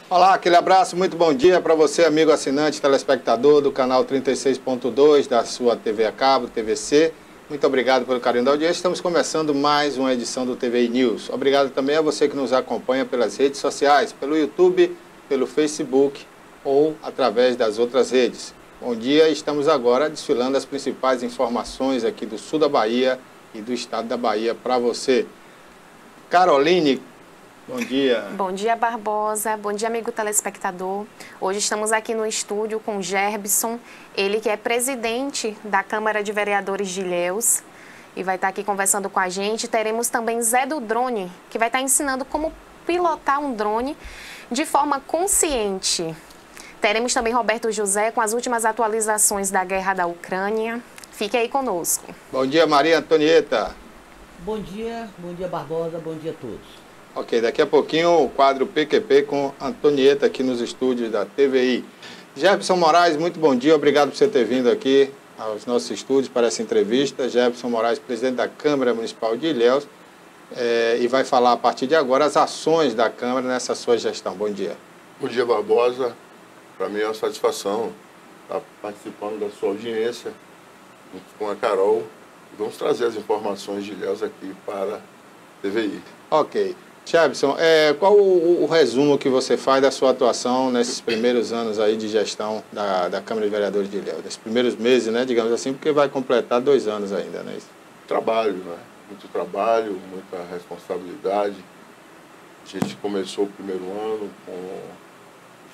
Olá, aquele abraço, muito bom dia para você, amigo assinante, telespectador do canal 36.2 da sua TV a cabo, TVC. Muito obrigado pelo carinho da audiência. Estamos começando mais uma edição do TVI News. Obrigado também a você que nos acompanha pelas redes sociais, pelo YouTube, pelo Facebook ou através das outras redes. Bom dia, estamos agora desfilando as principais informações aqui do sul da Bahia e do estado da Bahia para você. Caroline, bom dia. Bom dia, Barbosa. Bom dia, amigo telespectador. Hoje estamos aqui no estúdio com Gerbson, ele que é presidente da Câmara de Vereadores de Ilhéus e vai estar aqui conversando com a gente. Teremos também Zé do Drone, que vai estar ensinando como pilotar um drone de forma consciente. Teremos também Roberto José com as últimas atualizações da guerra da Ucrânia. Fique aí conosco. Bom dia, Maria Antonieta. Bom dia Barbosa, bom dia a todos. Ok, daqui a pouquinho o quadro PQP com Antonieta aqui nos estúdios da TVI. Jefferson Moraes, muito bom dia, obrigado por você ter vindo aqui aos nossos estúdios para essa entrevista. Jefferson Moraes, presidente da Câmara Municipal de Ilhéus, e vai falar a partir de agora as ações da Câmara nessa sua gestão. Bom dia. Bom dia, Barbosa. Para mim é uma satisfação estar participando da sua audiência junto com a Carol. Vamos trazer as informações de Ilhéus aqui para a TVI. Ok. Jefferson, qual o resumo que você faz da sua atuação nesses primeiros anos aí de gestão da Câmara de Vereadores de Ilhéus? Nesses primeiros meses, né, digamos assim, porque vai completar 2 anos ainda, né? Trabalho, né? Muito trabalho, muita responsabilidade. A gente começou o primeiro ano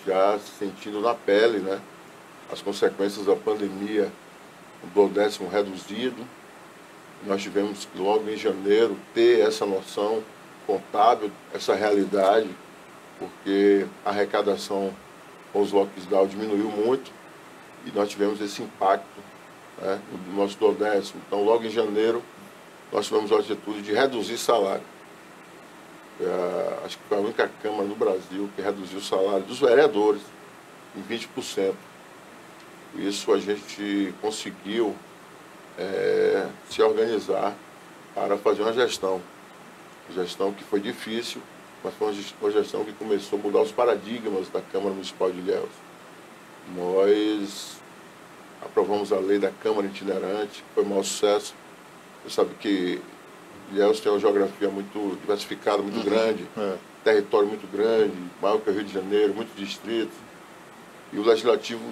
já sentindo na pele, né, as consequências da pandemia, do 10º reduzido. Nós tivemos que logo em janeiro ter essa noção contábil, essa realidade, porque a arrecadação com os lockdown diminuiu muito e nós tivemos esse impacto, né, no nosso 10º. Então, logo em janeiro, nós tivemos a atitude de reduzir salário. Acho que foi a única Câmara no Brasil que reduziu o salário dos vereadores em 20%. Isso a gente conseguiu se organizar para fazer uma gestão que foi difícil, mas foi uma gestão que começou a mudar os paradigmas da Câmara Municipal de Ilhéus. Nós aprovamos a lei da Câmara Itinerante, que foi um maior sucesso. Você sabe que Ilhéus tem uma geografia muito diversificada, muito grande, território muito grande, maior que o Rio de Janeiro, muitos distritos. E o Legislativo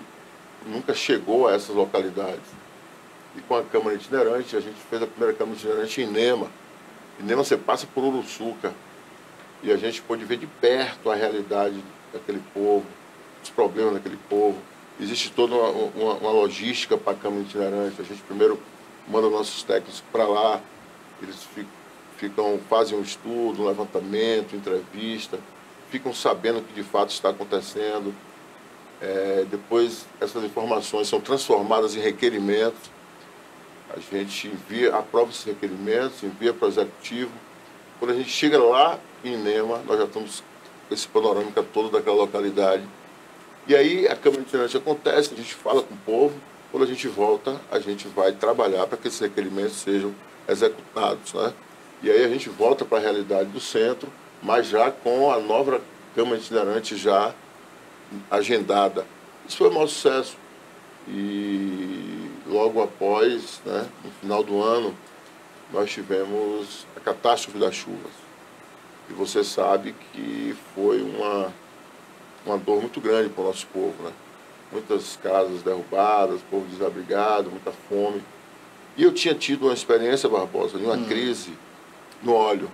nunca chegou a essas localidades. E com a Câmara Itinerante, a gente fez a primeira Câmara Itinerante em Nema. Em Nema você passa por Uruçuca e a gente pôde ver de perto a realidade daquele povo, os problemas daquele povo. Existe toda uma logística para a Câmara Itinerante. A gente primeiro manda nossos técnicos para lá, eles fazem um estudo, um levantamento, entrevista, ficam sabendo o que de fato está acontecendo. Depois essas informações são transformadas em requerimentos. A gente aprova esses requerimentos, envia para o Executivo. Quando a gente chega lá em Nema, nós já estamos com esse panorâmica todo daquela localidade. E aí a Câmara Itinerante acontece, a gente fala com o povo. Quando a gente volta, a gente vai trabalhar para que esses requerimentos sejam executados, né? E aí a gente volta para a realidade do centro, mas já com a nova Câmara Itinerante já agendada. Isso foi um maior sucesso. E logo após, né, no final do ano, nós tivemos a catástrofe das chuvas. E você sabe que foi uma dor muito grande para o nosso povo, né? Muitas casas derrubadas, povo desabrigado, muita fome. E eu tinha tido uma experiência, Barbosa, de uma crise no óleo.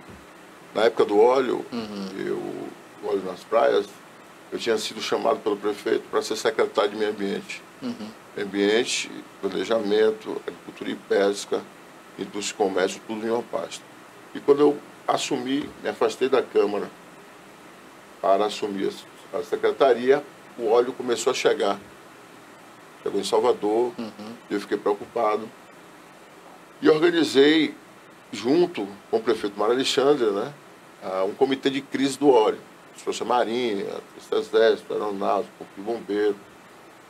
Na época do óleo, o óleo nas praias, eu tinha sido chamado pelo prefeito para ser secretário de Meio Ambiente. Meio Ambiente, Planejamento, Agricultura e Pesca, Indústria e Comércio, tudo em uma pasta. E quando eu assumi, me afastei da Câmara para assumir a secretaria, o óleo começou a chegar. Chegou em Salvador, eu fiquei preocupado. E organizei, junto com o prefeito Mário Alexandre, né, um comitê de crise do óleo. Força Marinha, Exército, Aeronáutica, Corpo de Bombeiro.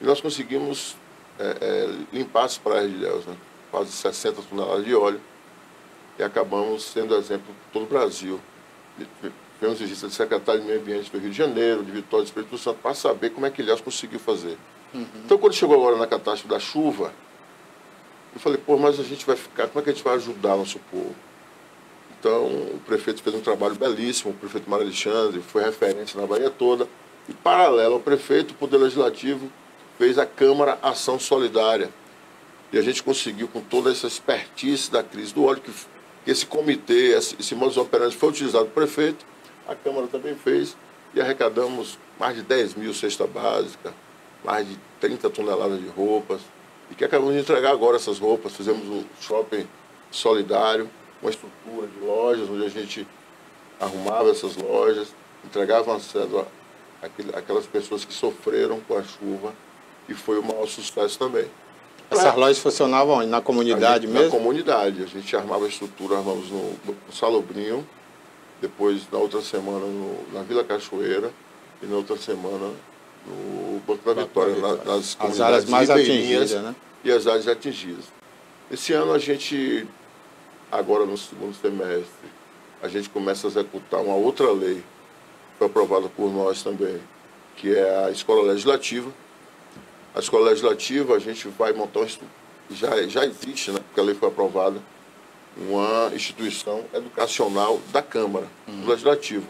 E nós conseguimos limpar as praias de Ilhéus, né, quase 60 toneladas de óleo. E acabamos sendo exemplo para todo o Brasil. tivemos visita de secretário de Meio Ambiente do Rio de Janeiro, de Vitória do Espírito Santo, para saber como é que Ilhéus conseguiu fazer. Então, quando chegou agora na catástrofe da chuva, eu falei, pô, mas a gente vai ficar, como é que a gente vai ajudar nosso povo? Então, o prefeito fez um trabalho belíssimo, o prefeito Mário Alexandre foi referência na Bahia toda, e paralelo ao prefeito, o Poder Legislativo fez a Câmara Ação Solidária. E a gente conseguiu, com toda essa expertise da crise do óleo, que esse comitê, esse modus operandi foi utilizado pelo prefeito, a Câmara também fez, e arrecadamos mais de 10 mil cestas básicas, mais de 30 toneladas de roupas, e que acabamos de entregar agora essas roupas. Fizemos o shopping solidário, uma estrutura de lojas, onde a gente arrumava essas lojas, entregava acesso àquelas pessoas que sofreram com a chuva, e foi o maior sucesso também. Essas lojas funcionavam onde? Na comunidade mesmo? Na comunidade. A gente armava a estrutura, armamos no Salobrinho, depois na outra semana na Vila Cachoeira e na outra semana no Banco da Vitória, nas comunidades áreas mais atingidas, né? E as áreas atingidas. Esse ano a gente, agora no segundo semestre, a gente começa a executar uma outra lei, que foi aprovada por nós também, que é a Escola Legislativa. A Escola Legislativa, a gente vai montar uma já existe, né, porque a lei foi aprovada, uma instituição educacional da Câmara, do Legislativo.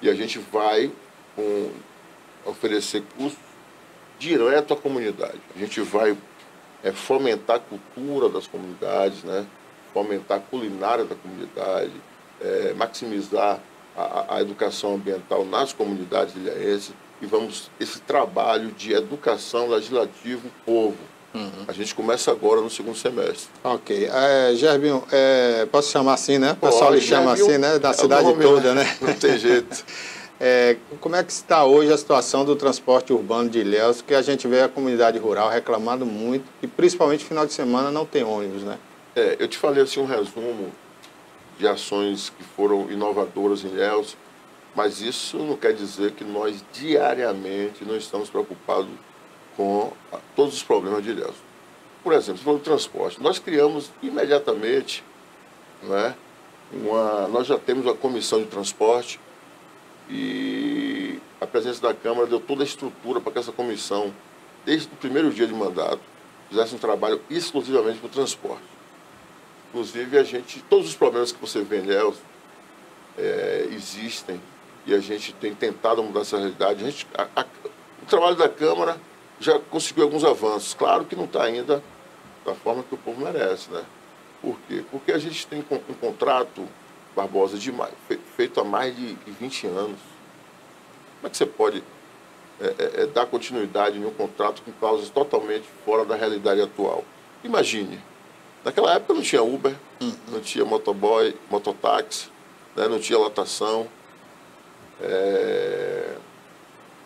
E a gente vai oferecer cursos direto à comunidade. A gente vai fomentar a cultura das comunidades, né, fomentar a culinária da comunidade, maximizar a educação ambiental nas comunidades ilhéenses. E esse trabalho de educação legislativa povo. A gente começa agora no segundo semestre. Ok. Gerbinho, posso chamar assim, né? O pessoal lhe chama assim, né? Da cidade toda, né? Não tem jeito. Como é que está hoje a situação do transporte urbano de Ilhéus, que a gente vê a comunidade rural reclamando muito, e principalmente no final de semana não tem ônibus, né? Eu te falei assim um resumo de ações que foram inovadoras em Ilhéus, mas isso não quer dizer que nós diariamente não estamos preocupados com todos os problemas de Ilhéus. Por exemplo, você falou do transporte. Nós criamos imediatamente, né, nós já temos uma comissão de transporte e a presidência da Câmara deu toda a estrutura para que essa comissão, desde o primeiro dia de mandato, fizesse um trabalho exclusivamente para o transporte. Inclusive, todos os problemas que você vê em Ilhéus existem, e a gente tem tentado mudar essa realidade. O trabalho da Câmara já conseguiu alguns avanços. Claro que não está ainda da forma que o povo merece, né? Por quê? Porque a gente tem um contrato, Barbosa, feito há mais de 20 anos. Como é que você pode dar continuidade em um contrato com causas totalmente fora da realidade atual? Imagine, naquela época não tinha Uber, não tinha motoboy, mototáxi, né? Não tinha lotação.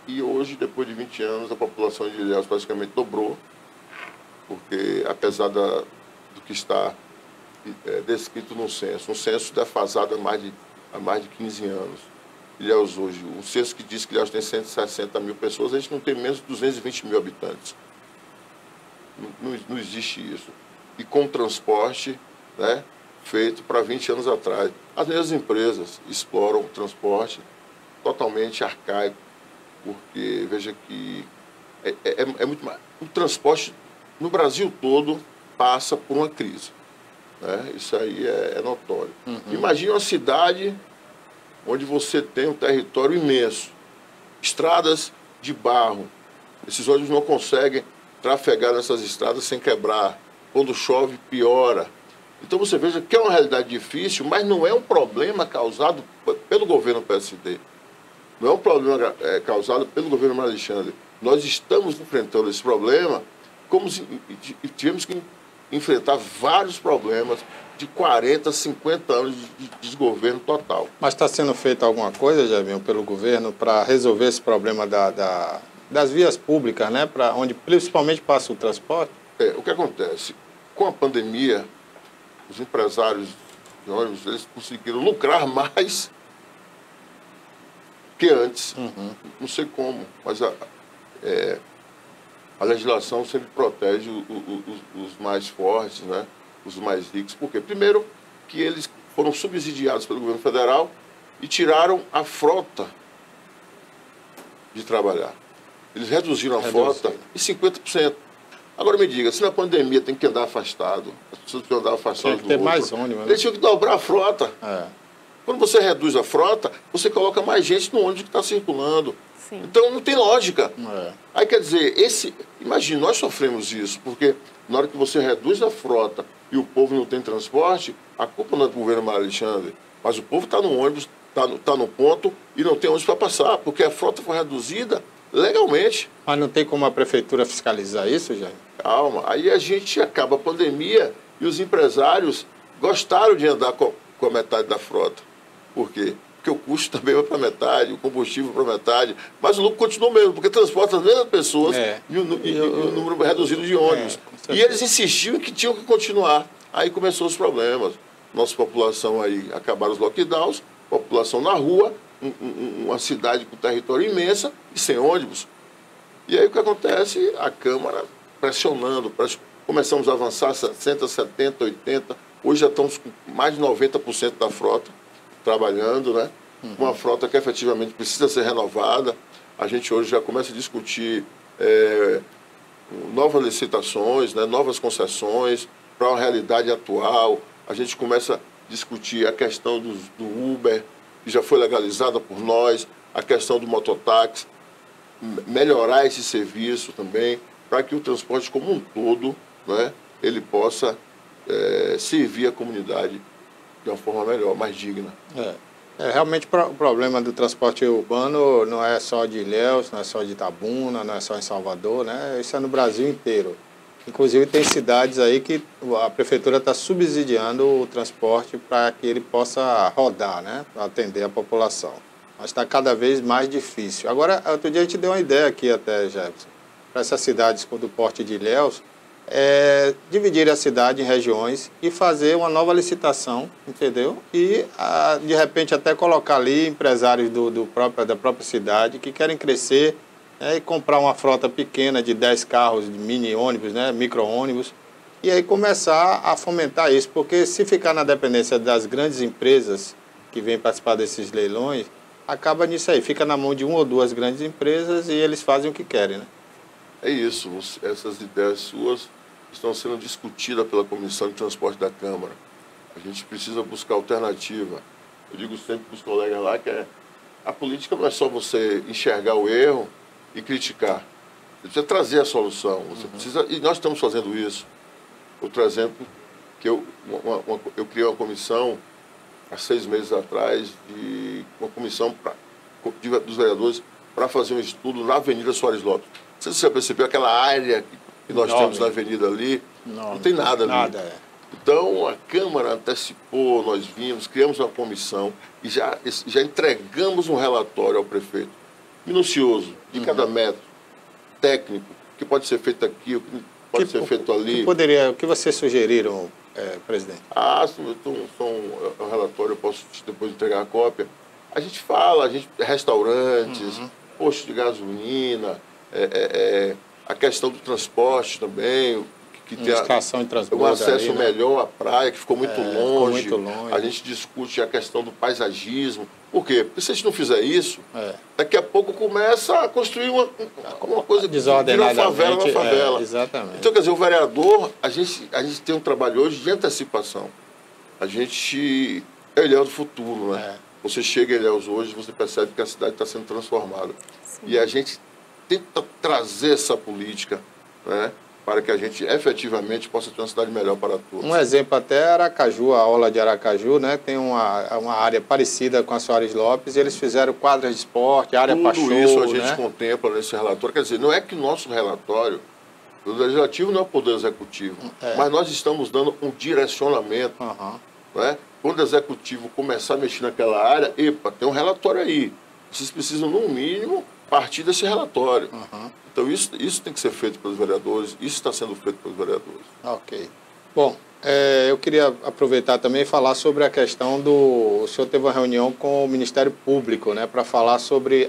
E hoje, depois de 20 anos, a população de Ilhéus praticamente dobrou, porque apesar do que está descrito no censo, um censo defasado há mais de 15 anos. Ilhéus hoje, um censo que diz que Ilhéus tem 160 mil pessoas, a gente não tem menos de 220 mil habitantes. Não existe isso. E com transporte, né, feito para 20 anos atrás. As mesmas empresas exploram o transporte totalmente arcaico, porque veja que é muito mais. O transporte no Brasil todo passa por uma crise, né? Isso aí é notório. Imagine uma cidade onde você tem um território imenso, estradas de barro, esses ônibus não conseguem trafegar nessas estradas sem quebrar, quando chove piora. Então você veja que é uma realidade difícil, mas não é um problema causado pelo governo PSD. Não é um problema causado pelo governo Mário Alexandre. Nós estamos enfrentando esse problema e tivemos que enfrentar vários problemas de 40, 50 anos de desgoverno total. Mas está sendo feita alguma coisa, Gerbinho, pelo governo para resolver esse problema das vias públicas, né? Para onde principalmente passa o transporte? O que acontece? Com a pandemia, os empresários de ônibus, eles conseguiram lucrar mais que antes. Não sei como, mas a legislação sempre protege os mais fortes, né? Os mais ricos. Por quê? Primeiro, que eles foram subsidiados pelo governo federal, e tiraram a frota de trabalhar. Eles reduziram a frota em 50%. Agora me diga, se na pandemia tem que andar afastado, as pessoas precisam andar afastadas do outro, mais ônibus, né? Eles tinham que dobrar a frota. É. Quando você reduz a frota, você coloca mais gente no ônibus que está circulando. Sim. Então não tem lógica. É. Aí quer dizer, imagina, nós sofremos isso, porque na hora que você reduz a frota e o povo não tem transporte, a culpa não é do governo Maria Alexandre, mas o povo está no ônibus, está no ponto e não tem ônibus para passar, porque a frota foi reduzida legalmente. Mas não tem como a prefeitura fiscalizar isso, Jair? Calma, aí a gente acaba a pandemia e os empresários gostaram de andar com a metade da frota. Por quê? Porque o custo também vai para metade, o combustível para metade, mas o lucro continua o mesmo, porque transporta as mesmas pessoas e um número reduzido de ônibus. E eles insistiam que tinham que continuar. Aí começou os problemas. Nossa população aí, acabaram os lockdowns, população na rua, uma cidade com território imensa e sem ônibus. E aí o que acontece? A Câmara pressionando, começamos a avançar 60%, 70%, 80%, hoje já estamos com mais de 90% da frota trabalhando, né? Uma frota que efetivamente precisa ser renovada. A gente hoje já começa a discutir novas licitações, né? Novas concessões para a realidade atual. A gente começa a discutir a questão do Uber, que já foi legalizada por nós, a questão do mototáxi, melhorar esse serviço também, para que o transporte como um todo, né, ele possa servir a comunidade de uma forma melhor, mais digna. Realmente o problema do transporte urbano não é só de Ilhéus, não é só de Itabuna, não é só em Salvador, né? Isso é no Brasil inteiro. Inclusive tem cidades aí que a prefeitura está subsidiando o transporte para que ele possa rodar, né? Para atender a população. Mas está cada vez mais difícil. Agora, outro dia a gente deu uma ideia aqui até, Jefferson, para essas cidades do porte de Ilhéus, dividir a cidade em regiões e fazer uma nova licitação, entendeu? E, de repente, até colocar ali empresários da própria cidade que querem crescer, e comprar uma frota pequena de 10 carros, de mini ônibus, né, micro ônibus, e aí começar a fomentar isso, porque se ficar na dependência das grandes empresas que vêm participar desses leilões, acaba nisso aí, fica na mão de uma ou duas grandes empresas e eles fazem o que querem, né? É isso, essas ideias suas estão sendo discutidas pela Comissão de Transporte da Câmara. A gente precisa buscar alternativa. Eu digo sempre para os colegas lá que a política não é só você enxergar o erro e criticar. Você precisa trazer a solução. Você precisa, e nós estamos fazendo isso. Outro exemplo, que eu criei uma comissão há 6 meses atrás, uma comissão dos vereadores para fazer um estudo na Avenida Soares Lopes. Não sei se você já percebeu aquela área que nós temos na avenida ali, não tem nada ali. Nada, Então, a Câmara antecipou, nós vimos, criamos uma comissão e já entregamos um relatório ao prefeito, minucioso, de cada metro, técnico, que pode ser feito aqui, o que pode ser feito ali. O que vocês sugeriram, presidente? Um relatório, eu posso depois entregar a cópia. A gente fala, restaurantes, postos de gasolina, a questão do transporte também, que tem estação de transbordo um acesso ali, né? melhor à praia, que ficou muito longe. Ficou muito longe. A gente discute a questão do paisagismo. Por quê? Porque se a gente não fizer isso, daqui a pouco começa a construir uma coisa que vira uma favela. Exatamente. Então, quer dizer, o vereador, a gente tem um trabalho hoje de antecipação. A gente é Ilhéus do futuro, né? Você chega em Ilhéus hoje, você percebe que a cidade está sendo transformada. Sim. E a gente tenta trazer essa política, né, para que a gente efetivamente possa ter uma cidade melhor para todos. Um exemplo até é Aracaju, a orla de Aracaju, né, tem uma área parecida com a Soares Lopes, e eles fizeram quadras de esporte, área para show. Tudo isso a gente contempla nesse relatório. Quer dizer, não é que o nosso relatório, o legislativo não é o poder executivo, mas nós estamos dando um direcionamento. Né? Quando o executivo começar a mexer naquela área, tem um relatório aí. Vocês precisam, no mínimo, partir desse relatório. Então, isso tem que ser feito pelos vereadores, isso está sendo feito pelos vereadores. Ok. Bom, eu queria aproveitar também e falar sobre a questão o senhor teve uma reunião com o Ministério Público, né, para falar sobre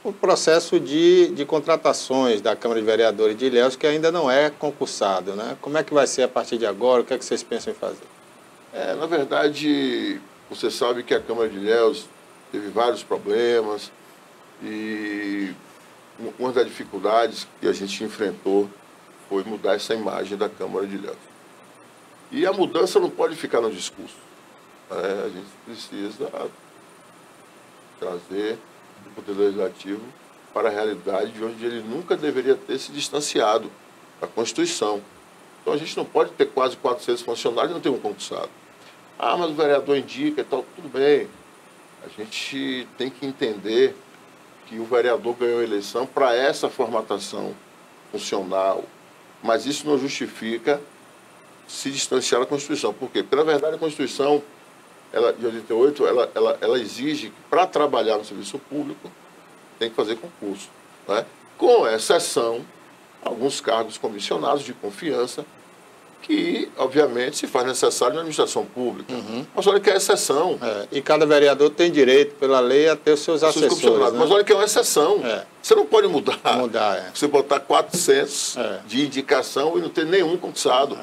o processo de contratações da Câmara de Vereadores de Ilhéus, que ainda não é concursado, né? Como é que vai ser a partir de agora? O que é que vocês pensam em fazer? Na verdade, Você sabe que a Câmara de Ilhéus teve vários problemas e uma das dificuldades que a gente enfrentou foi mudar essa imagem da Câmara de Ilhéus. E a mudança não pode ficar no discurso. A gente precisa trazer o Poder Legislativo para a realidade de onde ele nunca deveria ter se distanciado da Constituição. Então a gente não pode ter quase 400 funcionários e não ter um concursado. Ah, mas o vereador indica e tal, tudo bem. A gente tem que entender que o vereador ganhou a eleição para essa formatação funcional, mas isso não justifica se distanciar da Constituição. Por quê? Porque, na verdade, a Constituição de 88, ela exige que, para trabalhar no serviço público, tem que fazer concurso, né? Com exceção, alguns cargos comissionados de confiança, que, obviamente, se faz necessário na administração pública. Mas olha que é exceção. E cada vereador tem direito, pela lei, a ter os seus assessores. Né? Mas olha que é uma exceção. Você não pode mudar. Você botar 400 de indicação e não ter nenhum concursado.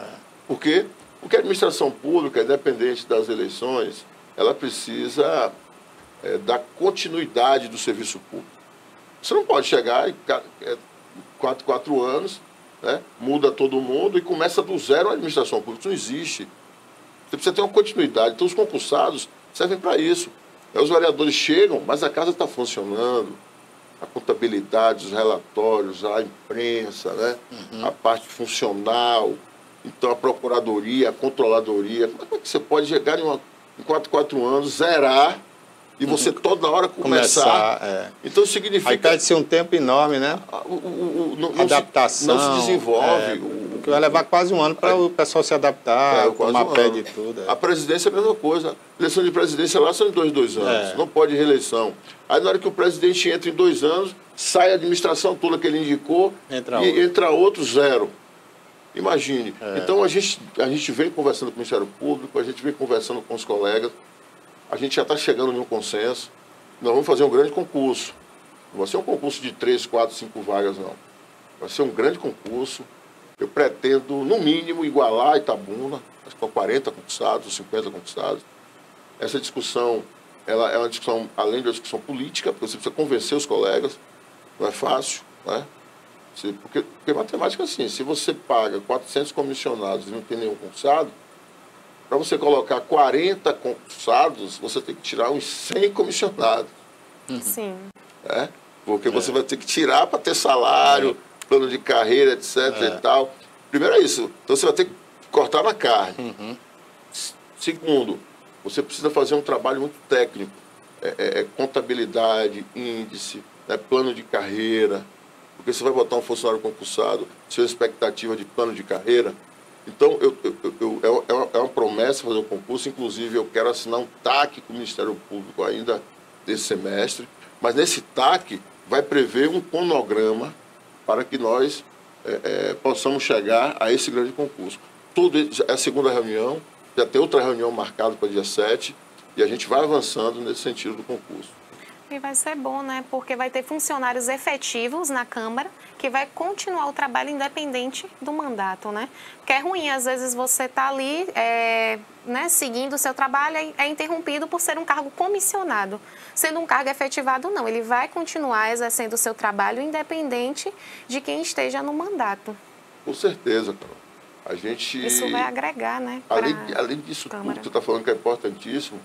Por quê? Porque a administração pública, independente das eleições, ela precisa dar continuidade do serviço público. Você não pode chegar e 4 anos, né, muda todo mundo e começa do zero a administração pública. Isso não existe. Você precisa ter uma continuidade. Então, os concursados servem para isso. Os vereadores chegam, mas a casa está funcionando. A contabilidade, os relatórios, a imprensa, né, a parte funcional, então a procuradoria, a controladoria. Como é que você pode chegar em 4 anos, zerar, e você toda hora começar. Então significa... Aí perde-se um tempo enorme, né? Adaptação. Não se desenvolve. Porque vai levar quase um ano para o pessoal se adaptar, tomar pé de tudo. A presidência é a mesma coisa. A eleição de presidência lá são em 2 anos. Não pode reeleição. Aí na hora que o presidente entra em 2 anos, sai a administração toda que ele indicou e entra outro zero. Imagine. Então a gente vem conversando com o Ministério Público, a gente vem conversando com os colegas. A gente já está chegando num consenso. Nós vamos fazer um grande concurso. Não vai ser um concurso de 3, 4, 5 vagas, não. Vai ser um grande concurso. Eu pretendo, no mínimo, igualar a Itabuna, acho que com 40 concursados, 50 concursados. Essa discussão, ela é uma discussão, além de uma discussão política, porque você precisa convencer os colegas. Não é fácil, né? Porque matemática é assim, se você paga 400 comissionados e não tem nenhum concursado, para você colocar 40 concursados, você tem que tirar uns 100 comissionados. Sim. Porque você vai ter que tirar para ter salário, plano de carreira, etc. e tal. Primeiro é isso. Então você vai ter que cortar na carne. Segundo, você precisa fazer um trabalho muito técnico. Contabilidade, índice, plano de carreira. Porque você vai botar um funcionário concursado, sua expectativa de plano de carreira. Então, é uma promessa fazer o concurso. Inclusive, eu quero assinar um TAC com o Ministério Público ainda desse semestre. Mas nesse TAC vai prever um cronograma para que nós possamos chegar a esse grande concurso. É a segunda reunião, já tem outra reunião marcada para dia 7, e a gente vai avançando nesse sentido do concurso. E vai ser bom, né? Porque vai ter funcionários efetivos na Câmara que vai continuar o trabalho independente do mandato, né? Porque é ruim, às vezes você está ali, né, seguindo o seu trabalho e é interrompido por ser um cargo comissionado. Sendo um cargo efetivado, não. Ele vai continuar exercendo o seu trabalho independente de quem esteja no mandato. Com certeza, Carol. A gente... Isso vai agregar, né? Além disso tudo que você está falando que é importantíssimo,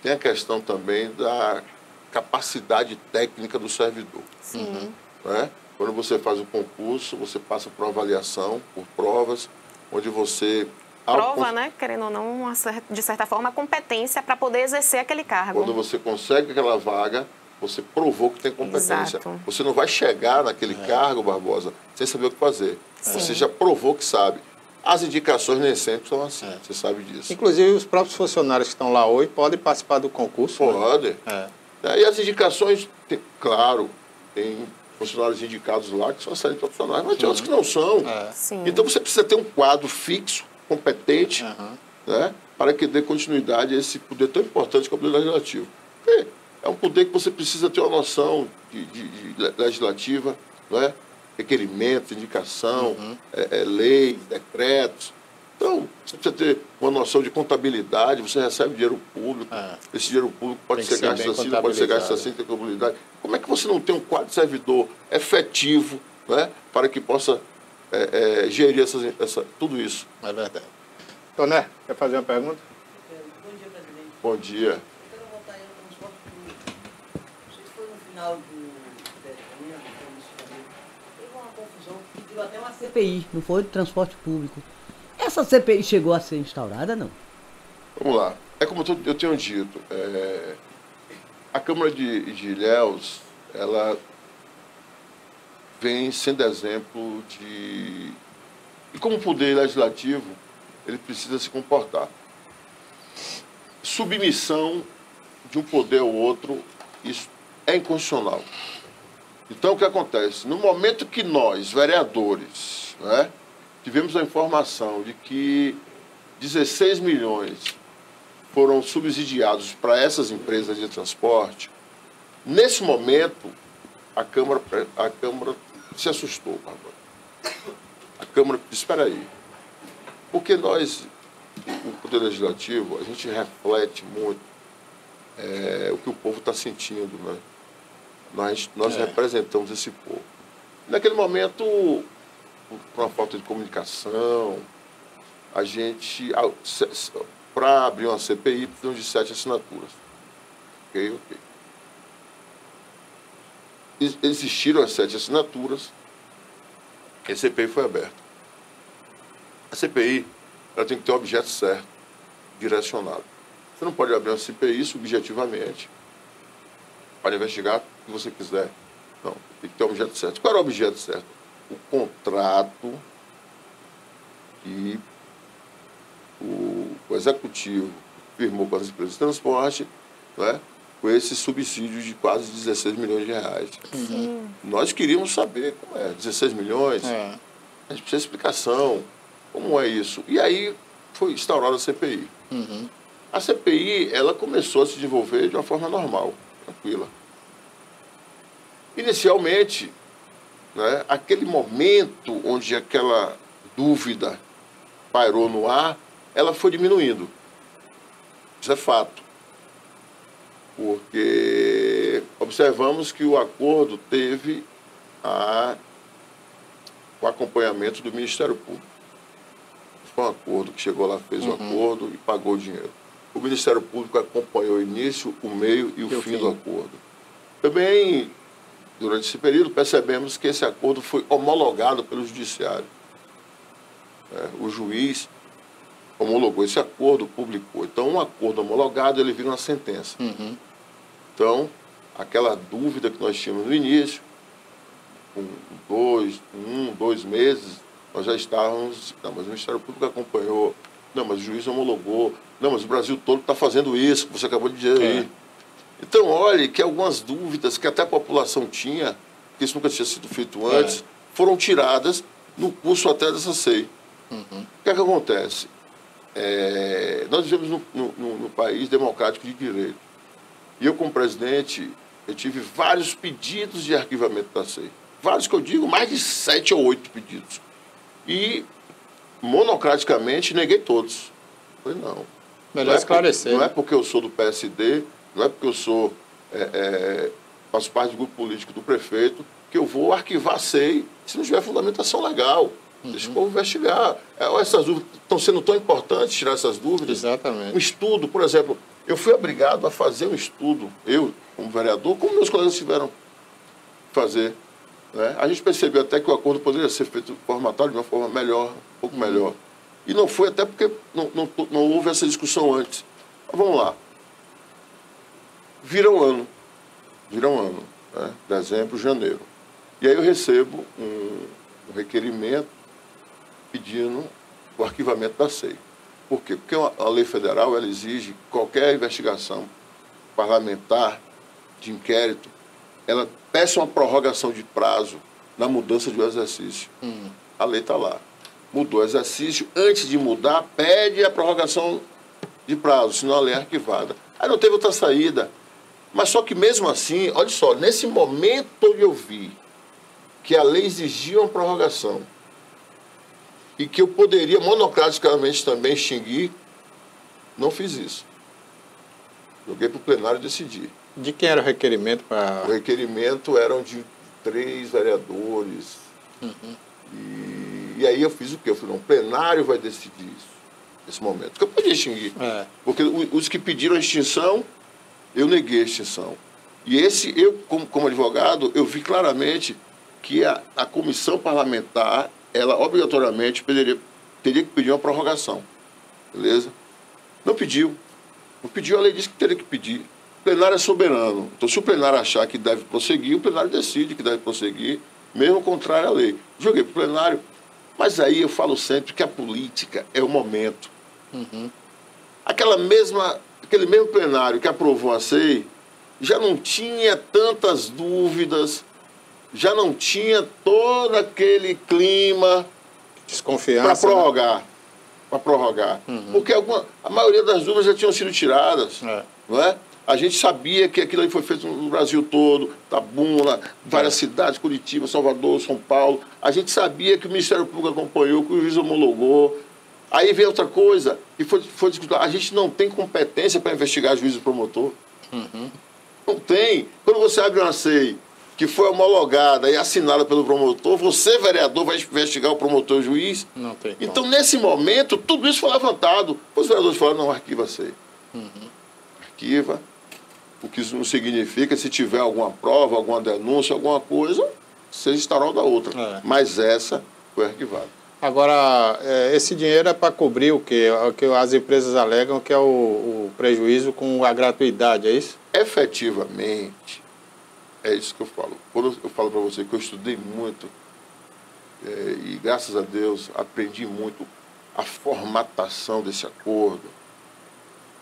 tem a questão também da capacidade técnica do servidor. Sim. Né? Quando você faz o concurso, você passa por uma avaliação, por provas, onde você... Prova, né? Querendo ou não, de certa forma, a competência para poder exercer aquele cargo. Quando você consegue aquela vaga, você provou que tem competência. Exato. Você não vai chegar naquele cargo, Barbosa, sem saber o que fazer. Sim. Você já provou que sabe. As indicações nem sempre são assim, você sabe disso. Inclusive, os próprios funcionários que estão lá hoje podem participar do concurso. Pode. Né? E as indicações, claro, tem funcionários indicados lá que são excelentes profissionais, mas tem outros que não são. Sim. Então você precisa ter um quadro fixo, competente, né, para que dê continuidade a esse poder tão importante que é o poder legislativo. É um poder que você precisa ter uma noção de legislativa, não é? Requerimentos, indicação, leis, decretos. Então, você precisa ter uma noção de contabilidade, você recebe dinheiro público, esse dinheiro público pode ser gasto assim, não pode ser gasto assim, tem contabilidade. Como é que você não tem um quadro de servidor efetivo, né, para que possa gerir tudo isso? É verdade. Toné, quer fazer uma pergunta? Bom dia, presidente. Bom dia. Eu quero voltar aí ao transporte público. Não sei se foi no final do ano, teve uma confusão, pediu até uma CPI, não foi de transporte público. Essa CPI chegou a ser instaurada, não? Vamos lá. É como eu tenho dito, a Câmara de Ilhéus, ela vem sendo exemplo de... E como poder legislativo, ele precisa se comportar. Submissão de um poder ao outro, isso é inconstitucional. Então, o que acontece? No momento que nós, vereadores, né, tivemos a informação de que 16 milhões foram subsidiados para essas empresas de transporte, nesse momento, a Câmara se assustou, Bárbara. A Câmara disse, espera aí, porque nós, o Poder Legislativo, a gente reflete muito o que o povo está sentindo, né? Nós representamos esse povo. Naquele momento, por uma falta de comunicação, a gente, para abrir uma CPI, precisamos de 7 assinaturas. Ok. Existiram as 7 assinaturas, e a CPI foi aberta. A CPI, ela tem que ter um objeto certo, direcionado. Você não pode abrir uma CPI subjetivamente para investigar o que você quiser. Não, tem que ter um objeto certo. Qual era o objeto certo? O contrato que o executivo firmou com as empresas de transporte, né, com esse subsídio de quase 16 milhões de reais. Sim. Nós queríamos saber como é, 16 milhões, a gente precisa de explicação, como é isso. E aí foi instaurada a CPI. A CPI, ela começou a se desenvolver de uma forma normal, tranquila. Inicialmente, né, aquele momento onde aquela dúvida pairou no ar, ela foi diminuindo. Isso é fato. Porque observamos que o acordo teve o acompanhamento do Ministério Público. Foi um acordo que chegou lá, fez o acordo e pagou o dinheiro. O Ministério Público acompanhou o início, o meio e o fim do acordo. Também, durante esse período, percebemos que esse acordo foi homologado pelo Judiciário. O juiz homologou esse acordo, publicou. Então, um acordo homologado, ele vira uma sentença. Então, aquela dúvida que nós tínhamos no início, com 2 meses, nós já estávamos... Não, mas o Ministério Público acompanhou. Não, mas o juiz homologou. Não, mas o Brasil todo está fazendo isso, que você acabou de dizer aí. Então, olhe que algumas dúvidas que até a população tinha, que isso nunca tinha sido feito antes, foram tiradas no curso até dessa CEI. O que é que acontece? Nós vivemos no país democrático de direito. E eu, como presidente, eu tive vários pedidos de arquivamento da CEI. Vários que eu digo, mais de 7 ou 8 pedidos. E, monocraticamente, neguei todos. Falei, não. Melhor esclarecer. Não é porque eu sou do PSD, não é porque eu sou, faço parte do grupo político do prefeito, que eu vou arquivar a CEI se não tiver fundamentação legal. Deixa o povo investigar. Essas dúvidas estão sendo tão importantes, tirar essas dúvidas. Exatamente. Um estudo, por exemplo, eu fui obrigado a fazer um estudo, eu, como vereador, como meus colegas tiveram que fazer. Né? A gente percebeu até que o acordo poderia ser feito formatado de uma forma melhor, um pouco melhor. E não foi até porque não houve essa discussão antes. Mas vamos lá. Vira um ano, né? Dezembro, janeiro. E aí eu recebo um requerimento pedindo o arquivamento da CEI. Por quê? Porque a lei federal ela exige que qualquer investigação parlamentar de inquérito, ela peça uma prorrogação de prazo na mudança de um exercício. A lei está lá. Mudou o exercício, antes de mudar, pede a prorrogação de prazo, senão a lei é arquivada. Aí não teve outra saída. Mas só que mesmo assim, olha só, nesse momento onde eu vi que a lei exigia uma prorrogação, e que eu poderia monocraticamente também extinguir, não fiz isso. Joguei para o plenário decidir. De quem era o requerimento para... O requerimento eram de 3 vereadores. E aí eu fiz o quê? Eu falei, não, o plenário vai decidir isso, nesse momento. Porque eu podia extinguir. Porque os que pediram a extinção, eu neguei a extinção. E eu, como advogado, eu vi claramente que a comissão parlamentar, ela obrigatoriamente teria que pedir uma prorrogação. Beleza? Não pediu. Não pediu, a lei disse que teria que pedir. O plenário é soberano. Então, se o plenário achar que deve prosseguir, o plenário decide que deve prosseguir, mesmo contrário à lei. Joguei para o plenário. Mas aí eu falo sempre que a política é o momento. Aquele mesmo plenário que aprovou a SEI já não tinha tantas dúvidas, já não tinha todo aquele clima Desconfiança. para prorrogar. Para prorrogar. Porque a maioria das dúvidas já tinham sido tiradas. Não é? A gente sabia que aquilo ali foi feito no Brasil todo, Tabuna, várias cidades, Curitiba, Salvador, São Paulo. A gente sabia que o Ministério Público acompanhou, que o juiz homologou. Aí veio outra coisa, e foi discutido. A gente não tem competência para investigar juiz e promotor. Não tem. Quando você abre uma SEI que foi homologada e assinada pelo promotor, você, vereador, vai investigar o promotor e o juiz? Não tem. Então, nesse momento, tudo isso foi levantado. Os vereadores falaram, não, arquiva a SEI. Arquiva. O que isso não significa, se tiver alguma prova, alguma denúncia, alguma coisa, seja estarol da outra. Mas essa foi arquivada. Agora, esse dinheiro é para cobrir o quê? O que as empresas alegam que é o prejuízo com a gratuidade, é isso? Efetivamente, é isso que eu falo. Quando eu falo para você que eu estudei muito, e graças a Deus aprendi muito a formatação desse acordo,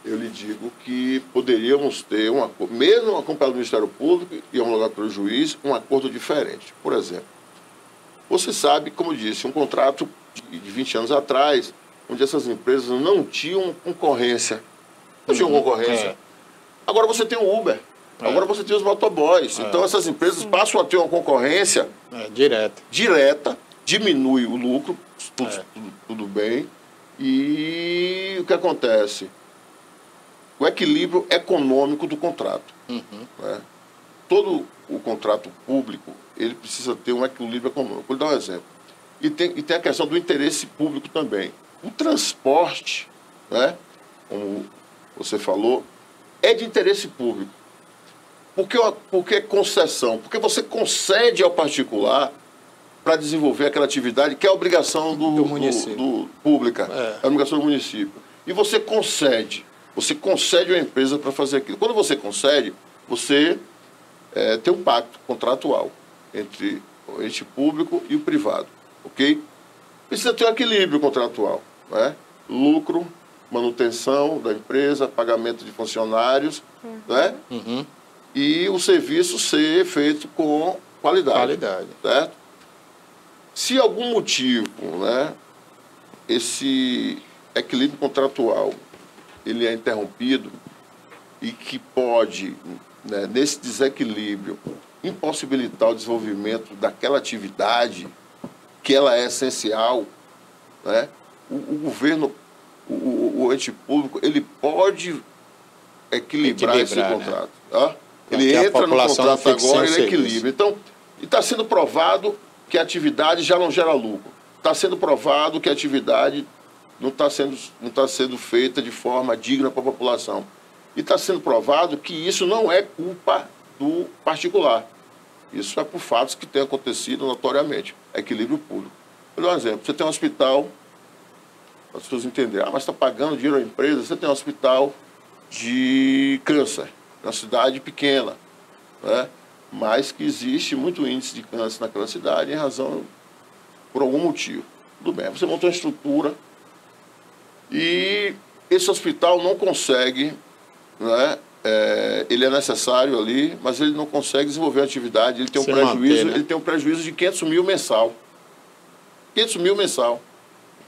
eu lhe digo que poderíamos ter um acordo, mesmo acompanhado do Ministério Público e homologado pelo juiz, um acordo diferente. Por exemplo, você sabe, como eu disse, um contrato de 20 anos atrás, onde essas empresas não tinham concorrência. Não tinham concorrência. Agora você tem o Uber, agora você tem os motoboys. Então essas empresas passam a ter uma concorrência direta, diminui o lucro, tudo bem. E o que acontece? O equilíbrio econômico do contrato. Né? Todo o contrato público, ele precisa ter um equilíbrio econômico. Vou dar um exemplo. E tem a questão do interesse público também. O transporte, né, como você falou, é de interesse público. Por que concessão? Porque você concede ao particular para desenvolver aquela atividade que é a obrigação do município. Pública, é a obrigação do município. E você concede uma empresa para fazer aquilo. Quando você concede, você tem um pacto contratual entre o ente público e o privado, ok? Precisa ter um equilíbrio contratual, né? Lucro, manutenção da empresa, pagamento de funcionários, né? E o serviço ser feito com qualidade. Certo? Se algum motivo, né, esse equilíbrio contratual ele é interrompido e que pode, né, nesse desequilíbrio, impossibilitar o desenvolvimento daquela atividade que ela é essencial, né, o governo, o ente público, ele pode equilibrar esse contrato. Né? Ele entra no contrato agora e ele equilibra. Então, está sendo provado que a atividade já não gera lucro. Está sendo provado que a atividade não está sendo feita de forma digna para a população. E está sendo provado que isso não é culpa do particular. Isso é por fatos que têm acontecido notoriamente. Equilíbrio público. Vou dar um exemplo. Você tem um hospital, as pessoas entenderem, mas está pagando dinheiro à empresa, você tem um hospital de câncer, uma cidade pequena, né? Mas que existe muito índice de câncer naquela cidade em razão, por algum motivo. Tudo bem, você monta uma estrutura e esse hospital não consegue, né, ele é necessário ali, mas ele não consegue desenvolver a atividade, ele tem um prejuízo, né? Ele tem um prejuízo de 500 mil mensal. 500 mil mensal,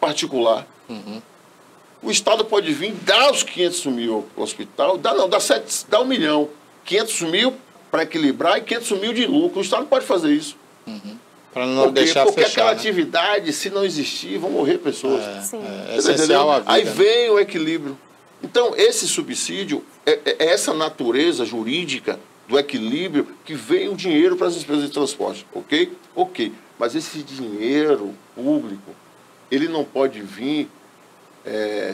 particular. O Estado pode vir, dar os 500 mil ao hospital, dá 1 milhão. 500 mil para equilibrar e 500 mil de lucro. O Estado pode fazer isso. Para não deixar porque fechar, aquela né? atividade, se não existir, vão morrer pessoas. É essencial a vida. Aí vem o equilíbrio. Então, esse subsídio é essa natureza jurídica do equilíbrio que vem o dinheiro para as empresas de transporte, ok? Ok. Mas esse dinheiro público, ele não pode vir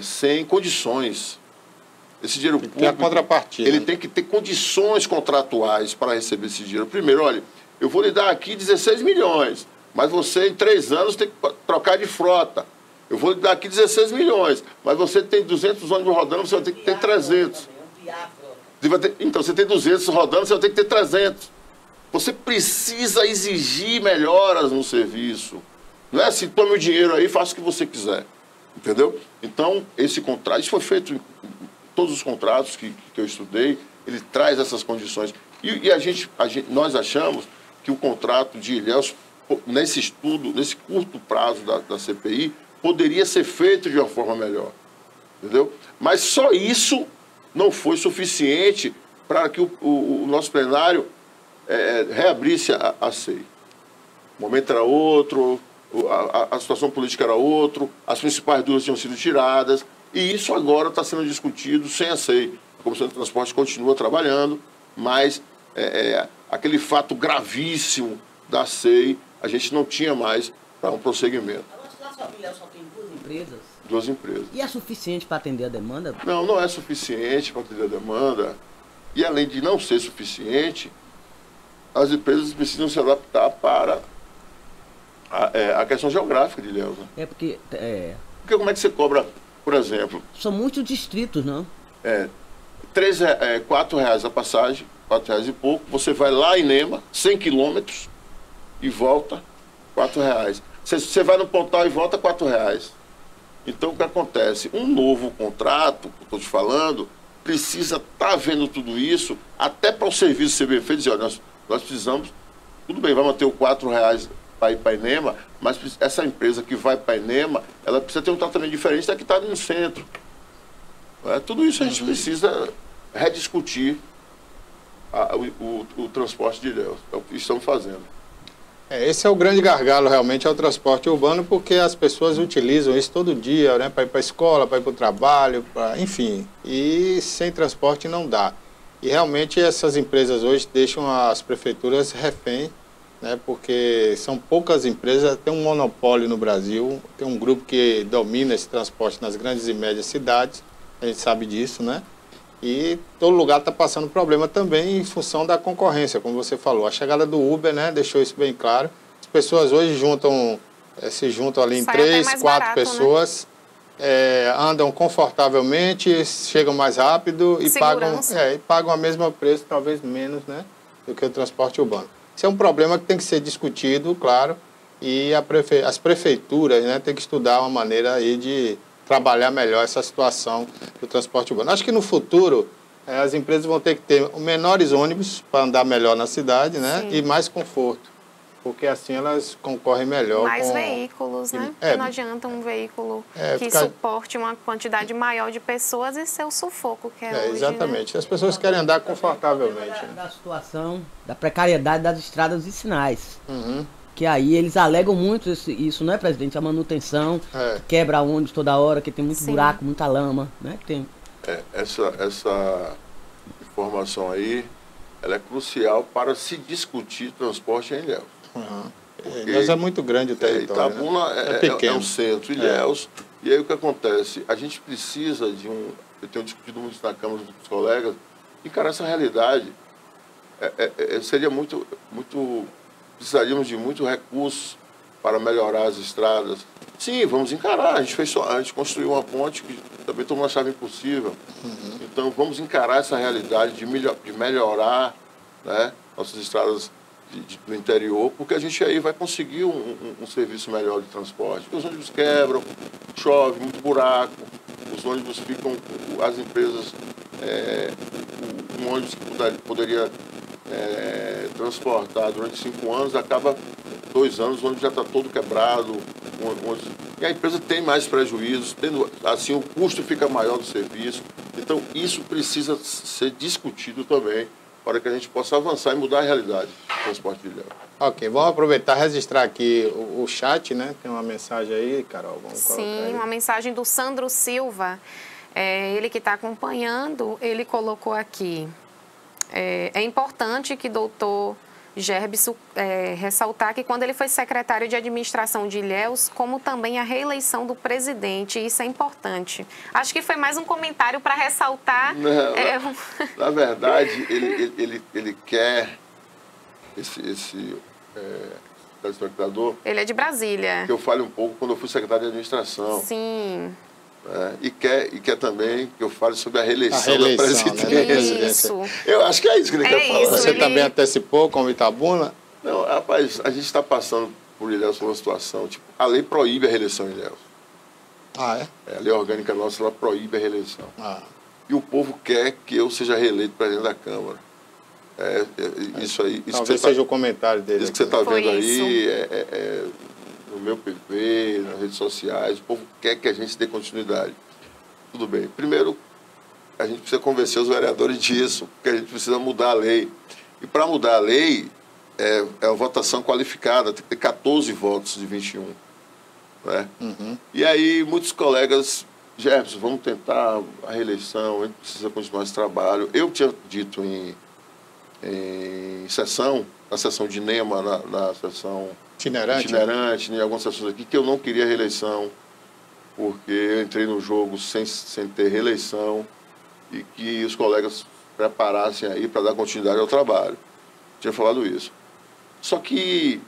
sem condições. Esse dinheiro público, tem a contrapartida. ele tem que ter condições contratuais para receber esse dinheiro. Primeiro, olha, eu vou lhe dar aqui 16 milhões, mas você em 3 anos tem que trocar de frota. Eu vou lhe dar aqui 16 milhões, mas você tem 200 ônibus rodando, você vai ter que ter 300. Então, você tem 200 rodando, você vai ter que ter 300. Você precisa exigir melhoras no serviço. Não é assim, tome o dinheiro aí e faça o que você quiser. Entendeu? Então, esse contrato, isso foi feito em todos os contratos que eu estudei, ele traz essas condições. E nós achamos que o contrato de Ilhéus, nesse estudo, nesse curto prazo da CPI, poderia ser feito de uma forma melhor. Entendeu? Mas só isso não foi suficiente para que o nosso plenário reabrisse a SEI. O momento era outro, a situação política era outro, as principais dúvidas tinham sido tiradas, e isso agora está sendo discutido sem a SEI. A Comissão de Transporte continua trabalhando, mas aquele fato gravíssimo da SEI, a gente não tinha mais para um prosseguimento. A nossa família só tem 2 empresas? 2 empresas. E é suficiente para atender a demanda? Não, não é suficiente para atender a demanda. E além de não ser suficiente, as empresas precisam se adaptar para a questão geográfica de Ilhéus. Né? Porque como é que você cobra, por exemplo... São muitos distritos, não? R$4 a passagem, R$4 e pouco. Você vai lá em Nema, 100 quilômetros, e volta, R$4. Você vai no Pontal e volta, R$4. Então, o que acontece? Um novo contrato, que eu estou te falando, precisa estar vendo tudo isso, até para o serviço ser bem feito, dizer, olha, nós precisamos, tudo bem, vai manter o R$4 para ir para Inema, mas essa empresa que vai para Inema, ela precisa ter um tratamento diferente da que está no centro. Tudo isso a gente precisa rediscutir o transporte de Ilhéus. É o que estamos fazendo. Esse é o grande gargalo, realmente, é o transporte urbano, porque as pessoas utilizam isso todo dia, né, para ir para a escola, para ir para o trabalho, enfim. E sem transporte não dá. E realmente essas empresas hoje deixam as prefeituras refém, né, porque são poucas empresas, tem um monopólio no Brasil, tem um grupo que domina esse transporte nas grandes e médias cidades, a gente sabe disso, né? E todo lugar está passando problema também em função da concorrência, como você falou. A chegada do Uber, né, deixou isso bem claro. As pessoas hoje se juntam ali em 3, 4 pessoas, né? Andam confortavelmente, chegam mais rápido e pagam a mesma preço, talvez menos, né, do que o transporte urbano. Isso é um problema que tem que ser discutido, claro, e as prefeituras, né, têm que estudar uma maneira aí de trabalhar melhor essa situação do transporte urbano. Acho que no futuro as empresas vão ter que ter menores ônibus para andar melhor na cidade, né? Sim. E mais conforto, porque assim elas concorrem melhor. Mais veículos, né? Porque não adianta um veículo que suporte uma quantidade maior de pessoas e ser o sufoco que hoje, exatamente. Né? As pessoas querem andar confortavelmente. Da situação, da precariedade das estradas vicinais. Uhum. Que aí eles alegam muito isso, não é, presidente? A manutenção, que quebra ônibus toda hora, que tem muito buraco, muita lama, né? Essa informação aí, ela é crucial para se discutir transporte em Ilhéus. Uhum. Ilhéus é muito grande o território. Itabuna, né? É um centro, Ilhéus. E aí o que acontece? A gente precisa de eu tenho discutido muito na Câmara com os colegas, encarar essa realidade. Seria muito precisaríamos de muito recurso para melhorar as estradas. Sim, vamos encarar. A gente construiu uma ponte que também tomou uma chave impossível. Uhum. Então, vamos encarar essa realidade de melhorar, né, nossas estradas do interior, porque a gente aí vai conseguir um serviço melhor de transporte. Os ônibus quebram, chove, muito buraco, os ônibus ficam, as empresas, um ônibus que poderia transportar durante 5 anos, acaba 2 anos, o ônibus já está todo quebrado, e a empresa tem mais prejuízos, assim o custo fica maior do serviço. Então isso precisa ser discutido também, para que a gente possa avançar e mudar a realidade. transporte de Ilhéus. Ok, vamos aproveitar e registrar aqui o chat, né? Tem uma mensagem aí, Carol, vamos colocar Sim, aí. uma mensagem do Sandro Silva. Ele que está acompanhando, ele colocou aqui. É importante que doutor Gerbson ressaltar que quando ele foi secretário de administração de Ilhéus, como também a reeleição do presidente, isso é importante. Acho que foi mais um comentário para ressaltar. Não, na verdade, ele quer, esse telespectador, Ele é de Brasília. que eu fale um pouco quando eu fui secretário de administração. Sim. E quer também que eu fale sobre a reeleição, né, da presidência. Isso. Eu acho que é isso que ele quer falar. isso, Você ele- também antecipou com o Itabuna? Não, rapaz, a gente está passando por Ilhéus por uma situação, tipo, a lei proíbe a reeleição em Ilhéus. Ah, é? A lei orgânica nossa, ela proíbe a reeleição. Ah, E o povo quer que eu seja reeleito presidente da Câmara. Isso aí. Isso talvez seja o comentário dele. Isso que você aqui. está Foi vendo isso. aí no meu PV, nas redes sociais, o povo quer que a gente dê continuidade. Tudo bem. Primeiro, a gente precisa convencer os vereadores disso, porque a gente precisa mudar a lei. E para mudar a lei, é uma votação qualificada, tem que ter 14 votos de 21. Né? Uhum. E aí, muitos colegas, Jefferson, vamos tentar a reeleição, a gente precisa continuar esse trabalho. Eu tinha dito em sessão, na sessão de NEMA, na sessão itinerante, em algumas sessões aqui, que eu não queria reeleição, porque eu entrei no jogo sem ter reeleição e que os colegas preparassem aí para dar continuidade ao trabalho. Tinha falado isso. Só que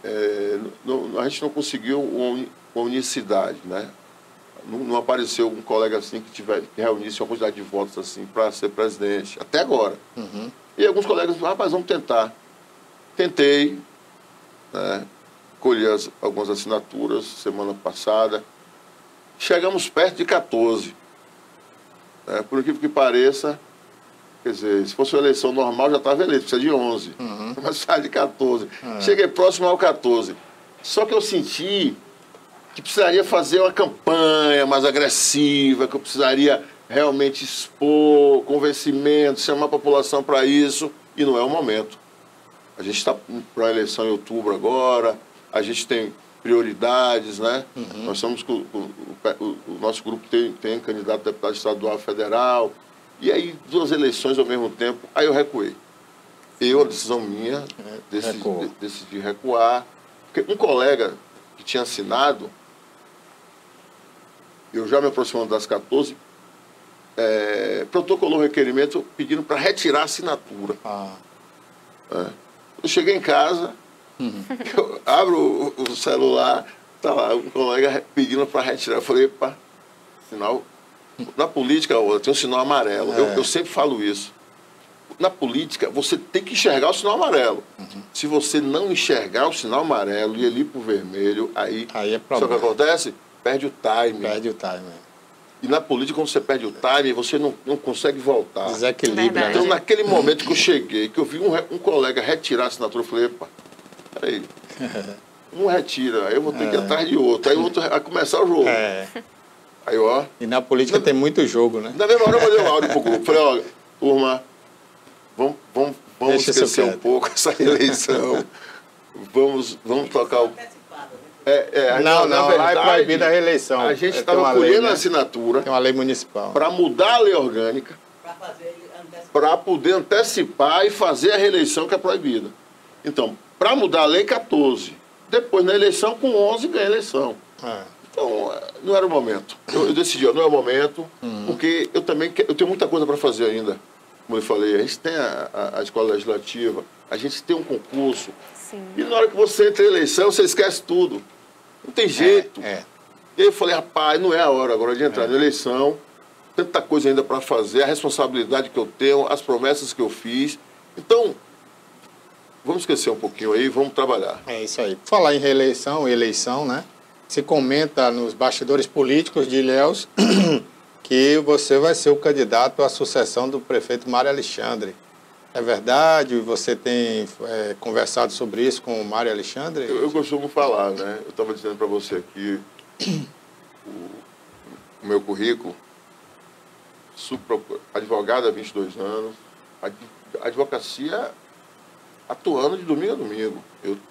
a gente não conseguiu uma unicidade, né? Não apareceu um colega assim que reunisse uma quantidade de votos assim para ser presidente, até agora. Uhum. E alguns colegas falaram, rapaz, vamos tentar. Tentei, né? Colhi algumas assinaturas semana passada. Chegamos perto de 14. Por incrível que pareça, quer dizer, se fosse uma eleição normal já estava eleito, precisa de 11. Uhum. Mas sai de 14. Cheguei próximo ao 14. Só que eu senti que precisaria fazer uma campanha mais agressiva, que eu precisaria realmente expor convencimento, chamar a população para isso, e não é o momento. A gente está para a eleição em outubro agora, a gente tem prioridades, né? Uhum. Nós somos, o nosso grupo tem candidato a deputado estadual federal, e aí 2 eleições ao mesmo tempo, aí eu recuei. A decisão minha, decidi recuar, porque um colega que tinha assinado, eu já me aproximando das 14, protocolou um requerimento pedindo para retirar a assinatura. Ah. Eu cheguei em casa, eu abro o celular, tá lá um colega pedindo para retirar. Eu falei, epa, sinal. Na política, tem um sinal amarelo. Eu sempre falo isso. Na política, você tem que enxergar o sinal amarelo. Uhum. Se você não enxergar o sinal amarelo e ele ir para o vermelho, aí é sabe o que acontece? Perde o time. Perde o time. E na política, quando você perde o time, você não consegue voltar. Desequilíbrio. Verdade. Então, naquele momento que eu cheguei, que eu vi um colega retirar a assinatura, eu falei, epa, peraí, um retira, aí eu vou ter que ir atrás de outro, aí o outro vai começar o jogo. Aí, ó. E na política tem muito jogo, né? Na mesma hora eu mandei um áudio pro grupo, falei, ó, turma, vamos Deixa isso esquecer um quieto. pouco essa eleição, vamos tocar o... Não, na lá é verdade, proibida a reeleição. A gente Tem estava uma lei, colhendo né? a assinatura Tem uma lei municipal. para mudar a lei orgânica, para poder antecipar e fazer a reeleição que é proibida. Então, para mudar a lei, 14. Depois, na eleição, com 11, ganha a eleição. Então, não era o momento. Eu decidi, não é o momento, porque eu tenho muita coisa para fazer ainda. Como eu falei, a gente tem a escola legislativa, a gente tem um concurso. Sim. E na hora que você entra em eleição, você esquece tudo. Não tem jeito. E aí eu falei, rapaz, não é a hora agora de entrar na eleição. Tanta coisa ainda para fazer, a responsabilidade que eu tenho, as promessas que eu fiz. Então, vamos esquecer um pouquinho aí, vamos trabalhar. É isso aí. Falar em reeleição, eleição, né? Se comenta nos bastidores políticos de Ilhéus que você vai ser o candidato à sucessão do prefeito Mário Alexandre. É verdade? Você tem conversado sobre isso com o Mário Alexandre? Eu costumo falar, né? Eu estava dizendo para você aqui o meu currículo, advogado há 22 anos, a advocacia atuando de domingo a domingo.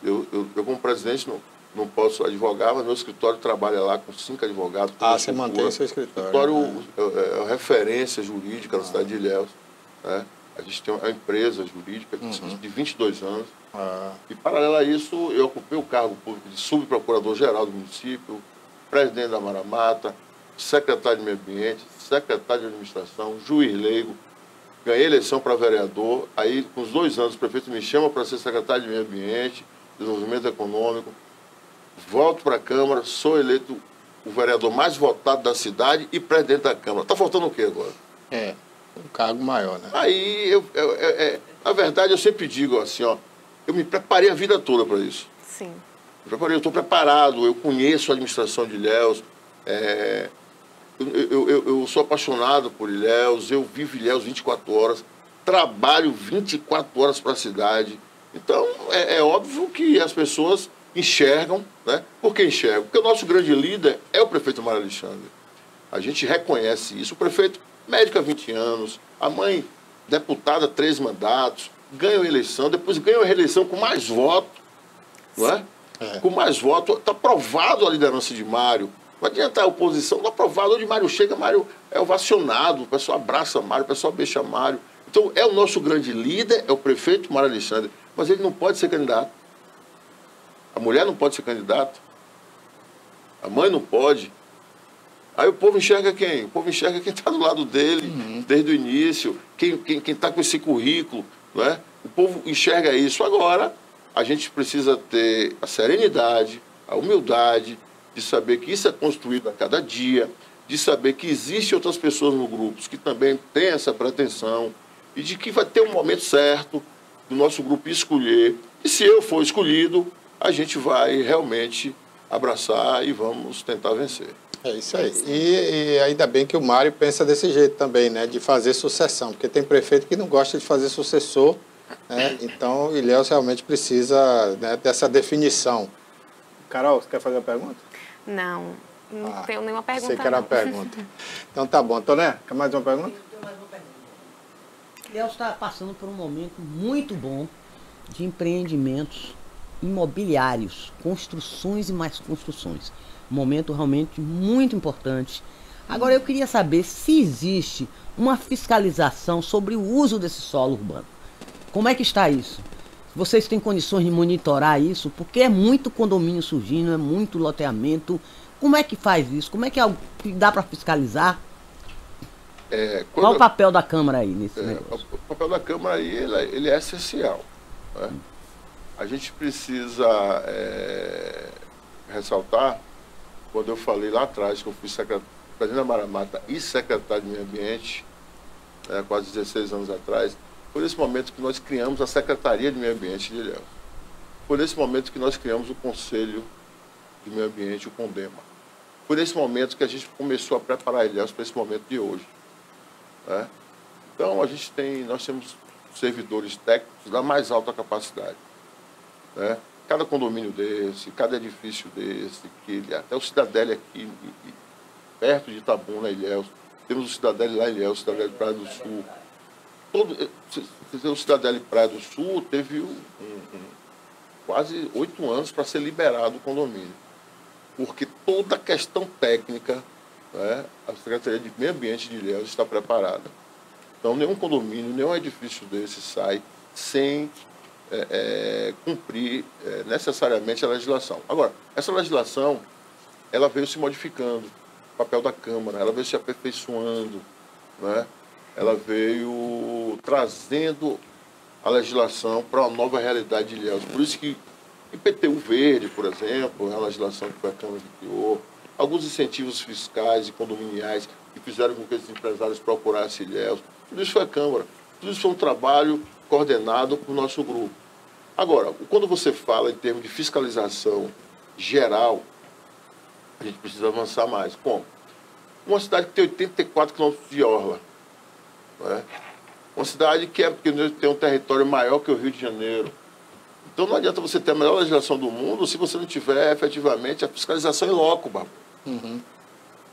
Eu como presidente, não posso advogar, mas meu escritório trabalha lá com 5 advogados. Você mantém o seu escritório. O escritório é referência jurídica na cidade de Ilhéus. Né? A gente tem uma empresa jurídica de 22 anos. E, paralelo a isso, eu ocupei o cargo público de subprocurador-geral do município, presidente da Mara Mata, secretário de Meio Ambiente, secretário de Administração, juiz leigo. Ganhei eleição para vereador. Aí, com os 2 anos, o prefeito me chama para ser secretário de Meio Ambiente, Desenvolvimento Econômico. Volto para a Câmara, sou eleito o vereador mais votado da cidade e presidente da Câmara. Está faltando o quê agora? Um cargo maior, né? Aí, na verdade, eu sempre digo assim, ó, eu me preparei a vida toda para isso. Sim. Eu estou preparado, eu conheço a administração de Ilhéus, eu sou apaixonado por Ilhéus, eu vivo Ilhéus 24 horas, trabalho 24 horas para a cidade. Então, é óbvio que as pessoas enxergam, né? Por que enxergam? Porque o nosso grande líder é o prefeito Mário Alexandre. A gente reconhece isso. O prefeito, médico há 20 anos, a mãe, deputada, 3 mandatos, ganham eleição, depois ganham a reeleição com mais voto, não é? Com mais voto, está aprovado a liderança de Mário. Não adianta a oposição, não aprovado. Onde Mário chega, Mário é ovacionado, o pessoal abraça Mário, o pessoal beija Mário. Então, é o nosso grande líder, é o prefeito Mário Alexandre, mas ele não pode ser candidato. A mulher não pode ser candidata. A mãe não pode. Aí o povo enxerga quem? O povo enxerga quem está do lado dele, desde o início, quem está com esse currículo. Não é? O povo enxerga isso. Agora, a gente precisa ter a serenidade, a humildade, de saber que isso é construído a cada dia, de saber que existem outras pessoas no grupo que também têm essa pretensão, e de que vai ter um momento certo do nosso grupo escolher. E se eu for escolhido, a gente vai realmente abraçar e vamos tentar vencer. É isso aí. E ainda bem que o Mário pensa desse jeito também, né? De fazer sucessão, porque tem prefeito que não gosta de fazer sucessor, né? Então, Ilhéus realmente precisa, né, dessa definição. Carol, você quer fazer uma pergunta? Não tenho nenhuma pergunta. Sei que era uma pergunta. Então tá bom. Toné, quer mais uma pergunta? Eu tenho mais uma pergunta. Ilhéus está passando por um momento muito bom de empreendimentos imobiliários, construções e mais construções. Um momento realmente muito importante. Agora eu queria saber se existe uma fiscalização sobre o uso desse solo urbano. Como é que está isso? Vocês têm condições de monitorar isso? Porque é muito condomínio surgindo, é muito loteamento. Como é que faz isso? Como é que dá para fiscalizar? Qual o papel da Câmara aí nesse negócio? O papel da Câmara aí ele é essencial. Né? A gente precisa ressaltar, quando eu falei lá atrás que eu fui presidente da Mara Mata e secretário de Meio Ambiente, quase 16 anos atrás, foi nesse momento que nós criamos a Secretaria de Meio Ambiente de Ilhéus. Foi nesse momento que nós criamos o Conselho de Meio Ambiente, o CONDEMA. Foi nesse momento que a gente começou a preparar Ilhéus para esse momento de hoje. Né? Então, nós temos servidores técnicos da mais alta capacidade. Né? Cada condomínio desse, cada edifício desse, até o Cidadeli aqui, perto de Itabuna, Ilhéus, temos o Cidadeli lá em Ilhéus, o Cidadeli Praia do Sul. O Cidadeli Praia do Sul teve quase 8 anos para ser liberado o condomínio, porque toda a questão técnica, né, a Secretaria de Meio Ambiente de Ilhéus está preparada. Então, nenhum condomínio, nenhum edifício desse sai sem cumprir necessariamente a legislação. Agora, essa legislação, ela veio se modificando, o papel da Câmara, ela veio se aperfeiçoando, né? Ela veio trazendo a legislação para uma nova realidade de Ilhéus. Por isso que IPTU verde, por exemplo, é a legislação que foi a Câmara que criou, alguns incentivos fiscais e condominiais que fizeram com que esses empresários procurassem Ilhéus, tudo isso foi a Câmara, tudo isso foi um trabalho coordenado por nosso grupo. Agora, quando você fala em termos de fiscalização geral, a gente precisa avançar mais. Como? Uma cidade que tem 84 quilômetros de orla, né? Uma cidade que tem um território maior que o Rio de Janeiro. Então não adianta você ter a melhor legislação do mundo se você não tiver efetivamente a fiscalização em loco,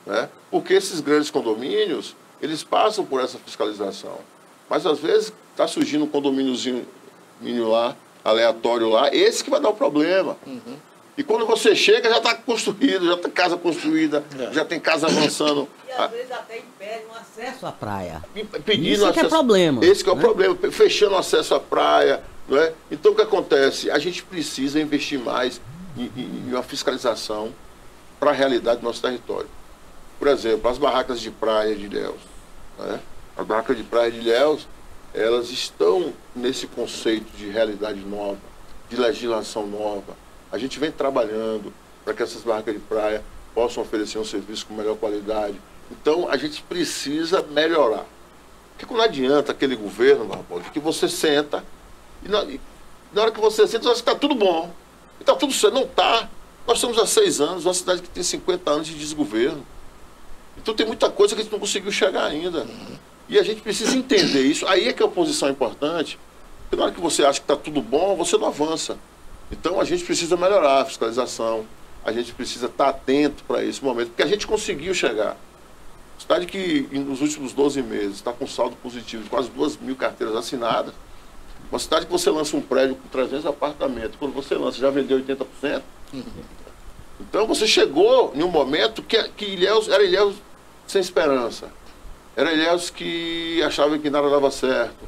né? Porque esses grandes condomínios, eles passam por essa fiscalização. Mas às vezes está surgindo um condomíniozinho lá aleatório lá, esse que vai dar o problema. E quando você chega, já está construído, já tem casa construída, já tem casa avançando. E às vezes até impede um acesso à praia. Pedindo Isso que é problema. Esse que é o né? problema, fechando o acesso à praia. Não é? Então o que acontece? A gente precisa investir mais em uma fiscalização para a realidade do nosso território. Por exemplo, as barracas de praia de Ilhéus. Né? As barracas de praia de Ilhéus, elas estão nesse conceito de realidade nova, de legislação nova. A gente vem trabalhando para que essas barracas de praia possam oferecer um serviço com melhor qualidade. Então, a gente precisa melhorar. Porque não adianta aquele governo, Barbosa, que você senta e na hora que você senta, você acha que está tudo bom. E está tudo certo. Não está. Nós estamos há 6 anos, uma cidade que tem 50 anos de desgoverno. Então, tem muita coisa que a gente não conseguiu chegar ainda. E a gente precisa entender isso. Aí é que a oposição é importante. Porque na hora que você acha que está tudo bom, você não avança. Então, a gente precisa melhorar a fiscalização, a gente precisa estar atento para esse momento, porque a gente conseguiu chegar. Cidade que, nos últimos 12 meses, está com saldo positivo de quase 2.000 carteiras assinadas. Uma cidade que você lança um prédio com 300 apartamentos, quando você lança, já vendeu 80%. Então, você chegou em um momento que Ilhéus era Ilhéus sem esperança. Era Ilhéus que achava que nada dava certo.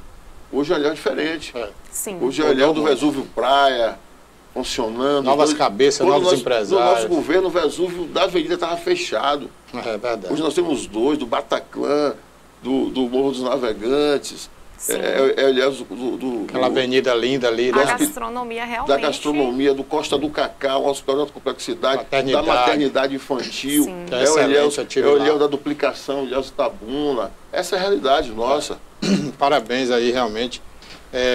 Hoje é um Ilhéus diferente. Sim. Hoje é o Ilhéus do Vesúvio Praia, funcionando. Novas cabeças, novos empresários. No nosso governo, o Vesúvio da Avenida estava fechado. É verdade. Hoje nós temos 2, do Bataclan, do Morro dos Navegantes. Sim. Aliás, Aquela avenida linda ali. A gastronomia realmente... Da gastronomia, do Costa do Cacau, o Hospital de Alta Complexidade, da maternidade infantil. Sim. É o Ilhéus da duplicação, o Ilhéus Itabuna. Essa é a realidade nossa. Parabéns aí, realmente.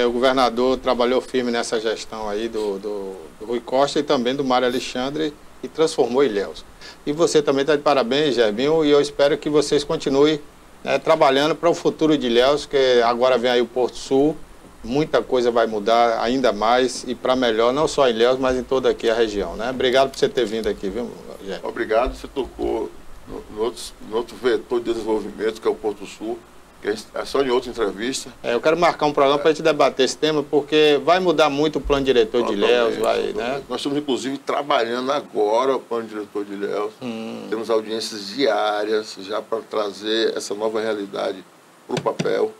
O governador trabalhou firme nessa gestão aí do Rui Costa e também do Mário Alexandre e transformou Ilhéus. E você também está de parabéns, Gerbinho, e eu espero que vocês continuem trabalhando para o futuro de Ilhéus, que agora vem aí o Porto Sul, muita coisa vai mudar ainda mais e para melhor, não só em Ilhéus, mas em toda aqui a região, né? Obrigado por você ter vindo aqui, viu, Gerbinho? Obrigado, você tocou no outro vetor de desenvolvimento, que é o Porto Sul. É só em outra entrevista. Eu quero marcar um programa para a gente debater esse tema, porque vai mudar muito o plano diretor de Ilhéus. Né? Nós estamos, inclusive, trabalhando agora o plano diretor de Ilhéus. Temos audiências diárias já para trazer essa nova realidade para o papel.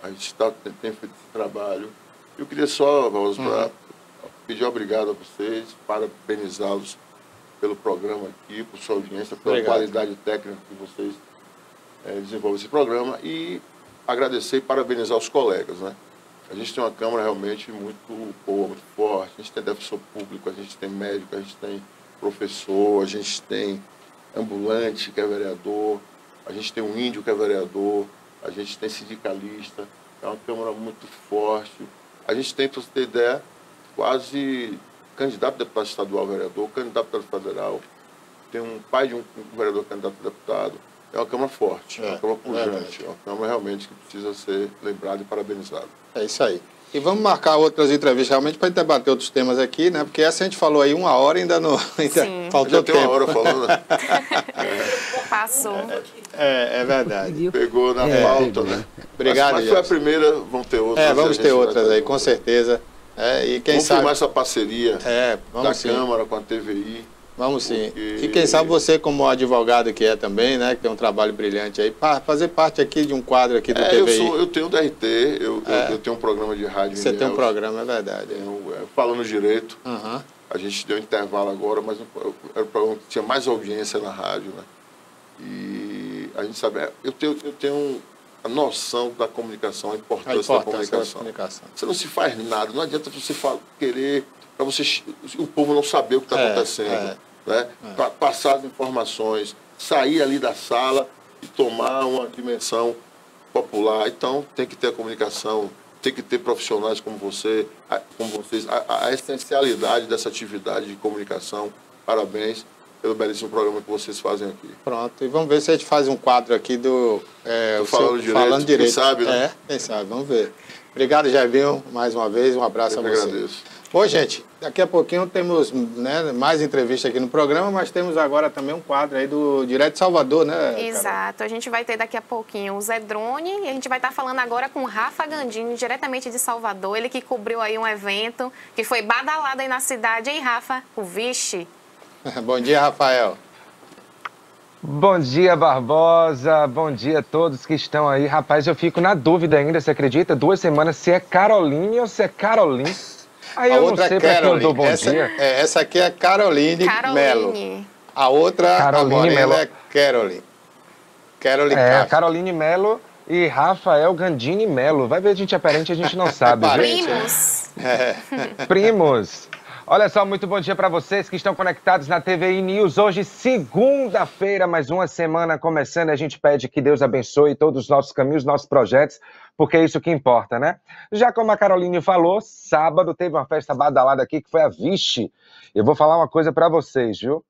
A gente tem feito esse trabalho. Eu queria só, Valdir, pedir obrigado a vocês, parabenizá-los pelo programa aqui, por sua audiência, pela qualidade técnica que vocês desenvolve esse programa e agradecer e parabenizar os colegas, né? A gente tem uma Câmara realmente muito boa, muito forte, a gente tem defensor público, a gente tem médico, a gente tem professor, a gente tem ambulante que é vereador, a gente tem um índio que é vereador, a gente tem sindicalista, é uma Câmara muito forte. A gente tem, para você ter ideia, quase candidato a deputado estadual vereador, candidato a deputado federal, tem um pai de um vereador candidato a deputado. É uma Câmara forte, uma Câmara pujante, é uma Câmara realmente que precisa ser lembrada e parabenizada. É isso aí. E vamos marcar outras entrevistas realmente para debater outros temas aqui, né? Porque essa a gente falou aí 1 hora e ainda não faltou já tempo. Tem 1 hora falando, né? Passou. É verdade. Pegou na pauta, né? Obrigado, mas foi a primeira, vão ter outras. Vamos ter outras aí, com certeza. E quem vamos sabe... firmar essa parceria da sim. Câmara com a TVI. Vamos sim. E quem sabe você, como advogado que é também, né, que tem um trabalho brilhante aí, fazer parte aqui de um quadro aqui do TVI. Eu tenho DRT, eu tenho um programa de rádio. Você tem um programa, é verdade. Falando direito. A gente deu um intervalo agora, mas era um programa que tinha mais audiência na rádio, né? E a gente sabe, eu tenho a noção da comunicação, a importância da comunicação. Você não se faz nada, não adianta você querer, para você, o povo não saber o que está acontecendo. Né? Para passar as informações, sair ali da sala e tomar uma dimensão popular. Então, tem que ter a comunicação, tem que ter profissionais como vocês, a essencialidade dessa atividade de comunicação. Parabéns. pelo belíssimo programa que vocês fazem aqui. Pronto, e vamos ver se a gente faz um quadro aqui do... Falando direito, quem sabe, né? Quem sabe, vamos ver. Obrigado, Jaivinho, mais uma vez, um abraço a você. Agradeço. Ô, gente, daqui a pouquinho temos, né, mais entrevista aqui no programa, mas temos agora também um quadro aí do Direto de Salvador, né, Exato, a gente vai ter daqui a pouquinho o Zé Drone e a gente vai estar falando agora com o Rafa Gandini, diretamente de Salvador, ele que cobriu aí um evento que foi badalado aí na cidade, hein, Rafa? O Vixe. Bom dia, Rafael. Bom dia, Barbosa. Bom dia a todos que estão aí. Rapaz, eu fico na dúvida ainda, você acredita? 2 semanas se é Caroline ou se é Caroline. Aí eu não sei para quem eu dou bom dia. Essa aqui é Caroline Melo. A outra, Caroline Melo, é Caroline. Caroline Melo e Rafael Gandini Melo. Vai ver, a gente é parente, a gente não sabe. Primos. Primos. Olha só, muito bom dia para vocês que estão conectados na TVI News. Hoje, segunda-feira, mais uma semana começando. A gente pede que Deus abençoe todos os nossos caminhos, nossos projetos, porque é isso que importa, né? Já como a Caroline falou, sábado teve uma festa badalada aqui que foi a Vixe. Eu vou falar uma coisa para vocês, viu?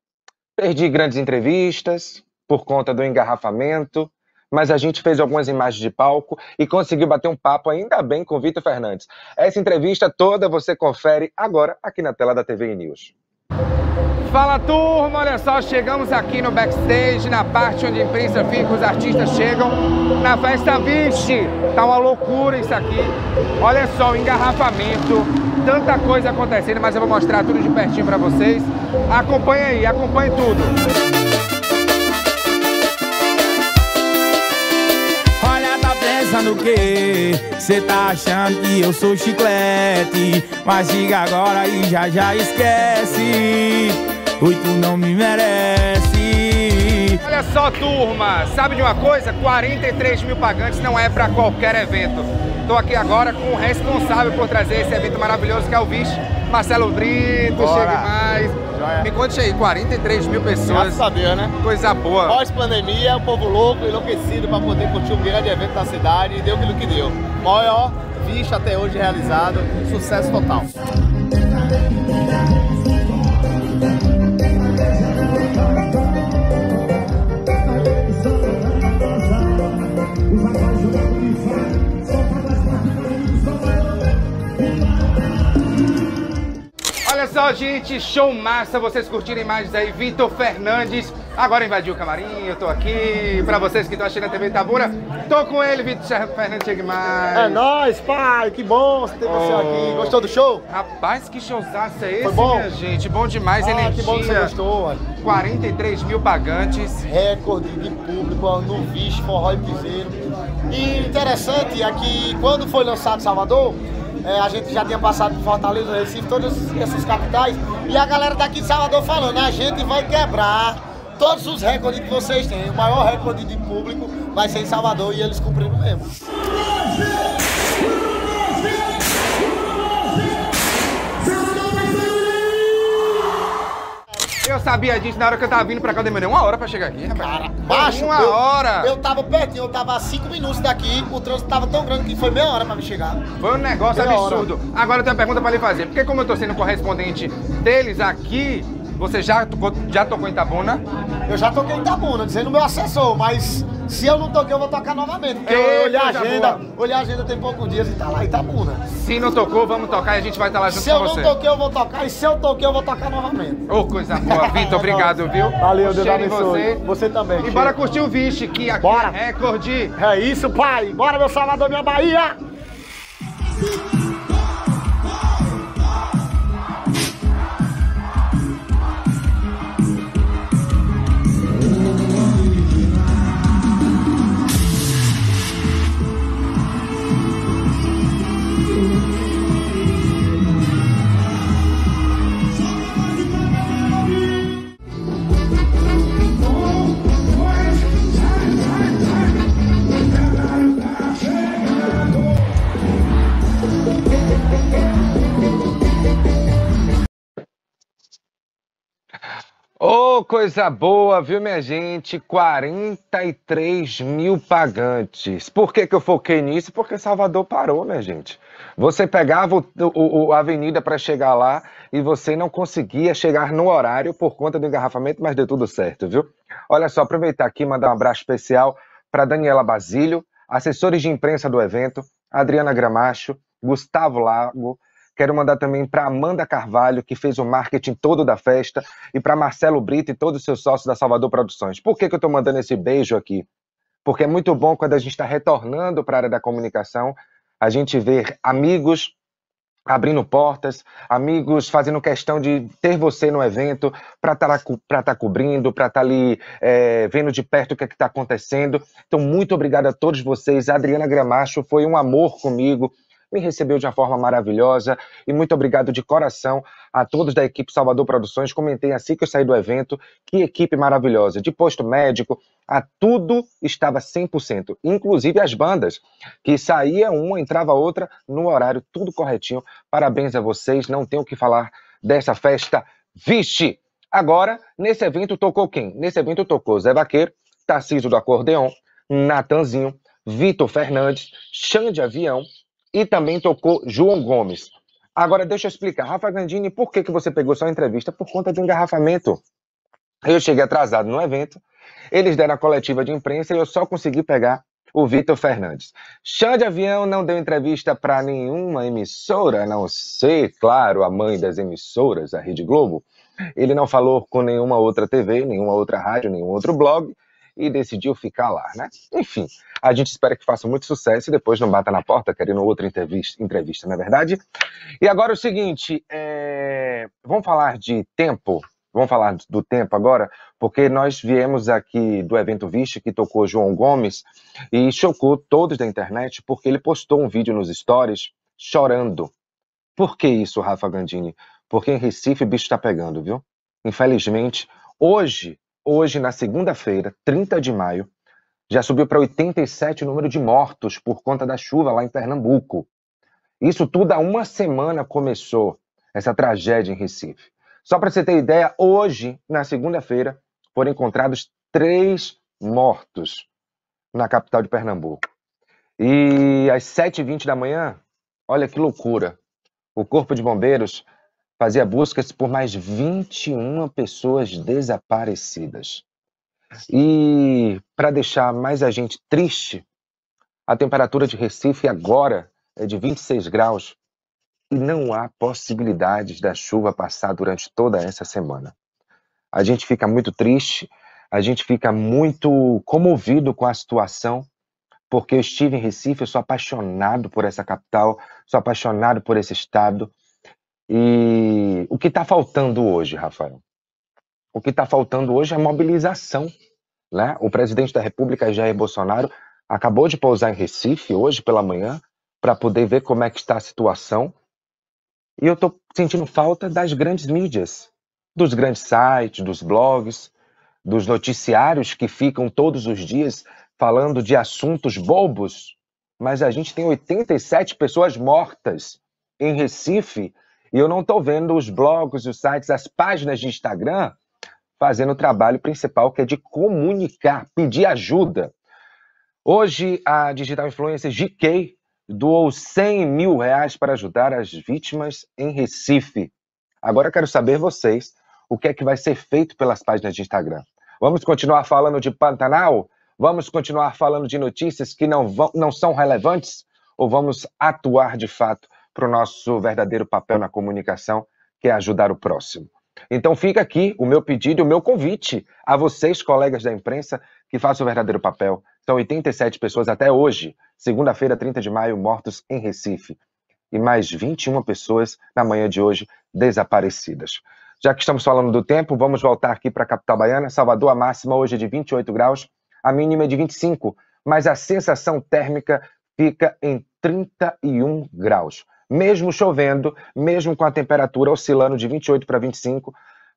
Perdi grandes entrevistas por conta do engarrafamento, mas a gente fez algumas imagens de palco e conseguiu bater um papo ainda bem com o Vitor Fernandes. Essa entrevista toda você confere agora aqui na tela da TVI News. Fala, turma! Olha só, chegamos aqui no backstage, na parte onde a imprensa fica, os artistas chegam na festa Vixe. Tá uma loucura isso aqui. Olha só, o engarrafamento, tanta coisa acontecendo, mas eu vou mostrar tudo de pertinho pra vocês. Acompanhe aí, acompanhe tudo. Pensando o quê? Cê tá achando que eu sou chiclete, mas diga agora e já esquece. Oi, tu não me merece. Olha só, turma, sabe de uma coisa? 43 mil pagantes não é pra qualquer evento. Tô aqui agora com o responsável por trazer esse evento maravilhoso que é o Vixe, Marcelo Brito. Bora. Chegue mais. Joia. Me conte aí, 43 mil pessoas. Graças a Deus, né? Coisa boa. Pós-pandemia, o povo louco, enlouquecido para poder curtir um grande evento da cidade e deu aquilo que deu. Maior Vixe até hoje realizado, sucesso total. Olha só, gente, show massa, vocês curtirem imagens aí, Vitor Fernandes, agora invadiu o camarim, eu tô aqui, pra vocês que estão assistindo a TV Itabuna, tô com ele, Vitor Fernandes, chegue mais. É nóis, pai, que bom ter você aqui, gostou do show? Rapaz, que showzaço é esse, foi bom? Minha gente, bom demais, energia. Que bom que você gostou, mano. 43 mil pagantes. Recorde de público no Vixe, forró e piseiro. E interessante é que quando foi lançado Salvador, a gente já tinha passado por Fortaleza, Recife, todas essas capitais, e a galera daqui de Salvador falando, a gente vai quebrar todos os recordes que vocês têm. O maior recorde de público vai ser em Salvador e eles cumpriram mesmo. Eu sabia disso na hora que eu tava vindo pra cá, eu demorei 1 hora pra chegar aqui, rapaz. Cara, macho, uma hora! Eu tava pertinho, eu tava a 5 minutos daqui, o trânsito tava tão grande que foi meia hora pra me chegar. Foi um negócio absurdo. Agora eu tenho uma pergunta pra lhe fazer. Porque como eu tô sendo correspondente deles aqui, você já tocou em Itabuna? Eu já toquei em Itabuna, dizendo meu assessor, mas se eu não toquei, eu vou tocar novamente. Porque eu olhei a agenda tem poucos dias e tá lá em Itabuna. Se não tocou, vamos tocar e a gente vai estar lá junto com você. Se eu não toquei, eu vou tocar, e se eu toquei, eu vou tocar novamente. Ô, coisa boa. Vitor, obrigado, viu? Valeu, Deus Cheiro em abençoe. Você também. E bora curtir o Vixe, que aqui Bora. é recorde. É isso, pai. Bora, meu Salvador, minha Bahia. Ô, coisa boa, viu, minha gente? 43 mil pagantes. Por que eu foquei nisso? Porque Salvador parou, minha gente. Você pegava a avenida para chegar lá e você não conseguia chegar no horário por conta do engarrafamento, mas deu tudo certo, viu? Olha só, aproveitar aqui e mandar um abraço especial para Daniela Basílio, assessores de imprensa do evento, Adriana Gramacho, Gustavo Lago. Quero mandar também para Amanda Carvalho, que fez o marketing todo da festa, e para Marcelo Brito e todos os seus sócios da Salvador Produções. Por que eu estou mandando esse beijo aqui? Porque é muito bom quando a gente está retornando para a área da comunicação, a gente ver amigos abrindo portas, amigos fazendo questão de ter você no evento para estar cobrindo, para estar ali vendo de perto o que está acontecendo. Então, muito obrigado a todos vocês. A Adriana Gramacho foi um amor comigo, me recebeu de uma forma maravilhosa, e muito obrigado de coração a todos da equipe Salvador Produções. Comentei assim que eu saí do evento, que equipe maravilhosa, de posto médico, a tudo estava 100%, inclusive as bandas, que saía uma, entrava outra, no horário, tudo corretinho. Parabéns a vocês, não tenho o que falar dessa festa. Vixe! Agora, nesse evento tocou quem? Nesse evento tocou Zé Vaqueiro, Tarcísio do Acordeon, Natanzinho, Vitor Fernandes, Xande Avião, e também tocou João Gomes. Agora, deixa eu explicar. Rafa Gandini, por que você pegou só a entrevista? Por conta do engarrafamento. Eu cheguei atrasado no evento, eles deram a coletiva de imprensa e eu só consegui pegar o Vitor Fernandes. Xande Avião não deu entrevista para nenhuma emissora, a não ser, claro, a mãe das emissoras, a Rede Globo. Ele não falou com nenhuma outra TV, nenhuma outra rádio, nenhum outro blog, e decidiu ficar lá, né? Enfim, a gente espera que faça muito sucesso e depois não bata na porta querendo outra entrevista, não é verdade? E agora o seguinte, vamos falar de tempo? Vamos falar do tempo agora, porque nós viemos aqui do evento Vixe, que tocou João Gomes, e chocou todos da internet, porque ele postou um vídeo nos stories chorando. Por que isso, Rafa Gandini? Porque em Recife o bicho está pegando, viu? Infelizmente, hoje, na segunda-feira, 30 de maio, já subiu para 87 o número de mortos por conta da chuva lá em Pernambuco. Isso tudo há uma semana começou essa tragédia em Recife. Só para você ter ideia, hoje, na segunda-feira, foram encontrados 3 mortos na capital de Pernambuco. E às 7h20 da manhã, olha que loucura, o Corpo de Bombeiros fazia buscas por mais 21 pessoas desaparecidas. E para deixar mais a gente triste, a temperatura de Recife agora é de 26 graus e não há possibilidades da chuva passar durante toda essa semana. A gente fica muito triste, a gente fica muito comovido com a situação, porque eu estive em Recife, eu sou apaixonado por essa capital, sou apaixonado por esse estado. E o que está faltando hoje, Rafael? O que está faltando hoje é mobilização, né? O presidente da República, Jair Bolsonaro, acabou de pousar em Recife hoje pela manhã para poder ver como é que está a situação. E eu estou sentindo falta das grandes mídias, dos grandes sites, dos blogs, dos noticiários que ficam todos os dias falando de assuntos bobos. Mas a gente tem 87 pessoas mortas em Recife e eu não estou vendo os blogs, os sites, as páginas de Instagram fazendo o trabalho principal, que é de comunicar, pedir ajuda. Hoje, a digital influencer GK doou 100 mil reais para ajudar as vítimas em Recife. Agora eu quero saber vocês, o que é que vai ser feito pelas páginas de Instagram? Vamos continuar falando de Pantanal? Vamos continuar falando de notícias que não são relevantes? Ou vamos atuar de fato para o nosso verdadeiro papel na comunicação, que é ajudar o próximo? Então fica aqui o meu pedido, o meu convite a vocês, colegas da imprensa, que façam o verdadeiro papel. São 87 pessoas até hoje, segunda-feira, 30 de maio, mortos em Recife. E mais 21 pessoas na manhã de hoje desaparecidas. Já que estamos falando do tempo, vamos voltar aqui para a capital baiana. Salvador, a máxima hoje é de 28 graus, a mínima é de 25, mas a sensação térmica fica em 31 graus. Mesmo chovendo, mesmo com a temperatura oscilando de 28 para 25,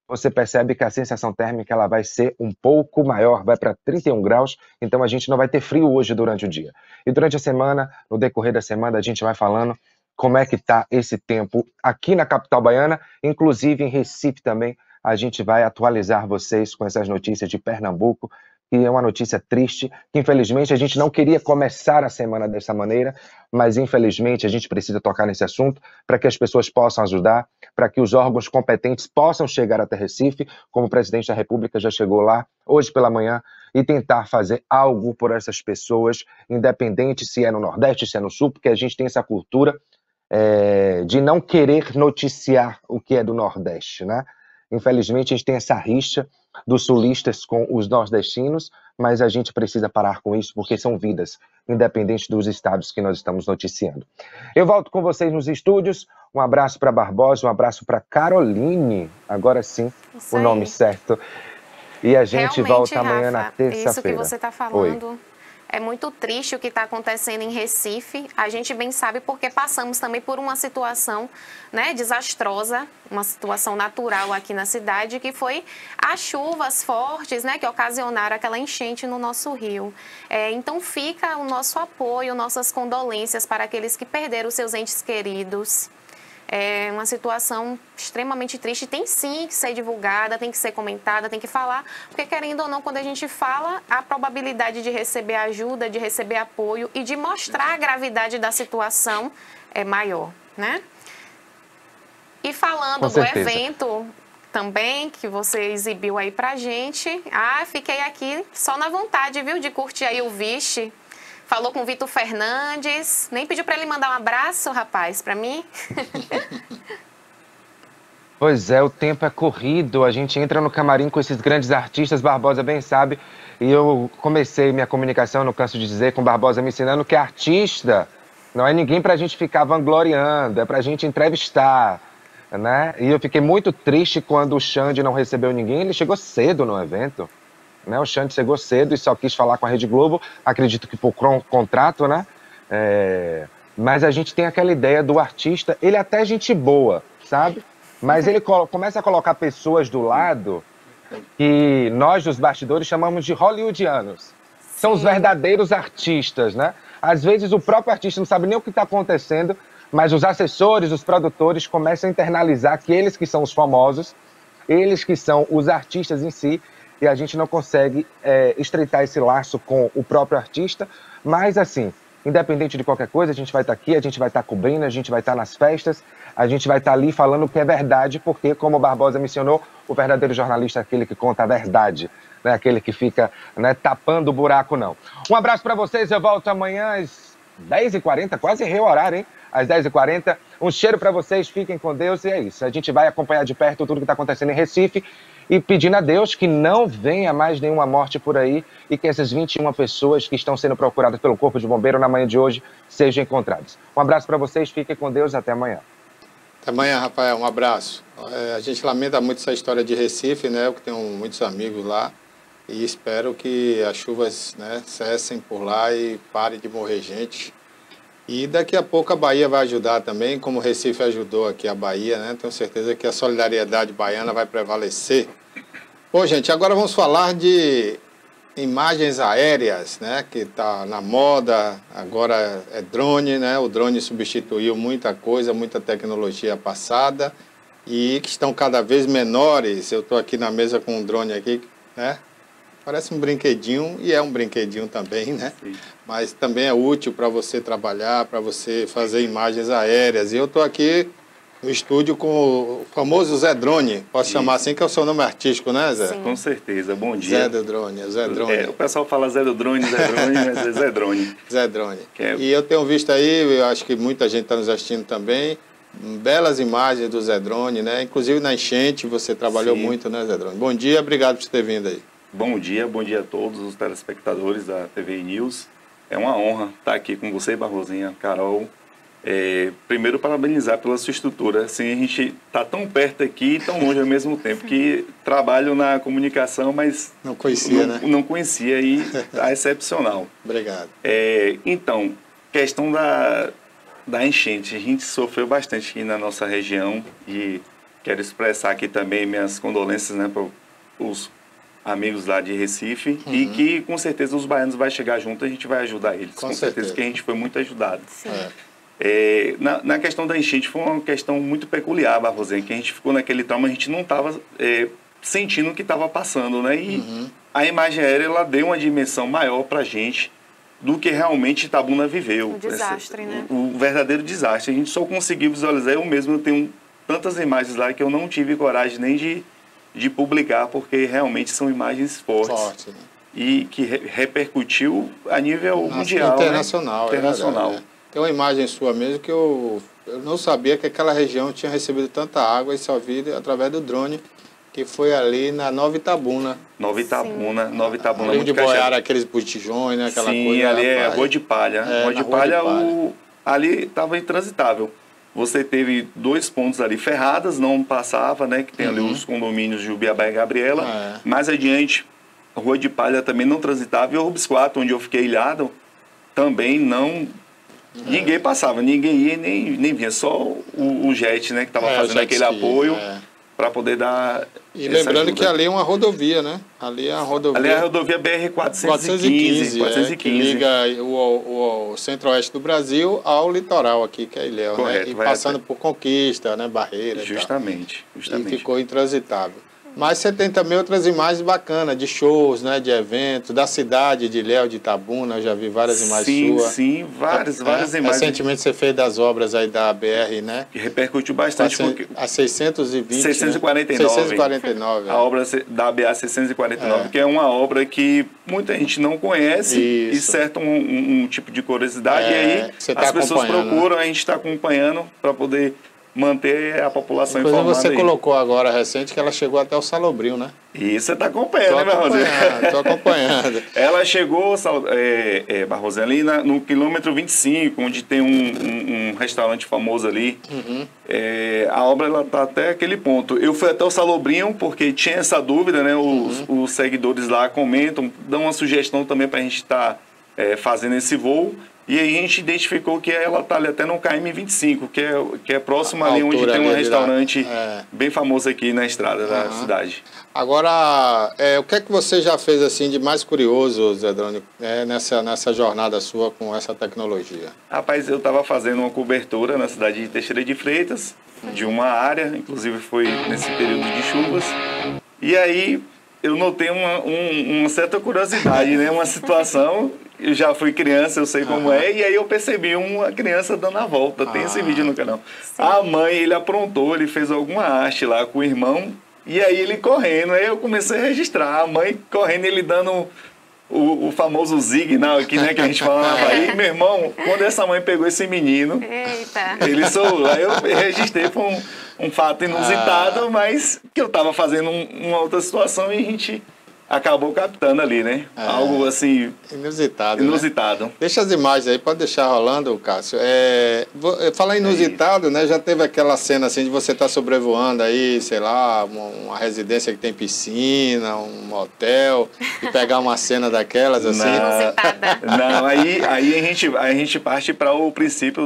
você percebe que a sensação térmica ela vai ser um pouco maior, vai para 31 graus, então a gente não vai ter frio hoje durante o dia. E durante a semana, no decorrer da semana, a gente vai falando como é que está esse tempo aqui na capital baiana, inclusive em Recife também, a gente vai atualizar vocês com essas notícias de Pernambuco, que é uma notícia triste, que infelizmente a gente não queria começar a semana dessa maneira, mas infelizmente a gente precisa tocar nesse assunto para que as pessoas possam ajudar, para que os órgãos competentes possam chegar até Recife, como o presidente da República já chegou lá hoje pela manhã, e tentar fazer algo por essas pessoas, independente se é no Nordeste, se é no Sul, porque a gente tem essa cultura de não querer noticiar o que é do Nordeste, né? Infelizmente, a gente tem essa rixa dos sulistas com os nordestinos, mas a gente precisa parar com isso, porque são vidas, independente dos estados que nós estamos noticiando. Eu volto com vocês nos estúdios. Um abraço para Barbosa, um abraço para Caroline, agora sim, isso o nome aí. Certo. E a gente Realmente, volta amanhã Rafa, na terça-feira. Isso que você está falando. É muito triste o que está acontecendo em Recife. A gente bem sabe porque passamos também por uma situação, né, desastrosa, uma situação natural aqui na cidade, que foi as chuvas fortes, né, que ocasionaram aquela enchente no nosso rio. Então fica o nosso apoio, nossas condolências para aqueles que perderam seus entes queridos. É uma situação extremamente triste, tem sim que ser divulgada, tem que ser comentada, tem que falar, porque querendo ou não, quando a gente fala, a probabilidade de receber ajuda, de receber apoio e de mostrar a gravidade da situação é maior, né? E falando do evento também, que você exibiu aí pra gente, fiquei aqui só na vontade, viu, de curtir aí o Vixe. Falou com o Vitor Fernandes, nem pediu para ele mandar um abraço, rapaz, para mim. Pois é, o tempo é corrido, a gente entra no camarim com esses grandes artistas, Barbosa bem sabe, e eu comecei minha comunicação, não canso de dizer, com Barbosa me ensinando que artista não é ninguém pra gente ficar vangloriando, é pra gente entrevistar, né? E eu fiquei muito triste quando o Xande não recebeu ninguém, ele chegou cedo no evento. Né, o Xande chegou cedo e só quis falar com a Rede Globo, acredito que por contrato, né? Mas a gente tem aquela ideia do artista, ele até é gente boa, sabe? Mas ele começa a colocar pessoas do lado que nós dos bastidores chamamos de hollywoodianos. São os verdadeiros artistas, né? Às vezes o próprio artista não sabe nem o que está acontecendo, mas os assessores, os produtores começam a internalizar que eles que são os famosos, eles que são os artistas em si, e a gente não consegue estreitar esse laço com o próprio artista, mas assim, independente de qualquer coisa, a gente vai estar aqui, a gente vai estar cobrindo, a gente vai estar nas festas, a gente vai estar ali falando o que é verdade, porque, como o Barbosa mencionou, o verdadeiro jornalista é aquele que conta a verdade, não é aquele que fica, né, tapando o buraco, não. Um abraço para vocês, eu volto amanhã às 10h40, quase errei o horário, hein? Às 10h40, um cheiro para vocês, fiquem com Deus, e é isso. A gente vai acompanhar de perto tudo que está acontecendo em Recife, e pedindo a Deus que não venha mais nenhuma morte por aí e que essas 21 pessoas que estão sendo procuradas pelo Corpo de Bombeiro na manhã de hoje sejam encontradas. Um abraço para vocês, fiquem com Deus, até amanhã. Até amanhã, Rafael, um abraço. A gente lamenta muito essa história de Recife, né? Eu tenho muitos amigos lá e espero que as chuvas, né, cessem por lá e pare de morrer gente. E daqui a pouco a Bahia vai ajudar também, como o Recife ajudou aqui a Bahia, né? Tenho certeza que a solidariedade baiana vai prevalecer. Bom, gente, agora vamos falar de imagens aéreas, né? Que está na moda, agora é drone, né? O drone substituiu muita coisa, muita tecnologia passada e que estão cada vez menores. Eu estou aqui na mesa com um drone aqui, né? Parece um brinquedinho, e é um brinquedinho também, né? Sim. Mas também é útil para você trabalhar, para você fazer imagens aéreas. E eu estou aqui no estúdio com o famoso Zé Drone, posso chamar assim, que é o seu nome artístico, né, Zé? Sim. Com certeza, bom dia. Zé do Drone, Zé Drone. O pessoal fala Zé do Drone, mas é Zé Drone. Zé Drone. E eu tenho visto aí, eu acho que muita gente está nos assistindo também, belas imagens do Zé Drone, né? Inclusive na enchente, você trabalhou muito, né, Zé Drone? Bom dia, obrigado por ter vindo aí. Bom dia a todos os telespectadores da TV News. É uma honra estar aqui com você, Barbosinha, Carol. Primeiro, parabenizar pela sua estrutura. Assim, a gente está tão perto aqui e tão longe ao mesmo tempo, que trabalho na comunicação, mas não conhecia, né? Não conhecia e está excepcional. Obrigado. Então, questão da enchente. A gente sofreu bastante aqui na nossa região e quero expressar aqui também minhas condolências, né, para os amigos lá de Recife, e que com certeza os baianos vão chegar junto, a gente vai ajudar eles. Com certeza que a gente foi muito ajudado. Na questão da enchente foi uma questão muito peculiar, Barrosinha, que a gente ficou naquele trauma, a gente não estava sentindo o que estava passando, né? E a imagem aérea, ela deu uma dimensão maior para a gente do que realmente Itabuna viveu. Um desastre, né? O verdadeiro desastre. A gente só conseguiu visualizar, eu mesmo tenho tantas imagens lá que eu não tive coragem nem de publicar, porque realmente são imagens fortes. Né? E que repercutiu a nível mundial. Internacional. Né? Internacional. Tem uma imagem sua mesmo que eu não sabia que aquela região tinha recebido tanta água e só vi através do drone, que foi ali na Nova Itabuna. Nova Itabuna. Ali de Boiara, aqueles botijões, né? Aquela Sim, coisa. ali é Rua de Palha. Rua de Palha, ali estava intransitável. Você teve 2 pontos ali ferradas, não passava, né? Que tem ali os condomínios de Ubiabá e Gabriela. Mais adiante, a Rua de Palha também não transitava. E o Rubens 4, onde eu fiquei ilhado, também não... Ninguém passava, ninguém ia nem vinha. Só o jet, né? Que estava fazendo aquele apoio para poder dar... E lembrando ajuda. Que ali é uma rodovia, né? Ali é a rodovia BR-415. Que liga o centro-oeste do Brasil ao litoral aqui, que é Ilhéus, correto, né? E passando por Conquista, né? Barreira. Justamente. E ficou intransitável. Mas você tem também outras imagens bacanas, de shows, né, de eventos, da cidade de Ilhéus, de Itabuna, eu já vi várias imagens suas. Sim, várias imagens. Recentemente você fez das obras aí da BR, né? Que repercutiu bastante. A 620, 649. Né? 649. A obra da BA 649, que é uma obra que muita gente não conhece e certo um tipo de curiosidade. E aí as pessoas procuram, a gente está acompanhando para poder... manter a população informada. Você colocou agora recente que ela chegou até o Salobrinho, né? E você está acompanhando, né, Barrosinha? Estou acompanhando. Ela chegou, Barrosinha, ali no quilômetro 25, onde tem um restaurante famoso ali. A obra está até aquele ponto. Eu fui até o Salobrinho porque tinha essa dúvida, né? Os seguidores lá comentam, dão uma sugestão também para a gente estar fazendo esse voo. E aí a gente identificou que ela está ali até no KM25, que é próximo ali onde tem um restaurante bem famoso aqui na estrada da cidade. Agora, o que é que você já fez assim de mais curioso, Zé Drone, nessa jornada sua com essa tecnologia? Rapaz, eu estava fazendo uma cobertura na cidade de Teixeira de Freitas, de uma área, inclusive foi nesse período de chuvas. E aí eu notei uma certa curiosidade, né? Uma situação... Eu já fui criança, eu sei como é, e aí eu percebi uma criança dando a volta. Tem esse vídeo no canal. Sim. A mãe, ele aprontou, ele fez alguma arte lá com o irmão, e aí ele correndo. Aí eu comecei a registrar. A mãe correndo, ele dando o famoso signal aqui, né, que a gente fala na Bahia. Meu irmão, quando essa mãe pegou esse menino, ele solou. Aí eu registrei, foi um fato inusitado, mas que eu estava fazendo uma outra situação e a gente... acabou captando ali, né? Algo assim... Inusitado. Né? Deixa as imagens aí, pode deixar rolando, Cássio. Falar inusitado, né? Já teve aquela cena assim de você estar sobrevoando aí, sei lá, uma residência que tem piscina, um motel, e pegar uma cena daquelas assim. Não, aí a gente parte para o princípio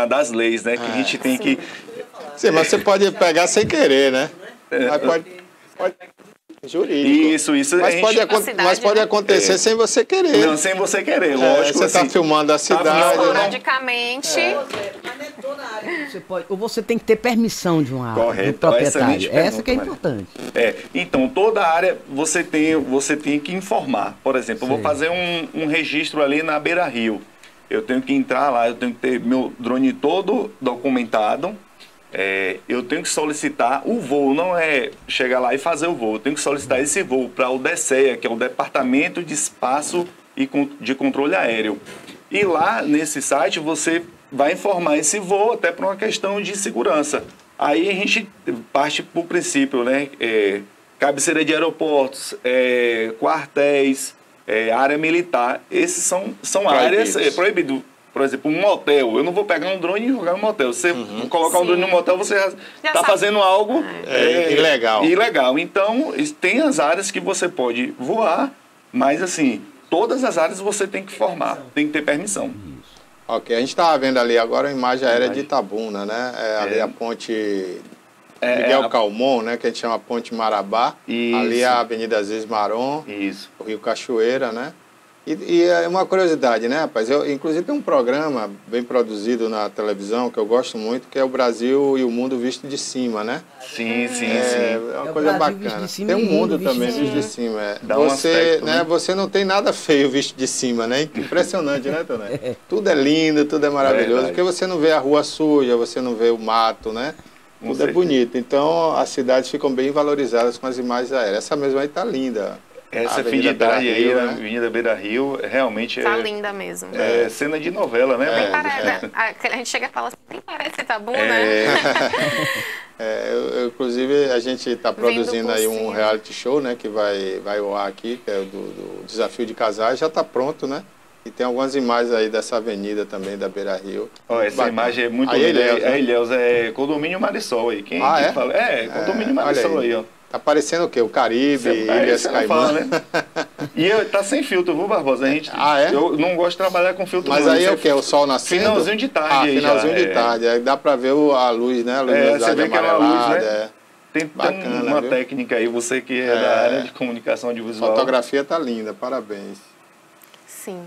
das leis, né? Que a gente tem que... Sim, mas você pode pegar sem querer, né? Mas pode... Jurídico. Isso. Mas pode acontecer sem você querer. Não, sem você querer, lógico. Você está filmando a cidade. Esporadicamente. Mas nem toda área você pode. Ou você tem que ter permissão de uma área. Correto. Do proprietário. Essa que é importante. Então, toda área você tem que informar. Por exemplo, eu vou fazer um registro ali na Beira Rio. Eu tenho que entrar lá, eu tenho que ter meu drone todo documentado. Eu tenho que solicitar o voo, não é chegar lá e fazer o voo. Eu tenho que solicitar esse voo para o DECEA, que é o Departamento de Espaço e de Controle Aéreo. E lá, nesse site, você vai informar esse voo até por uma questão de segurança. Aí a gente parte para o princípio, né? Cabeceira de aeroportos, quartéis, área militar. Esses são áreas proibidas. Por exemplo, um motel. Eu não vou pegar um drone e jogar no motel. Você colocar um drone no motel, você já está fazendo algo ilegal. Então, tem as áreas que você pode voar, mas assim, todas as áreas você tem que formar, tem que ter permissão. Ok, a gente estava vendo ali agora a imagem aérea de Itabuna, né? Ali a ponte Miguel Calmon, né? Que a gente chama Ponte Marabá. Isso. Ali a Avenida Aziz Maron. Isso. O Rio Cachoeira, né? E é uma curiosidade, né, rapaz? Inclusive tem um programa bem produzido na televisão que eu gosto muito, que é o Brasil e o Mundo Visto de Cima, né? Sim, sim, É sim. uma o coisa Brasil visto bacana. de cima Tem um e o mundo mundo visto também de visto de cima. Dá um aspecto, né, né? você não tem nada feio visto de cima, né? Impressionante, né, Toné? Tudo é lindo, tudo é maravilhoso, Verdade. porque você não vê a rua suja, você não vê o mato, né? Com Tudo é certeza. bonito. Então, as cidades ficam bem valorizadas com as imagens aéreas. Essa mesma aí tá linda. Essa A Avenida fididade aí, Beira-Rio, na né? Avenida Beira Rio, realmente Tá linda mesmo. é cena de novela, né? Nem mano? parece, a gente chega e fala assim, nem parece Itabuna, É. né? Inclusive, a gente está produzindo por aí um cima. reality show, né? Que vai ao ar aqui, que é do Desafio de Casais. Já está pronto, né? E tem algumas imagens aí dessa avenida também, da Beira Rio. Ó, essa Bacana. imagem é muito Aí linda. Ilhéus, né? É Ilhéus, é Condomínio Marisol aí. Quem Ah, que é? fala? É, Condomínio Marisol olha aí, ó. Tá parecendo o quê? O Caribe, Ilhas você não Caimã. fala, né? E tá sem filtro, viu, Barbosa? A gente, Ah, é? Eu não gosto de trabalhar com filtro. Mas não. aí Isso é o quê? O sol nascendo? Finalzinho de tarde aí finalzinho já, de tarde. Aí dá pra ver a luz, né? A você luminosidade vê que é uma luz, amarelada. né? Tem Bacana, uma viu? técnica aí, você que é da área de comunicação A audiovisual. fotografia tá linda, parabéns. Sim.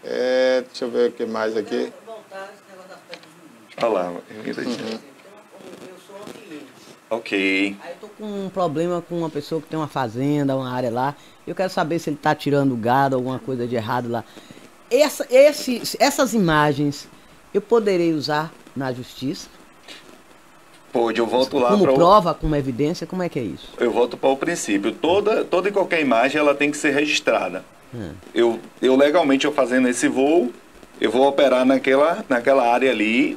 Deixa eu ver o que mais aqui. Voltar esse negócio das pedras jurídicas. Olha lá. Eu sou ambiente. Ok. Aí eu tô com um problema com uma pessoa que tem uma fazenda, uma área lá. Eu quero saber se ele tá tirando gado, alguma coisa de errado lá. Essas imagens eu poderei usar na justiça? Pode, eu volto lá Como para prova, como evidência, como é que é isso? Eu volto para o princípio. Toda e qualquer imagem ela tem que ser registrada. Eu legalmente eu fazendo esse voo, eu vou operar naquela área ali,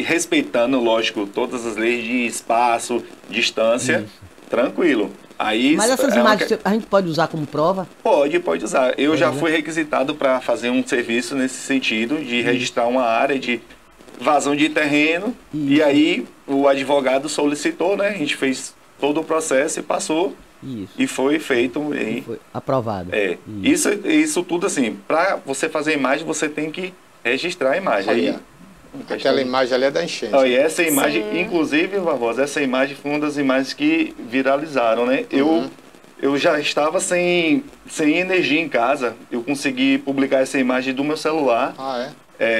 respeitando, lógico, todas as leis de espaço, distância, tranquilo. Aí, Mas essas imagens a gente pode usar como prova? Pode usar. Eu já fui requisitado para fazer um serviço nesse sentido, de registrar uma área de vazão de terreno. E aí o advogado solicitou, né? A gente fez todo o processo e passou. Isso. E foi feito. E Foi aprovado. Isso tudo assim, para você fazer a imagem, você tem que registrar a imagem. Olha, Aí, aquela imagem ali é da enchente. e essa imagem, inclusive, Barbosa, essa imagem foi uma das imagens que viralizaram, né? Eu já estava sem energia em casa, eu consegui publicar essa imagem do meu celular.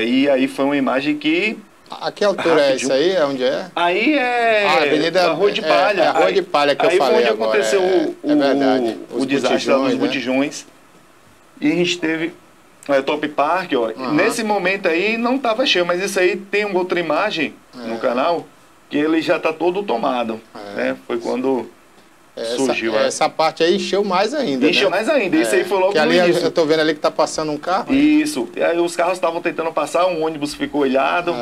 E aí foi uma imagem que... A que altura é essa aí? Onde é? Aí é Avenida a Rua de Palha. a Rua de Palha que eu falei aí foi onde agora. aconteceu verdade. o desastre dos né? botijões. E a gente teve Top Park, ó. Nesse momento aí não estava cheio, mas isso aí tem uma outra imagem no canal que ele já está todo tomado. Né? Foi quando surgiu. Essa parte aí encheu mais ainda. Encheu mais ainda. Isso aí foi logo que no ali início. eu tô vendo ali que tá passando um carro. Isso. E aí os carros estavam tentando passar, um ônibus ficou ilhado.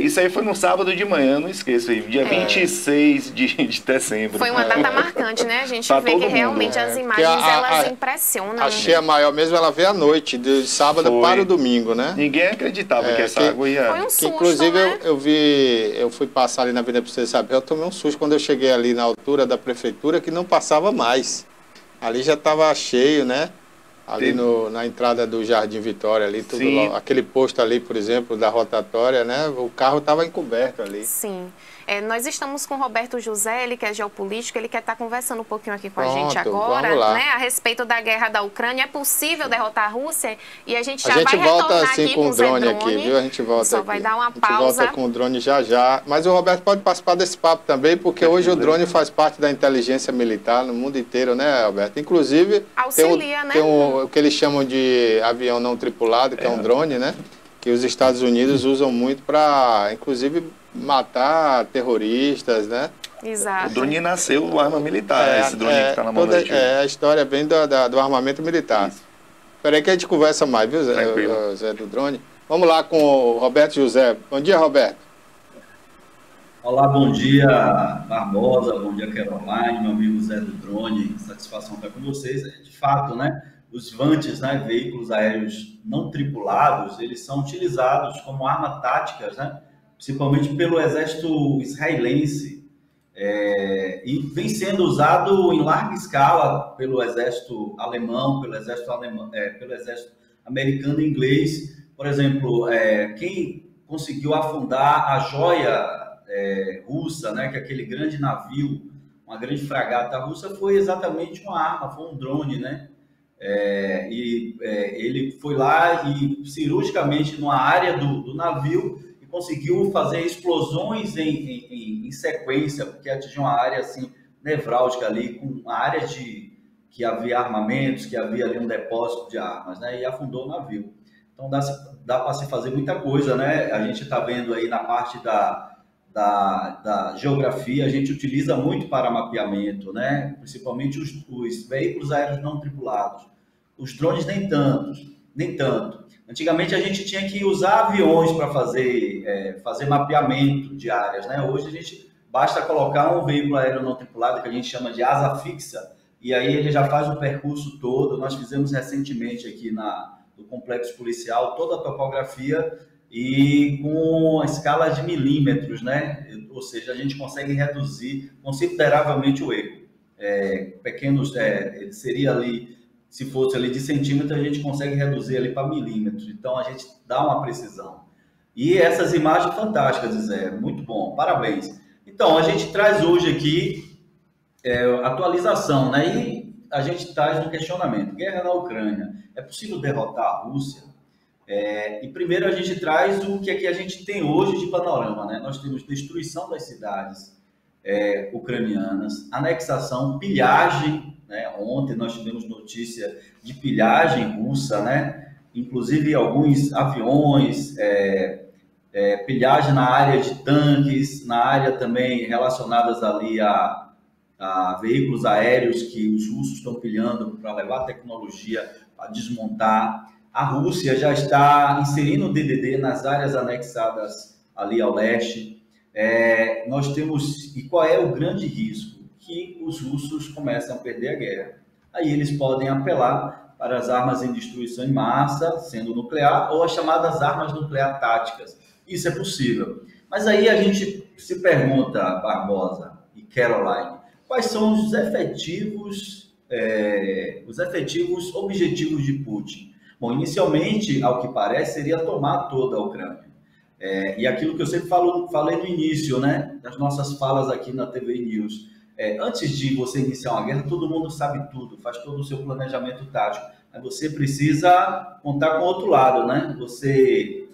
Isso aí foi no sábado de manhã, não esqueço aí, dia 26 de dezembro. Foi uma data marcante, né? A gente Pra vê todo que mundo. realmente as imagens, elas impressionam. A cheia maior mesmo, ela veio à noite, de sábado para o domingo, né? Ninguém acreditava que essa água ia... Foi um susto, inclusive, né? eu fui passar ali na Avenida Princesa Isabel, eu tomei um susto quando eu cheguei ali na altura da prefeitura, que não passava mais. Ali já estava cheio, né? Ali na entrada do Jardim Vitória, ali, tudo lá, aquele posto ali, por exemplo, da rotatória, né? O carro estava encoberto ali. Sim. Nós estamos com o Roberto José, ele que é geopolítico, ele quer estar conversando um pouquinho aqui com a gente agora, né? A respeito da guerra da Ucrânia. É possível derrotar a Rússia? E a gente já vai retornar volta assim aqui com o drone Zé aqui, viu? A gente volta Só aqui. vai dar uma pausa. A gente volta com o drone já. Mas o Roberto pode participar desse papo também, porque hoje o drone faz parte da inteligência militar no mundo inteiro, né, Roberto? Inclusive, auxilia, tem o que eles chamam de avião não tripulado, que é um drone, né? Que os Estados Unidos usam muito para, inclusive, matar terroristas, né? Exato. O drone nasceu do arma militar, esse drone que está na mão da gente. A história vem do armamento militar. Espera aí que a gente conversa mais, viu, Zé do drone? Vamos lá com o Roberto José. Bom dia, Roberto. Olá, bom dia, Barbosa, bom dia, Caroline, meu amigo Zé do drone, satisfação estar com vocês. De fato, né, os VANTs, né, veículos aéreos não tripulados, eles são utilizados como arma táticas, né, principalmente pelo exército israelense, e vem sendo usado em larga escala pelo exército alemão, pelo exército americano e inglês. Por exemplo, quem conseguiu afundar a joia russa, né, que é aquele grande navio, uma grande fragata russa, foi exatamente uma arma, foi um drone, né? Ele foi lá e cirurgicamente numa área do navio e conseguiu fazer explosões em sequência, porque atingiu uma área assim nevrálgica ali, com uma área que havia armamentos, que havia ali um depósito de armas, né? E afundou o navio. Então dá para se fazer muita coisa, né? A gente está vendo aí na parte da geografia, a gente utiliza muito para mapeamento, né? Principalmente os veículos aéreos não tripulados. Os drones nem tanto. Antigamente a gente tinha que usar aviões para fazer mapeamento de áreas, né? Hoje a gente basta colocar um veículo aéreo não tripulado, que a gente chama de asa fixa, e aí ele já faz o percurso todo. Nós fizemos recentemente aqui no complexo policial toda a topografia e com a escala de milímetros, né? Ou seja, a gente consegue reduzir consideravelmente o erro. Ele seria ali, se fosse ali de centímetro, a gente consegue reduzir ali para milímetros. Então a gente dá uma precisão. E essas imagens fantásticas, Zé, muito bom, parabéns. Então a gente traz hoje aqui atualização, né? E a gente traz um questionamento: guerra na Ucrânia, é possível derrotar a Rússia? E primeiro a gente traz o que é que a gente tem hoje de panorama, né? Nós temos destruição das cidades ucranianas, anexação, pilhagem, né? Ontem nós tivemos notícia de pilhagem russa, né? Inclusive alguns aviões, pilhagem na área de tanques, na área também relacionadas ali a veículos aéreos que os russos estão pilhando para levar tecnologia para desmontar. A Rússia já está inserindo o DDD nas áreas anexadas ali ao leste. Nós temos... E qual é o grande risco? Que os russos começam a perder a guerra. Aí eles podem apelar para as armas em destruição em massa, sendo nuclear, ou as chamadas armas nuclear táticas. Isso é possível. Mas aí a gente se pergunta, Barbosa e Caroline, quais são os efetivos objetivos de Putin? Bom, inicialmente, ao que parece, seria tomar toda a Ucrânia. E aquilo que eu sempre falei no início, né, das nossas falas aqui na TV News. Antes de você iniciar uma guerra, todo mundo sabe tudo, faz todo o seu planejamento tático. Mas você precisa contar com o outro lado, né? Você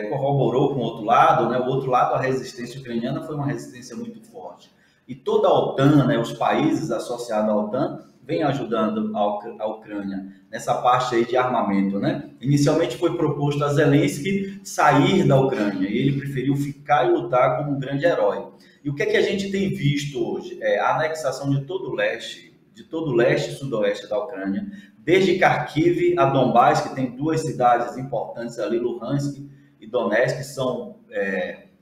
corroborou com o outro lado, né? O outro lado, a resistência ucraniana foi uma resistência muito forte. E toda a OTAN, né, os países associados à OTAN, vem ajudando a Ucrânia nessa parte aí de armamento, né? Inicialmente foi proposto a Zelensky sair da Ucrânia e ele preferiu ficar e lutar como um grande herói. E o que é que a gente tem visto hoje? A anexação de todo o leste e sudoeste da Ucrânia, desde Kharkiv a Donbás, que tem duas cidades importantes ali, Luhansk e Donetsk, que são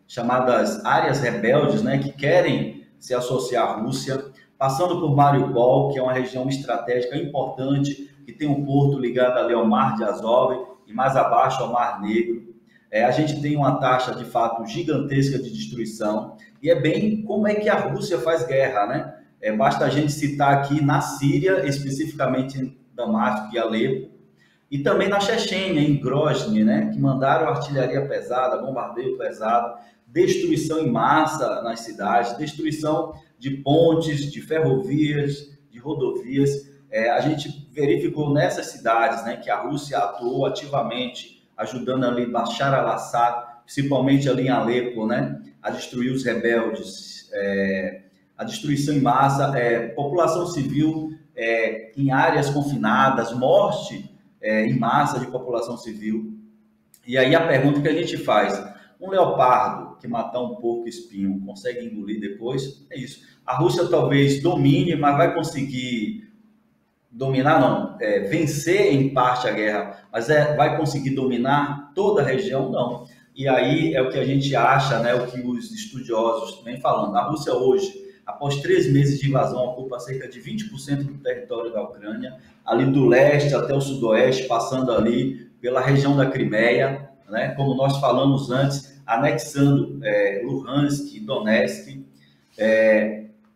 chamadas áreas rebeldes, né, que querem se associar à Rússia, passando por Mariupol, que é uma região estratégica importante, que tem um porto ligado ali ao Mar de Azov e mais abaixo ao Mar Negro. A gente tem uma taxa, de fato, gigantesca de destruição, e é bem como é que a Rússia faz guerra, né? Basta a gente citar aqui na Síria, especificamente em Damasco e Alepo, e também na Chechênia, em Grozny, né? Que mandaram artilharia pesada, bombardeio pesado, destruição em massa nas cidades, destruição de pontes, de ferrovias, de rodovias. A gente verificou nessas cidades, né, que a Rússia atuou ativamente, ajudando ali Bashar al-Assad, principalmente ali em Alepo, né, a destruir os rebeldes, a destruição em massa, população civil em áreas confinadas, morte em massa de população civil. E aí a pergunta que a gente faz: um leopardo que matar um porco espinho consegue engolir depois? É isso. A Rússia talvez domine, mas vai conseguir dominar, não, vencer em parte a guerra, mas vai conseguir dominar toda a região? Não. E aí é o que a gente acha, né, o que os estudiosos vêm falando. A Rússia hoje, após 3 meses de invasão, ocupa cerca de 20% do território da Ucrânia, ali do leste até o sudoeste, passando ali pela região da Crimeia, né, como nós falamos antes, anexando Luhansk e Donetsk.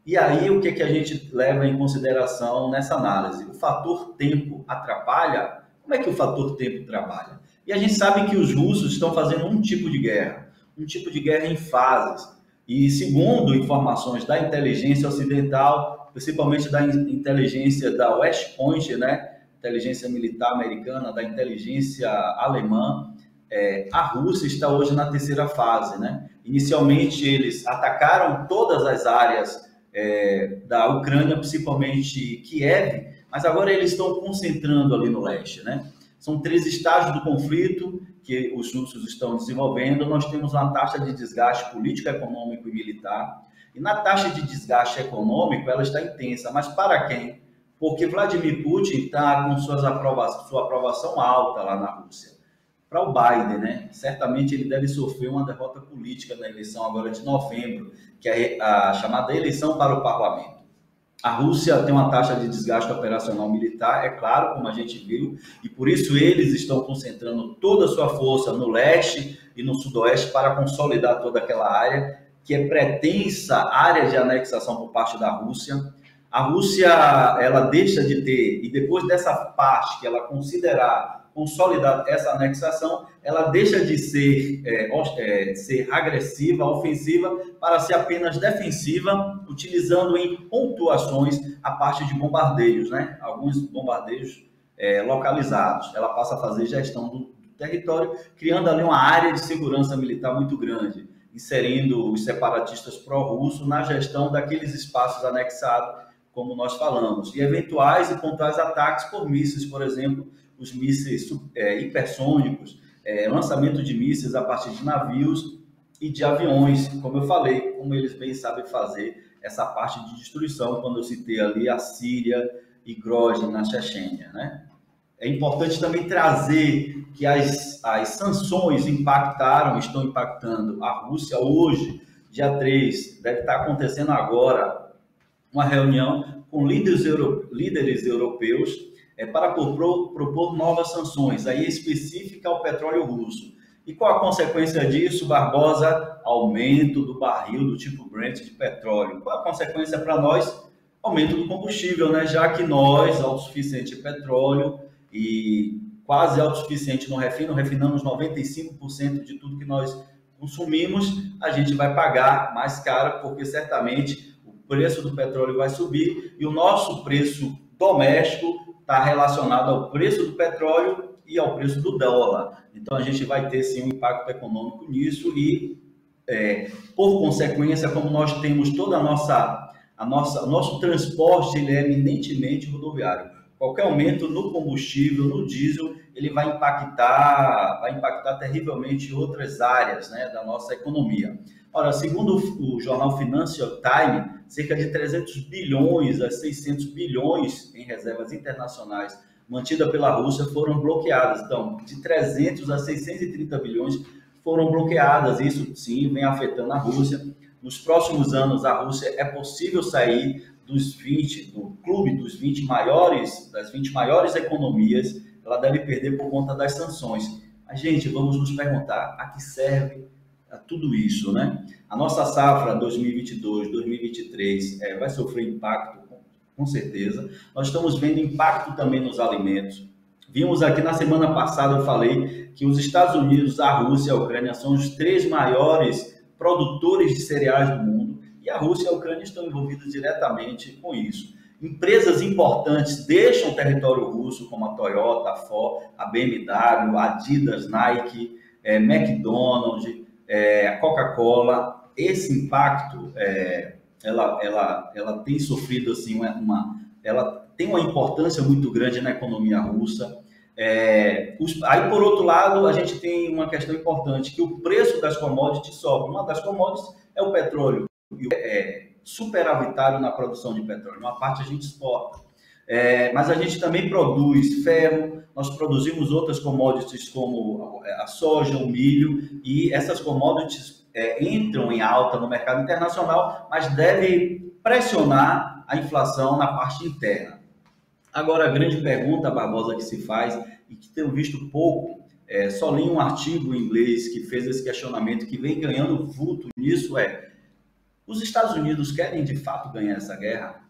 E aí, o que a gente leva em consideração nessa análise? O fator tempo atrapalha? Como é que o fator tempo trabalha? E a gente sabe que os russos estão fazendo um tipo de guerra em fases. E segundo informações da inteligência ocidental, principalmente da inteligência da West Point, né, inteligência militar americana, da inteligência alemã, a Rússia está hoje na terceira fase, né? Inicialmente, eles atacaram todas as áreas da Ucrânia, principalmente Kiev, mas agora eles estão concentrando ali no leste, né? São 3 estágios do conflito que os russos estão desenvolvendo. Nós temos uma taxa de desgaste político, econômico e militar. E na taxa de desgaste econômico, ela está intensa. Mas para quem? Porque Vladimir Putin está com sua aprovação alta lá na Rússia. Para o Biden, né? Certamente ele deve sofrer uma derrota política na eleição agora de novembro, que é a chamada eleição para o parlamento. A Rússia tem uma taxa de desgaste operacional militar, é claro, como a gente viu, e por isso eles estão concentrando toda a sua força no leste e no sudoeste para consolidar toda aquela área, que é pretensa área de anexação por parte da Rússia. A Rússia, ela deixa de ter, e depois dessa parte que ela considerar consolidar essa anexação, ela deixa de ser agressiva, ofensiva, para ser apenas defensiva, utilizando em pontuações a parte de bombardeios, né? Alguns bombardeios localizados. Ela passa a fazer gestão do território, criando ali uma área de segurança militar muito grande, inserindo os separatistas pró-russos na gestão daqueles espaços anexados, como nós falamos, e eventuais e pontuais ataques por mísseis, por exemplo, os mísseis hipersônicos, lançamento de mísseis a partir de navios e de aviões, como eu falei, como eles bem sabem fazer essa parte de destruição, quando eu citei ali a Síria e Grozny na Chechênia, né? É importante também trazer que as sanções estão impactando a Rússia hoje, dia 3, deve estar acontecendo agora uma reunião com líderes europeus para propor novas sanções, aí específica ao petróleo russo. E qual a consequência disso, Barbosa? Aumento do barril do tipo Brent de petróleo. Qual a consequência para nós? Aumento do combustível, né? Já que nós, autossuficiente em petróleo e quase autossuficiente no refino, refinamos 95% de tudo que nós consumimos, a gente vai pagar mais caro, porque certamente o preço do petróleo vai subir e o nosso preço doméstico está relacionado ao preço do petróleo e ao preço do dólar. Então, a gente vai ter, sim, um impacto econômico nisso e, por consequência, como nós temos toda o nosso transporte, ele é eminentemente rodoviário. Qualquer aumento no combustível, no diesel, ele vai impactar terrivelmente outras áreas, né, da nossa economia. Ora, segundo o jornal Financial Times, cerca de 300 bilhões a 600 bilhões em reservas internacionais mantidas pela Rússia foram bloqueadas. Então, de 300 a 630 bilhões foram bloqueadas. Isso, sim, vem afetando a Rússia. Nos próximos anos, a Rússia é possível sair do clube das 20 maiores economias. Ela deve perder por conta das sanções. Mas, gente, vamos nos perguntar, a que serve tudo isso, né? A nossa safra 2022, 2023 vai sofrer impacto, com certeza. Nós estamos vendo impacto também nos alimentos. Vimos aqui na semana passada, eu falei que os Estados Unidos, a Rússia e a Ucrânia são os 3 maiores produtores de cereais do mundo e a Rússia e a Ucrânia estão envolvidos diretamente com isso. Empresas importantes deixam o território russo, como a Toyota, a Ford, a BMW, a Adidas, Nike, McDonald's, a Coca-Cola. Esse impacto, ela tem sofrido assim, ela tem uma importância muito grande na economia russa. Aí, por outro lado, a gente tem uma questão importante, que o preço das commodities sobe. Uma das commodities é o petróleo, superavitário na produção de petróleo. Uma parte a gente exporta. Mas a gente também produz ferro, nós produzimos outras commodities como a soja, o milho, e essas commodities entram em alta no mercado internacional, mas devem pressionar a inflação na parte interna. Agora, a grande pergunta, Barbosa, que se faz, e que tenho visto pouco, só li um artigo em inglês que fez esse questionamento, que vem ganhando vulto nisso, os Estados Unidos querem de fato ganhar essa guerra?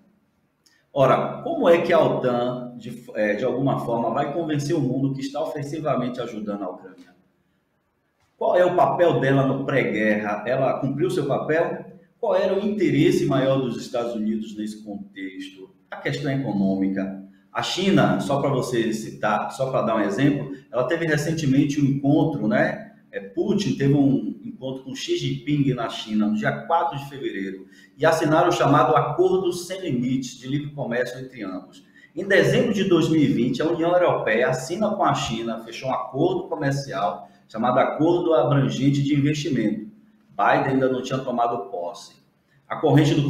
Ora, como é que a OTAN, de alguma forma, vai convencer o mundo que está ofensivamente ajudando a Ucrânia? Qual é o papel dela no pré-guerra? Ela cumpriu seu papel? Qual era o interesse maior dos Estados Unidos nesse contexto? A questão econômica. A China, só para você citar, só para dar um exemplo, ela teve recentemente um encontro, né? Putin teve um encontro com Xi Jinping na China, no dia 4 de fevereiro, e assinaram o chamado Acordo Sem Limites de Livre Comércio entre ambos. Em dezembro de 2020, a União Europeia assina com a China, fechou um acordo comercial chamado Acordo Abrangente de Investimento. Biden ainda não tinha tomado posse. A corrente de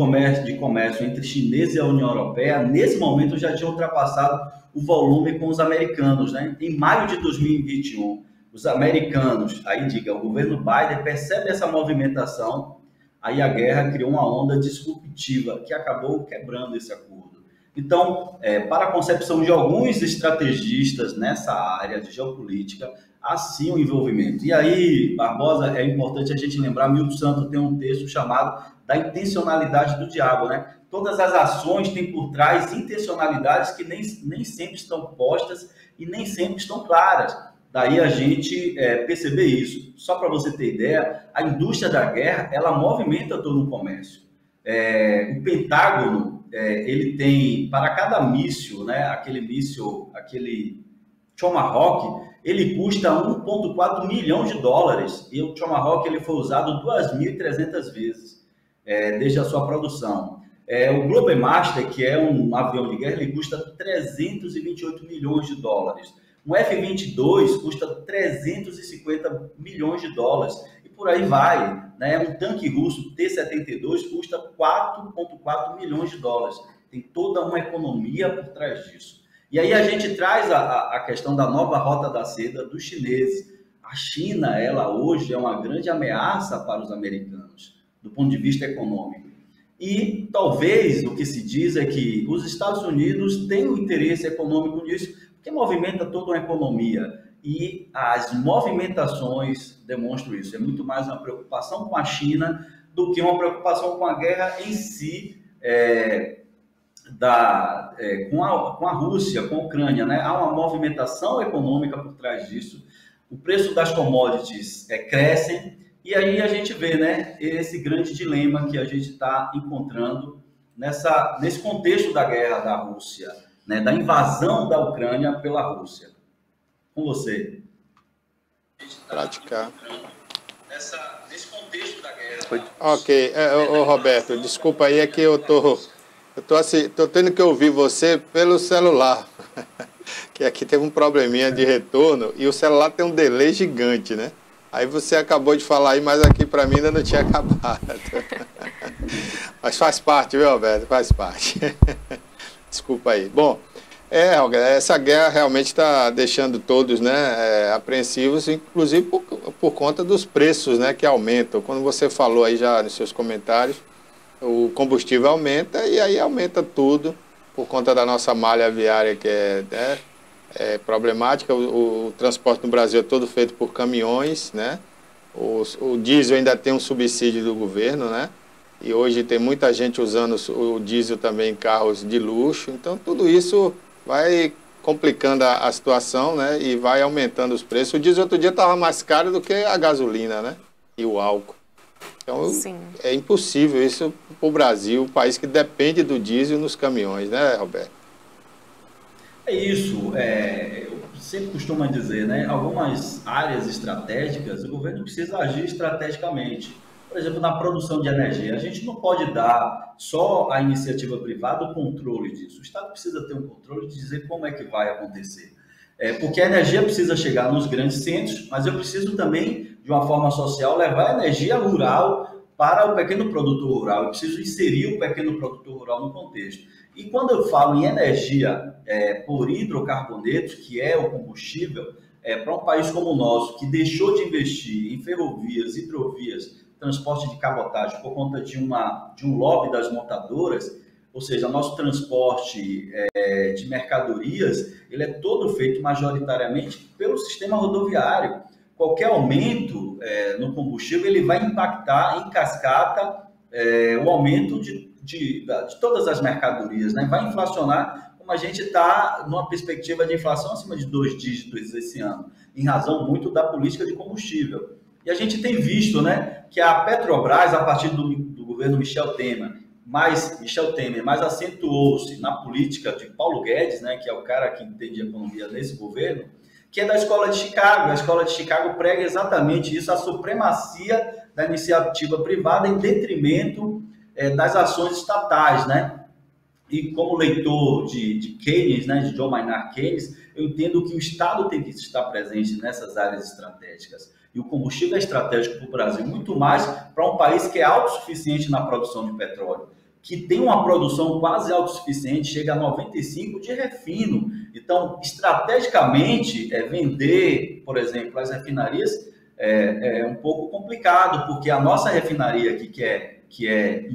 comércio entre chineses e a União Europeia, nesse momento, já tinha ultrapassado o volume com os americanos, né? Em maio de 2021, os americanos, aí diga, o governo Biden percebe essa movimentação, aí a guerra criou uma onda disruptiva que acabou quebrando esse acordo. Então, para a concepção de alguns estrategistas nessa área de geopolítica, há sim um envolvimento. E aí, Barbosa, é importante a gente lembrar, Milton Santos tem um texto chamado da intencionalidade do diabo, né? Todas as ações têm por trás intencionalidades que nem sempre estão postas e nem sempre estão claras. Daí a gente perceber isso. Só para você ter ideia, a indústria da guerra, ela movimenta todo o comércio. O Pentágono, ele tem, para cada míssil, né, aquele Tomahawk, ele custa 1,4 milhão de dólares. E o Tomahawk ele foi usado 2.300 vezes desde a sua produção. O Globemaster, que é um avião de guerra, ele custa 328 milhões de dólares. Um F-22 custa 350 milhões de dólares. E por aí vai. Né? Um tanque russo T-72 custa 4,4 milhões de dólares. Tem toda uma economia por trás disso. E aí a gente traz a questão da nova rota da seda dos chineses. A China, ela hoje é uma grande ameaça para os americanos, do ponto de vista econômico. E talvez o que se diz é que os Estados Unidos têm um interesse econômico nisso, porque movimenta toda uma economia. E as movimentações demonstram isso. É muito mais uma preocupação com a China do que uma preocupação com a guerra em si, com a Rússia, com a Ucrânia, né? Há uma movimentação econômica por trás disso. O preço das commodities crescem e aí a gente vê, né, esse grande dilema que a gente está encontrando nesse contexto da guerra da Rússia, né, da invasão da Ucrânia pela Rússia. Com você. Praticar. Nesse contexto da guerra. Ok, Roberto, desculpa aí, é que eu tô tendo que ouvir você pelo celular, que aqui teve um probleminha de retorno e o celular tem um delay gigante, né? Aí você acabou de falar aí, mas aqui para mim ainda não tinha acabado. Mas faz parte, viu, Roberto? Faz parte. Desculpa aí. Bom, essa guerra realmente está deixando todos, né, apreensivos, inclusive por conta dos preços, né, que aumentam. Quando você falou aí já nos seus comentários, o combustível aumenta e aí aumenta tudo por conta da nossa malha viária que é problemática. O transporte no Brasil é todo feito por caminhões, né? O diesel ainda tem um subsídio do governo, né? E hoje tem muita gente usando o diesel também em carros de luxo. Então tudo isso vai complicando a situação, né? E vai aumentando os preços. O diesel outro dia estava mais caro do que a gasolina, né? E o álcool. Então, sim, é impossível isso para o Brasil, um país que depende do diesel nos caminhões, né, Roberto? É isso. Eu sempre costumo dizer, né? Algumas áreas estratégicas, o governo precisa agir estrategicamente. Por exemplo, na produção de energia, a gente não pode dar só à iniciativa privada o controle disso. O Estado precisa ter um controle de dizer como é que vai acontecer. Porque a energia precisa chegar nos grandes centros, mas eu preciso também, de uma forma social, levar a energia rural para o pequeno produtor rural. Eu preciso inserir o pequeno produtor rural no contexto. E quando eu falo em energia por hidrocarbonetos, que é o combustível, para um país como o nosso, que deixou de investir em ferrovias, hidrovias, transporte de cabotagem por conta de um lobby das montadoras, ou seja, nosso transporte de mercadorias, ele é todo feito majoritariamente pelo sistema rodoviário. Qualquer aumento no combustível, ele vai impactar em cascata o aumento de todas as mercadorias, né? Vai inflacionar, como a gente está numa perspectiva de inflação acima de 2 dígitos esse ano, em razão muito da política de combustível. E a gente tem visto, né, que a Petrobras, a partir do governo Michel Temer, mais Michel Temer, mais acentuou-se na política de Paulo Guedes, né, que é o cara que entende economia nesse governo, que é da Escola de Chicago. A Escola de Chicago prega exatamente isso, a supremacia da iniciativa privada em detrimento das ações estatais, né? E como leitor de Keynes, né, de John Maynard Keynes, eu entendo que o Estado tem que estar presente nessas áreas estratégicas. E o combustível é estratégico para o Brasil, muito mais para um país que é autossuficiente na produção de petróleo, que tem uma produção quase autossuficiente, chega a 95% de refino. Então, estrategicamente, vender, por exemplo, as refinarias é um pouco complicado, porque a nossa refinaria aqui, que é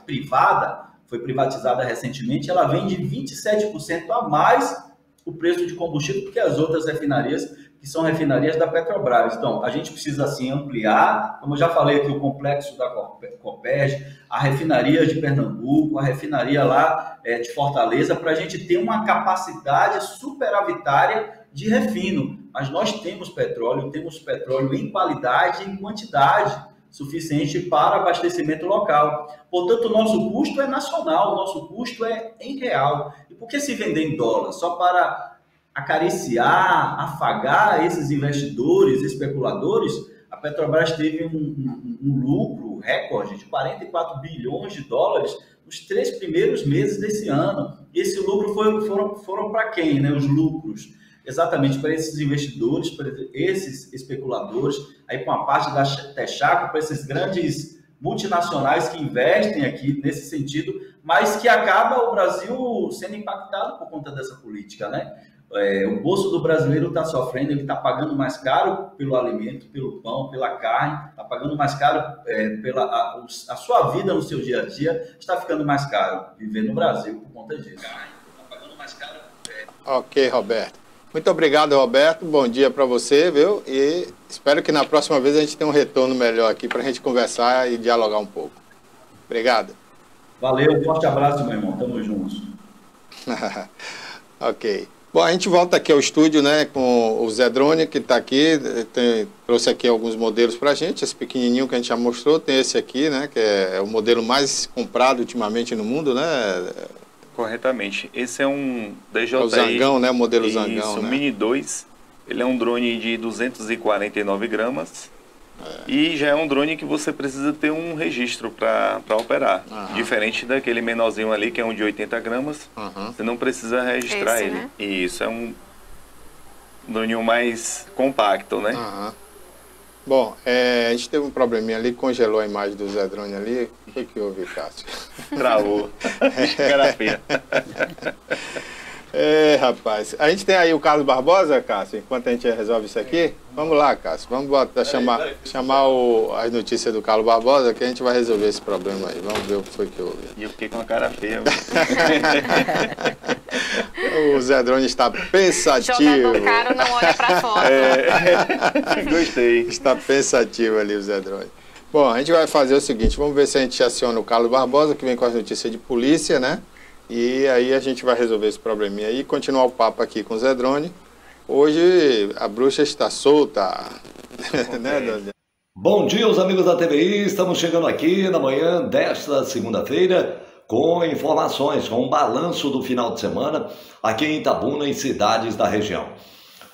privada, foi privatizada recentemente, ela vende 27% a mais o preço de combustível do que as outras refinarias, que são refinarias da Petrobras. Então, a gente precisa, assim, ampliar, como eu já falei aqui, o complexo da Copérg, a refinaria de Pernambuco, a refinaria lá de Fortaleza, para a gente ter uma capacidade superavitária de refino. Mas nós temos petróleo em qualidade e em quantidade suficiente para abastecimento local. Portanto, o nosso custo é nacional, o nosso custo é em real. E por que se vender em dólar? Só para acariciar, afagar esses investidores, especuladores? A Petrobras teve um lucro recorde de 44 bilhões de dólares nos 3 primeiros meses desse ano. E esse lucro foram para quem, né? Os lucros. Exatamente para esses investidores, para esses especuladores, aí com a parte da Texaco, para esses grandes multinacionais que investem aqui nesse sentido, mas que acaba o Brasil sendo impactado por conta dessa política, né? O bolso do brasileiro está sofrendo, ele está pagando mais caro pelo alimento, pelo pão, pela carne, está pagando mais caro a sua vida no seu dia a dia, está ficando mais caro viver no Brasil por conta disso. Está pagando mais caro. Ok, Roberto. Muito obrigado, Roberto. Bom dia para você, viu? E espero que na próxima vez a gente tenha um retorno melhor aqui para a gente conversar e dialogar um pouco. Obrigado. Valeu, um forte abraço, meu irmão. Tamo juntos. Ok. Bom, a gente volta aqui ao estúdio, né, com o Zé Drone, que está aqui, trouxe aqui alguns modelos para a gente, esse pequenininho que a gente já mostrou, tem esse aqui, né, que é o modelo mais comprado ultimamente no mundo, né? Corretamente. Esse é um DJI. É o Zangão, né, o modelo Zangão, né? né? Mini 2, ele é um drone de 249 gramas. E já é um drone que você precisa ter um registro para operar. Diferente daquele menorzinho ali, que é um de 80 gramas, você não precisa registrar ele. Né? E isso é um drone mais compacto, né? Bom, a gente teve um probleminha ali, congelou a imagem do Zé Drone ali. O que houve, Cássio? Travou. Cara feia. Rapaz. A gente tem aí o Carlos Barbosa, Cássio, enquanto a gente resolve isso aqui. Vamos lá, Cássio. Vamos chamar as notícias do Carlos Barbosa, que a gente vai resolver esse problema aí. Vamos ver o que foi que houve. E eu fiquei com a cara feia. O Zé Drone está pensativo. Jogador caro não olha pra fora. Gostei. Está pensativo ali o Zé Drone. Bom, a gente vai fazer o seguinte, vamos ver se a gente aciona o Carlos Barbosa, que vem com as notícias de polícia, né? E aí a gente vai resolver esse probleminha aí e continuar o papo aqui com o Zé Drone. Hoje a bruxa está solta. Né, Dona? Bom dia, os amigos da TVI. Estamos chegando aqui na manhã desta segunda-feira com informações, com um balanço do final de semana aqui em Itabuna e cidades da região.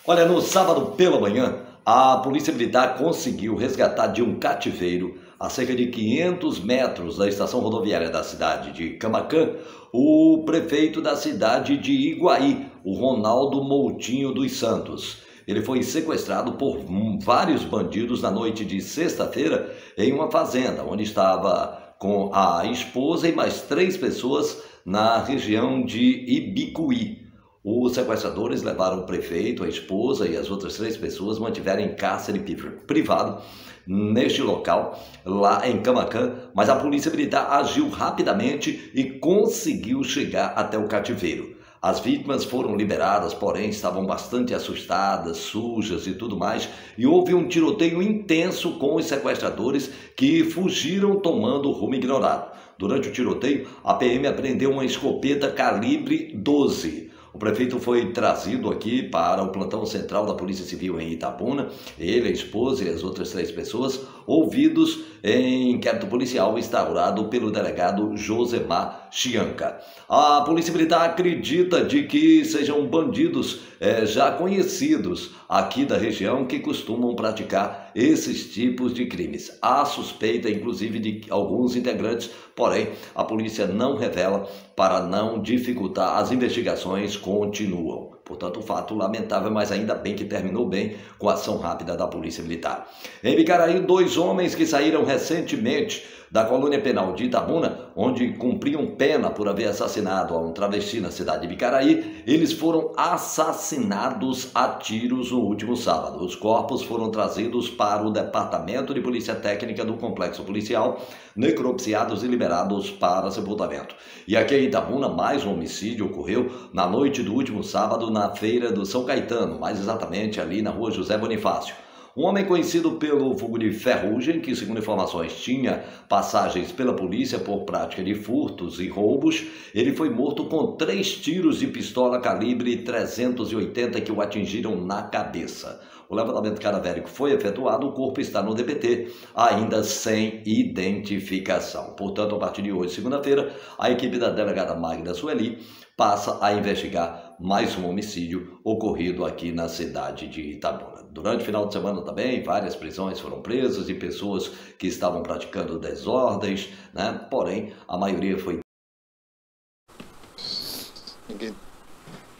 Olha, no sábado pela manhã, a Polícia Militar conseguiu resgatar de um cativeiro a cerca de 500 metros da estação rodoviária da cidade de Camaquã, o prefeito da cidade de Iguaí, o Ronaldo Moutinho dos Santos. Ele foi sequestrado por vários bandidos na noite de sexta-feira em uma fazenda, onde estava com a esposa e mais 3 pessoas na região de Ibicuí. Os sequestradores levaram o prefeito, a esposa e as outras 3 pessoas, mantiveram em cárcere privado neste local, lá em Camaquã, mas a Polícia Militar agiu rapidamente e conseguiu chegar até o cativeiro. As vítimas foram liberadas, porém estavam bastante assustadas, sujas e tudo mais, e houve um tiroteio intenso com os sequestradores que fugiram tomando rumo ignorado. Durante o tiroteio, a PM apreendeu uma escopeta calibre 12. O prefeito foi trazido aqui para o plantão central da Polícia Civil em Itabuna. Ele, a esposa e as outras 3 pessoas ouvidos em inquérito policial instaurado pelo delegado Josemar Chianca. A Polícia Militar acredita de que sejam bandidos já conhecidos aqui da região que costumam praticar esses tipos de crimes. Há suspeita, inclusive, de alguns integrantes, porém, a polícia não revela para não dificultar. As investigações continuam. Portanto, um fato lamentável, mas ainda bem que terminou bem com a ação rápida da Polícia Militar. Em Bicaraí, 2 homens que saíram recentemente da colônia penal de Itabuna, onde cumpriam pena por haver assassinado a um travesti na cidade de Bicaraí, eles foram assassinados a tiros no último sábado. Os corpos foram trazidos para o Departamento de Polícia Técnica do Complexo Policial, necropsiados e liberados para sepultamento. E aqui em Itabuna, mais um homicídio ocorreu na noite do último sábado na feira do São Caetano, mais exatamente ali na rua José Bonifácio. Um homem conhecido pelo vulgo de Ferrugem, que segundo informações tinha passagens pela polícia por prática de furtos e roubos, ele foi morto com 3 tiros de pistola calibre 380 que o atingiram na cabeça. O levantamento cadavérico foi efetuado, o corpo está no DPT, ainda sem identificação. Portanto, a partir de hoje, segunda-feira, a equipe da delegada Magda Sueli passa a investigar mais um homicídio ocorrido aqui na cidade de Itabuna. Durante o final de semana também, várias prisões foram presas de pessoas que estavam praticando desordens, né? Porém, a maioria foi...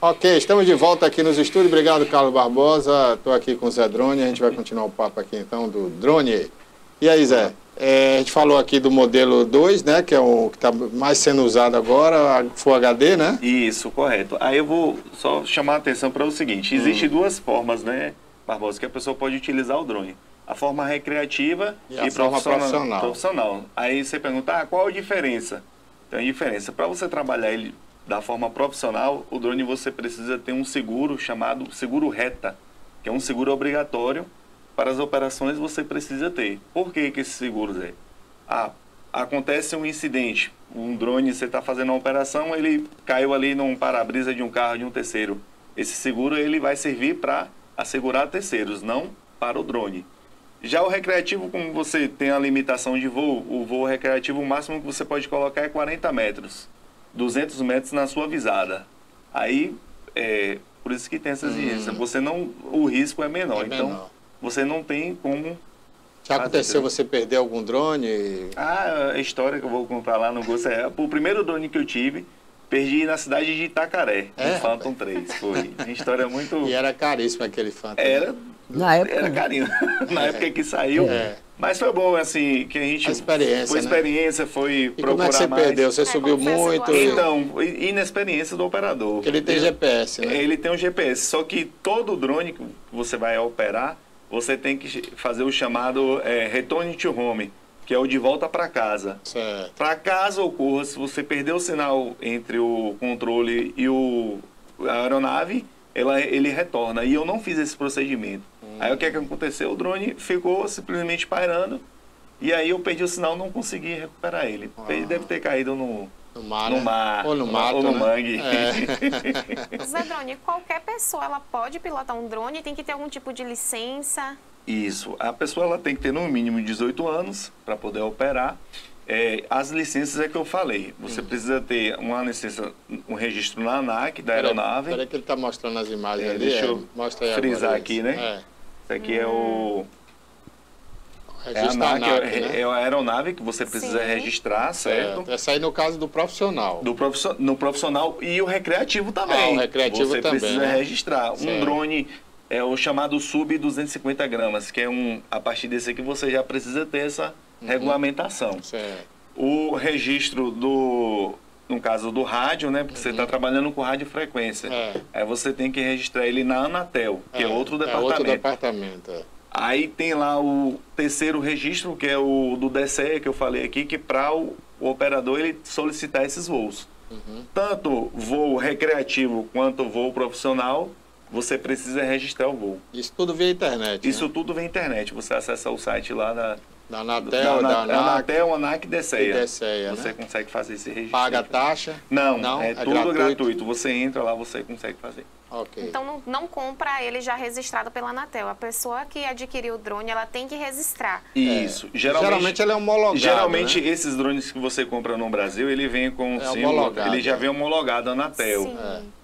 Ok, estamos de volta aqui nos estúdios. Obrigado, Carlos Barbosa. Estou aqui com o Zé Drone. A gente vai continuar o papo aqui, então, do drone. E aí, Zé? A gente falou aqui do modelo 2, né? Que é o que está mais sendo usado agora, Full HD, né? Isso, correto. Aí eu vou só chamar a atenção para o seguinte. Existem 2 formas, né, Barbosa, que a pessoa pode utilizar o drone. A forma recreativa e a forma profissional. Aí você pergunta, qual a diferença? Tem a diferença. Para você trabalhar ele da forma profissional, o drone você precisa ter um seguro chamado seguro reta, que é um seguro obrigatório para as operações você precisa ter. Por que esse seguro, Zé? Acontece um incidente, um drone, você está fazendo uma operação, ele caiu ali num para-brisa de um carro de um terceiro. Esse seguro ele vai servir para assegurar terceiros, não para o drone. Já o recreativo, como você tem a limitação de voo, o voo recreativo, o máximo que você pode colocar é 40 metros. 200 metros na sua visada. Aí, por isso que tem essa exigência. O risco é menor. Então, você não tem como... Já aconteceu você perder algum drone? A história que eu vou contar lá no Gosto o primeiro drone que eu tive, perdi na cidade de Itacaré, no Phantom 3. Foi uma história muito... E era caríssimo aquele Phantom. Na época, era carinho. Na época que saiu. Mas foi bom, assim, que a gente... A experiência, foi experiência, né? Foi procurar como é que você mais. perdeu? Você subiu muito? Então, inexperiência do operador. Porque ele tem GPS, né? Ele tem um GPS, só que todo drone que você vai operar, você tem que fazer o chamado return to home, que é o de volta para casa. Para caso ocorra, se você perder o sinal entre o controle e a aeronave, ele retorna. E eu não fiz esse procedimento. Aí o que aconteceu? O drone ficou simplesmente pairando. E aí eu perdi o sinal, não consegui recuperar ele. Ele deve ter caído no mar, ou no mato, ou no mangue. Zé Drone, qualquer pessoa ela pode pilotar um drone? Tem que ter algum tipo de licença? Isso. A pessoa ela tem que ter no mínimo 18 anos para poder operar. As licenças é que eu falei. Você precisa ter uma licença, um registro na ANAC da aeronave. Espera que ele está mostrando as imagens ali. Deixa eu frisar aqui, né? Isso aqui é o... a ANAC, né? É a aeronave que você precisa registrar, certo? Essa aí no caso do profissional. No profissional e o recreativo também. O recreativo você também, precisa registrar. Um drone é o chamado sub 250 gramas, que é a partir desse aqui você já precisa ter essa regulamentação. O registro no caso do rádio, né? Porque você está trabalhando com radiofrequência. Aí você tem que registrar ele na Anatel, que é outro departamento. Outro departamento. Aí tem lá o terceiro registro, que é o do DCE, que eu falei aqui, que para o operador ele solicitar esses voos. Tanto voo recreativo quanto voo profissional, você precisa registrar o voo. Isso tudo via internet, Isso né? tudo via internet. Você acessa o site lá Da Anatel, da ANAC. Anatel, ANAC e DSEA. né? Você consegue fazer esse registro. Paga a taxa? Não, é tudo gratuito. Você entra lá, você consegue fazer. Ok. Então não compra ele já registrado pela Anatel. A pessoa que adquiriu o drone, ela tem que registrar. Isso. Geralmente ele é homologado, Geralmente né? esses drones que você compra no Brasil, ele vem com o símbolo, homologado, ele já vem homologado Anatel. Sim.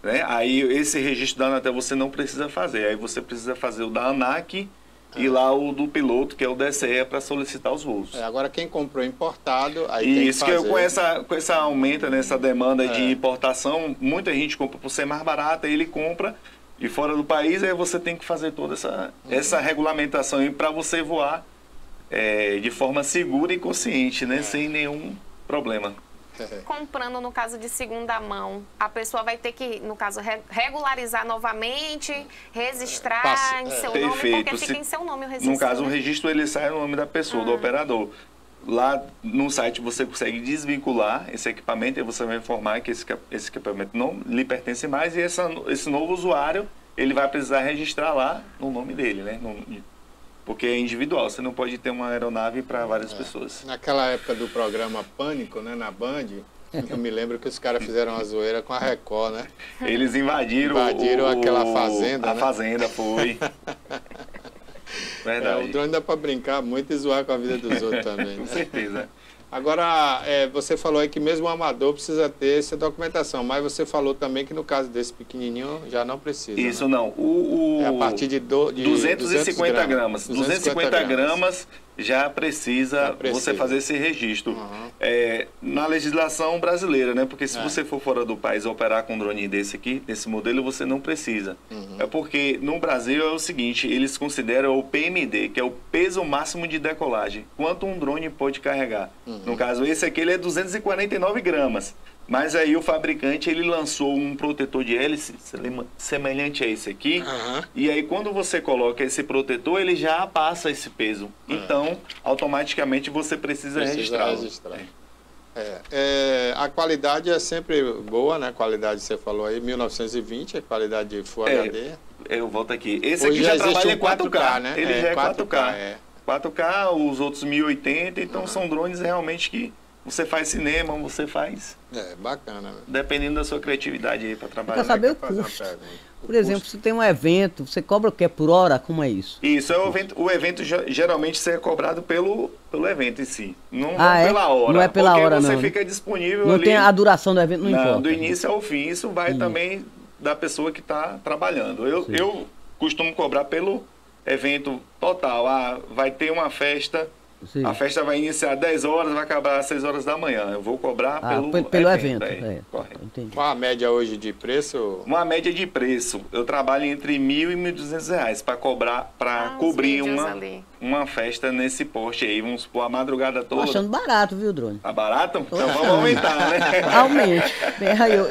Né? Aí esse registro da Anatel você não precisa fazer. Aí você precisa fazer o da ANAC e lá o do piloto, que é o DSE, para solicitar os voos. Agora quem comprou importado, aí E tem isso que que fazer. com essa aumenta nessa demanda de importação, muita gente compra por ser mais barata, ele compra de fora do país, aí você tem que fazer toda essa regulamentação para você voar de forma segura e consciente, né? Sem nenhum problema. Comprando, no caso de segunda mão, a pessoa vai ter que, no caso, regularizar novamente, registrar em seu nome, porque fica em seu nome o registro. No caso, né? o registro ele sai no nome da pessoa, do operador. Lá no site você consegue desvincular esse equipamento e você vai informar que esse equipamento não lhe pertence mais e esse novo usuário ele vai precisar registrar lá no nome dele, né? Porque é individual, você não pode ter uma aeronave para várias pessoas. Naquela época do programa Pânico, né, na Band, eu me lembro que os caras fizeram uma zoeira com a Record, né? Eles invadiram aquela fazenda, a né? fazenda, foi. Verdade. O drone dá para brincar muito e zoar com a vida dos outros também. Com né? certeza. Agora, você falou aí que mesmo o amador precisa ter essa documentação, mas você falou também que no caso desse pequenininho já não precisa. Isso né? não. É a partir de 250 gramas. 250 gramas já precisa você fazer esse registro. Na legislação brasileira, né? Porque se você for fora do país operar com um drone desse aqui, desse modelo, você não precisa. É porque no Brasil é o seguinte, eles consideram o PMD, que é o peso máximo de decolagem. Quanto um drone pode carregar. No caso, esse aqui ele é 249 gramas. Mas aí o fabricante ele lançou um protetor de hélice semelhante a esse aqui. E aí quando você coloca esse protetor, ele já passa esse peso. Então, automaticamente você precisa registrar. A qualidade é sempre boa, né? A qualidade você falou aí, 1920, a qualidade de Full HD. Eu volto aqui. Esse Hoje aqui já trabalha em 4K, né? Ele já é 4K. 4K. 4K, os outros 1080, então são drones realmente que você faz cinema, você faz... bacana. Né? Dependendo da sua criatividade aí para trabalhar. Quer saber o custo. Por exemplo, se tem um evento, você cobra o que por hora? Como é isso? Isso, o evento geralmente é cobrado pelo evento em si, não é? pela hora. Não é pela porque hora, você não. fica disponível não ali. Tem a duração do evento, não importa. Do início ao fim, isso vai também da pessoa que está trabalhando. Eu costumo cobrar pelo evento total. Vai ter uma festa... Sim. A festa vai iniciar 10 horas, vai acabar às 6 horas da manhã. Eu vou cobrar pelo evento. Correto. Qual a média hoje de preço? Uma média de preço. Eu trabalho entre R$1.000 e R$1.200 para cobrir uma festa nesse poste aí. Vamos supor, a madrugada toda. Tô achando barato, viu, drone? Tá barato? Então vamos aumentar, né? Aumente.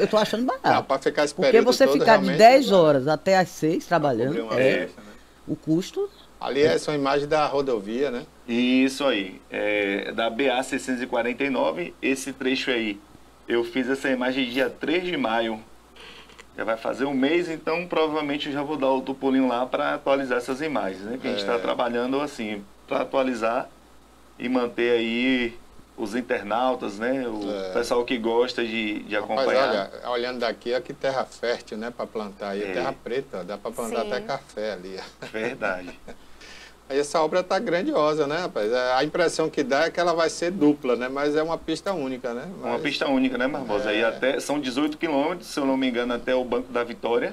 Eu tô achando barato. Para ficar esse porque você ficar de 10 horas até as 6 trabalhando, festa, né? O custo... Ali são imagens da rodovia, né? Isso aí, da BA 649, esse trecho aí, eu fiz essa imagem dia 3 de maio, já vai fazer um mês, então provavelmente eu já vou dar outro pulinho lá para atualizar essas imagens, né? Que a gente está trabalhando assim, para atualizar e manter aí os internautas, né? O pessoal que gosta de acompanhar. Olha, olhando daqui, aqui terra fértil, né? Para plantar aí, terra preta, dá para plantar até café ali. Verdade. Aí essa obra está grandiosa, né, rapaz? A impressão que dá é que ela vai ser dupla, né? Mas é uma pista única, né? Uma pista única, né, Barbosa? Aí são 18 quilômetros, se eu não me engano, até o Banco da Vitória.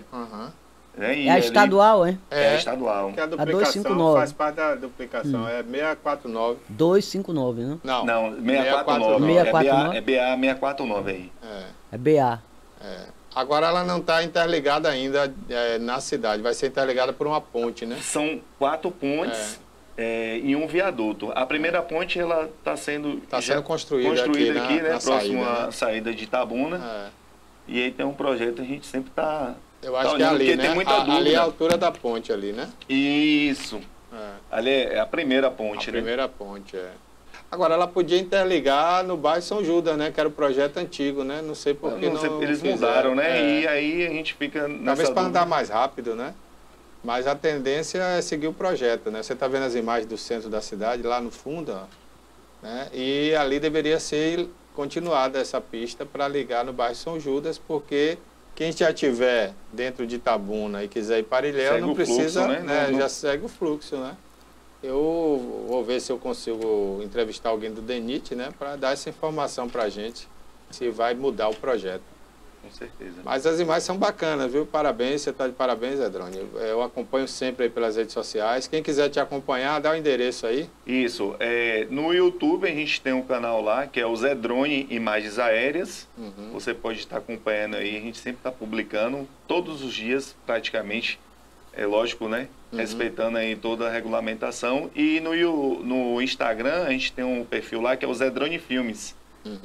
Né? É estadual, hein? É estadual. Que a duplicação faz parte da duplicação. É 649. 259, né? Não, 649. É BA 649 aí. É BA. Agora ela não está interligada ainda na cidade, vai ser interligada por uma ponte, né? São 4 pontes e um viaduto. A primeira ponte ela está sendo construída aqui, né? Próximo à saída, saída de Itabuna. E aí tem um projeto, a gente sempre está... Eu acho que é ali, né? Tem muita dúvida. Ali é a altura da ponte ali, né? Isso. Ali é a primeira ponte, né? A primeira ponte, Agora, ela podia interligar no bairro São Judas, né? Que era o projeto antigo, né? Não sei por que não eles fizeram. mudaram, né? E aí a gente fica nessa Talvez para dúvida. andar mais rápido, né? Mas a tendência é seguir o projeto, né? Você está vendo as imagens do centro da cidade, lá no fundo, ó, né? E ali deveria ser continuada essa pista para ligar no bairro São Judas, porque quem já estiver dentro de Itabuna e quiser ir para Ilhéus, Segue não o fluxo, precisa, né? já segue o fluxo, né? Eu vou ver se eu consigo entrevistar alguém do DENIT, né, para dar essa informação para a gente, se vai mudar o projeto. Com certeza. Mas as imagens são bacanas, viu? Parabéns, você está de parabéns, Zé Drone. Eu acompanho sempre aí pelas redes sociais. Quem quiser te acompanhar, dá o endereço aí. Isso. No YouTube a gente tem um canal lá, que é o Zé Drone Imagens Aéreas. Você pode estar acompanhando aí, a gente sempre está publicando, todos os dias praticamente. É lógico, né? Respeitando aí toda a regulamentação. E no Instagram a gente tem um perfil lá que é o Zé Drone Filmes.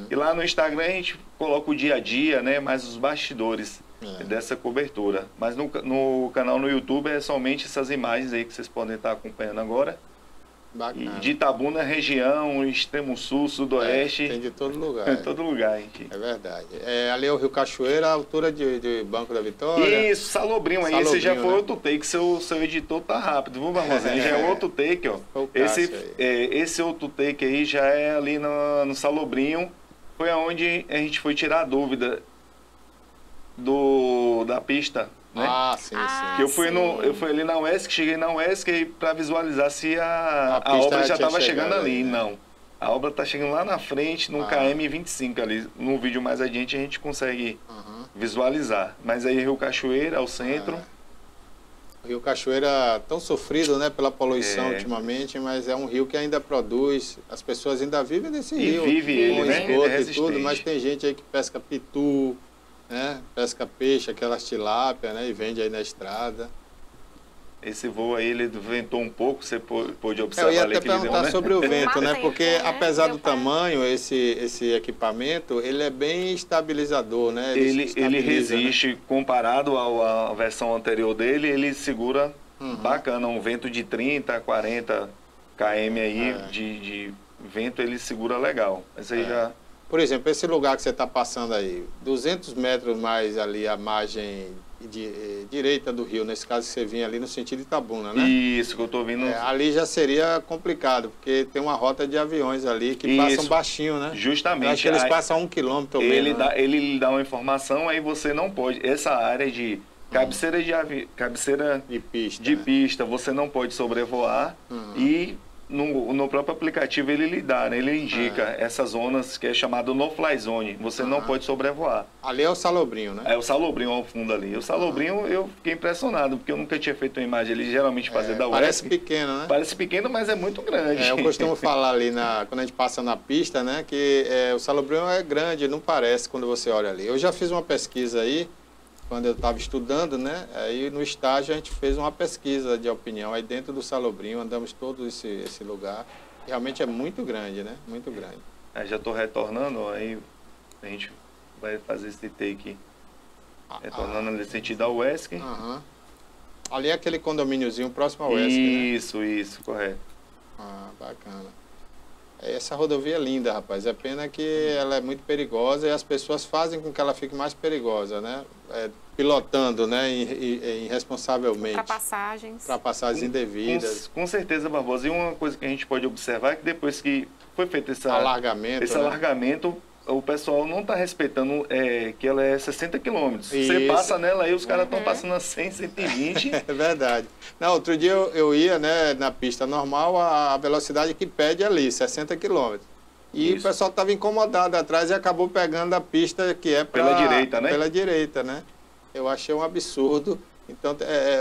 E lá no Instagram a gente coloca o dia a dia, né? Mais os bastidores dessa cobertura. Mas no canal no YouTube é somente essas imagens aí que vocês podem estar acompanhando agora. Bacana. E de Itabuna, região, extremo sul, sudoeste. Tem de todo lugar. Em todo lugar, gente. É verdade. Ali é o Rio Cachoeira, a altura de Banco da Vitória. Isso, Salobrinho aí. Esse já foi outro take. Seu editor tá rápido, viu, Barbosinha? Já é outro take, ó. Esse outro take aí já é ali no Salobrinho. Foi aonde a gente foi tirar a dúvida da pista. Né? Ah, sim, sim. Que eu fui ali na UESC, cheguei na UESC para visualizar se a obra já estava chegando ali. Né? Não. A obra está chegando lá na frente, no KM 25 ali. No vídeo mais adiante a gente consegue visualizar. Mas aí Rio Cachoeira, ao centro. O Rio Cachoeira tão sofrido, né, pela poluição ultimamente, mas é um rio que ainda produz. As pessoas ainda vivem nesse rio. Vive ele, né? Esgoto e tudo, mas tem gente aí que pesca pitu, né? Pesca peixe, aquelas tilápia, né? E vende aí na estrada. Esse voo aí, ele ventou um pouco, você pôde observar. Eu ia ali até perguntar né? sobre o vento, né? Porque apesar do tamanho, esse equipamento, ele é bem estabilizador, né? Ele resiste, né? Comparado à versão anterior dele, ele segura bacana, um vento de 30, 40 km aí de vento, ele segura legal. Mas aí já... Por exemplo, esse lugar que você está passando aí, 200 metros mais ali a margem direita do rio, nesse caso você vinha ali no sentido de Itabuna, né? Isso, que eu estou vindo... ali já seria complicado, porque tem uma rota de aviões ali que passam baixinho, né? Justamente. Eu acho que eles passam 1 quilômetro ou menos. Ele lhe dá uma informação, aí você não pode... Essa área de cabeceira de pista, você não pode sobrevoar e... No próprio aplicativo ele lhe dá, né? Ele indica essas zonas que é chamado no-fly zone. Você não pode sobrevoar. Ali é o Salobrinho, né? É o Salobrinho ao fundo ali. O Salobrinho eu fiquei impressionado, porque eu nunca tinha feito uma imagem ali, geralmente fazer da UESC. Parece pequeno, né? Parece pequeno, mas é muito grande. Eu costumo falar ali, quando a gente passa na pista, né? Que o Salobrinho é grande, não parece quando você olha ali. Eu já fiz uma pesquisa aí, quando eu estava estudando, né? Aí no estágio a gente fez uma pesquisa de opinião aí dentro do Salobrinho, andamos todo esse lugar. Realmente é muito grande, né? Muito grande. Já estou retornando, aí a gente vai fazer esse take retornando no sentido da UESC. Ali é aquele condomíniozinho próximo ao UESC, né? Isso, correto. Bacana. Essa rodovia é linda, rapaz. É pena que ela é muito perigosa e as pessoas fazem com que ela fique mais perigosa, né? Pilotando, né? Irresponsavelmente. Ultrapassagens indevidas. Com certeza, Barbosa. E uma coisa que a gente pode observar é que depois que foi feito esse alargamento, o pessoal não está respeitando que ela é 60 km. Você passa nela e os caras estão passando a 100, 120. É verdade. Não, outro dia eu ia, né, na pista normal, a velocidade que pede ali, 60 km. E o pessoal estava incomodado atrás e acabou pegando a pista que é pela direita, né? Pela direita, né? Eu achei um absurdo. Então,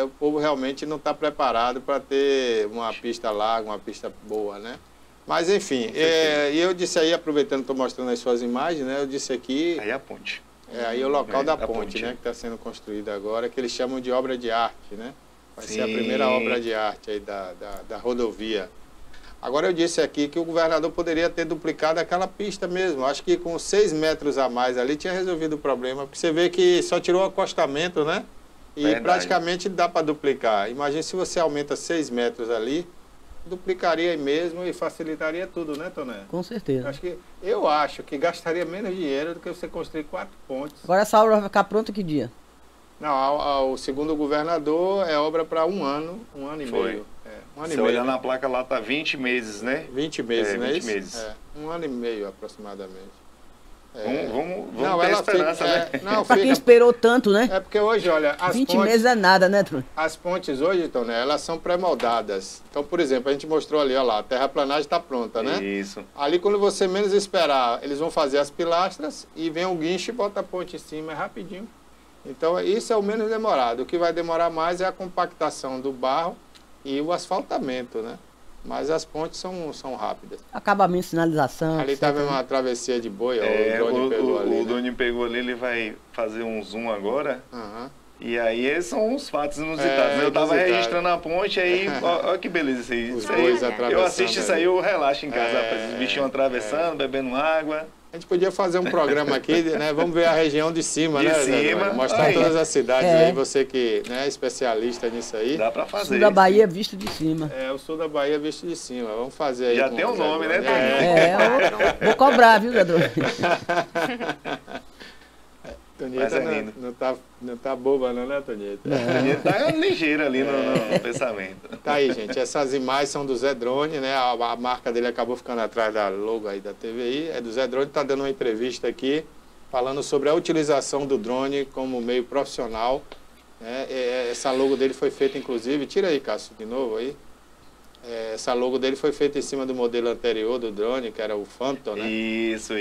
o povo realmente não está preparado para ter uma pista larga, uma pista boa, né? Mas, enfim, e eu disse aí, aproveitando, estou mostrando as suas imagens, né? Eu disse aqui... Aí é a ponte. Aí o local da ponte, né? Que está sendo construída agora, que eles chamam de obra de arte, né? Vai ser a primeira obra de arte aí da rodovia. Agora eu disse aqui que o governador poderia ter duplicado aquela pista mesmo. Acho que com 6 metros a mais ali tinha resolvido o problema, porque você vê que só tirou o acostamento, né? E praticamente dá para duplicar. Imagina se você aumenta 6 metros ali, duplicaria aí mesmo e facilitaria tudo, né, Toné? Com certeza. Eu acho que gastaria menos dinheiro do que você construir 4 pontes. Agora essa obra vai ficar pronta que dia? Não, segundo o governador, é obra para um ano e meio. Um ano Se e meio. olhar na placa lá, tá 20 meses, né? 20 meses, né? 20 meses. Um ano e meio aproximadamente. Vamos ter esperança, né? Para quem esperou tanto, né? É porque hoje, olha, 20 meses é nada, né, Trulli? As pontes hoje, Toné, elas são pré-moldadas. Então, por exemplo, a gente mostrou ali, olha lá, a terraplanagem está pronta, né? Isso. Ali, quando você menos esperar, eles vão fazer as pilastras e vem um guincho e bota a ponte em cima, é rapidinho. Então, isso é o menos demorado. O que vai demorar mais é a compactação do barro e o asfaltamento, né? Mas as pontes são rápidas. Acabamento, sinalização. Ali está vendo uma travessia de boi, o Drone pegou ali. O Drone pegou ali, ele vai fazer um zoom agora. E aí esses são uns fatos inusitados. Eu estava registrando a ponte, aí, olha que beleza isso aí. Os bois atravessando. Eu assisto isso aí, eu relaxo em casa, os bichinhos atravessando, bebendo água. A gente podia fazer um programa aqui, né? Vamos ver a região de cima, de né? Cima. Mostrar todas as cidades aí, você que é especialista nisso aí. Dá pra fazer. O sul da Bahia é visto de cima. O sul da Bahia é visto de cima. Vamos fazer aí. Já tem um nome, né? Vou cobrar, viu, Zé Drone? Tonieta não tá boba não, né, Tonieta? Tonieta tá ligeira ali no pensamento. Tá aí, gente. Essas imagens são do Zé Drone, né? A marca dele acabou ficando atrás da logo aí da TVI. É do Zé Drone, tá dando uma entrevista aqui, falando sobre a utilização do drone como meio profissional. Essa logo dele foi feita, inclusive... Tira aí, Cássio, de novo aí. Essa logo dele foi feita em cima do modelo anterior do drone, que era o Phantom, né? Isso.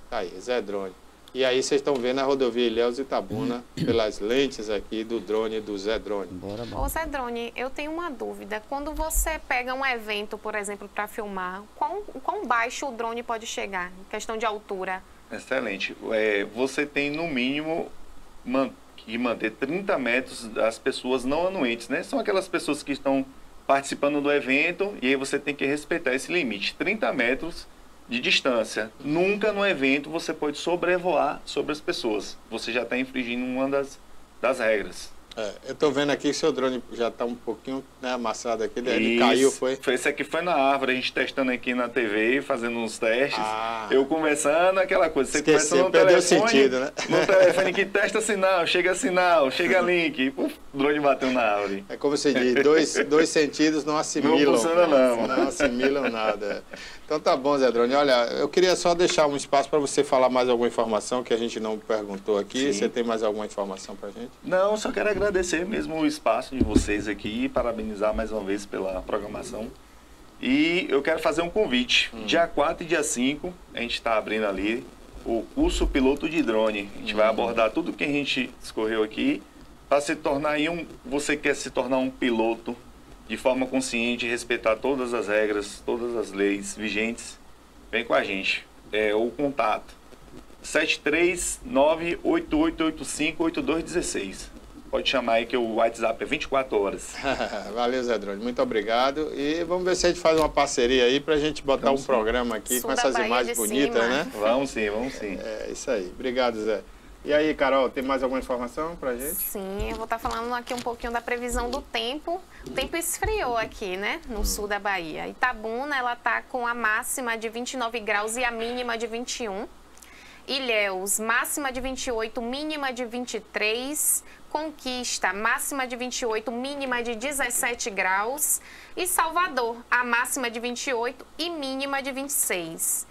Tá aí, Zé Drone. E aí vocês estão vendo a rodovia Ilhéus Itabuna pelas lentes aqui do drone do Zé Drone. Ô Zé Drone, eu tenho uma dúvida. Quando você pega um evento, por exemplo, para filmar, quão baixo o drone pode chegar em questão de altura? Excelente. Você tem no mínimo que manter 30 metros das pessoas não anuentes, né? São aquelas pessoas que estão participando do evento e aí você tem que respeitar esse limite, 30 metros de distância. Nunca no evento você pode sobrevoar sobre as pessoas. Você já está infringindo uma das regras. Eu estou vendo aqui que seu drone já está um pouquinho, né, amassado aqui. Ele caiu, foi? Esse aqui foi na árvore, a gente testando aqui na TV, fazendo uns testes. Eu conversando, aquela coisa. Você conversa no telefone, sentido, né? No telefone que testa sinal, chega link. O drone bateu na árvore. É como se diz, dois sentidos não assimilam. Não funciona não. Não assimilam nada. Então tá bom, Zé Drone. Olha, eu queria só deixar um espaço para você falar mais alguma informação que a gente não perguntou aqui. Sim. Você tem mais alguma informação para a gente? Não, só quero agradecer mesmo o espaço de vocês aqui e parabenizar mais uma vez pela programação. E eu quero fazer um convite. Dia 4 e dia 5, a gente está abrindo ali o curso piloto de drone. A gente vai abordar tudo que a gente escorreu aqui para se tornar aí você quer se tornar um piloto de forma consciente, respeitar todas as regras, todas as leis vigentes, vem com a gente. O contato 739-8885-8216. Pode chamar aí que o WhatsApp é 24 horas. Valeu, Zé Drone. Muito obrigado. E vamos ver se a gente faz uma parceria aí para a gente botar um programa aqui com essas imagens bonitas, né? Vamos sim. Isso aí. Obrigado, Zé. E aí, Carol, tem mais alguma informação pra gente? Sim, eu vou estar falando aqui um pouquinho da previsão do tempo. O tempo esfriou aqui, né, no sul da Bahia. Itabuna, ela tá com a máxima de 29 graus e a mínima de 21. Ilhéus, máxima de 28, mínima de 23. Conquista, máxima de 28, mínima de 17 graus. E Salvador, a máxima de 28 e mínima de 26.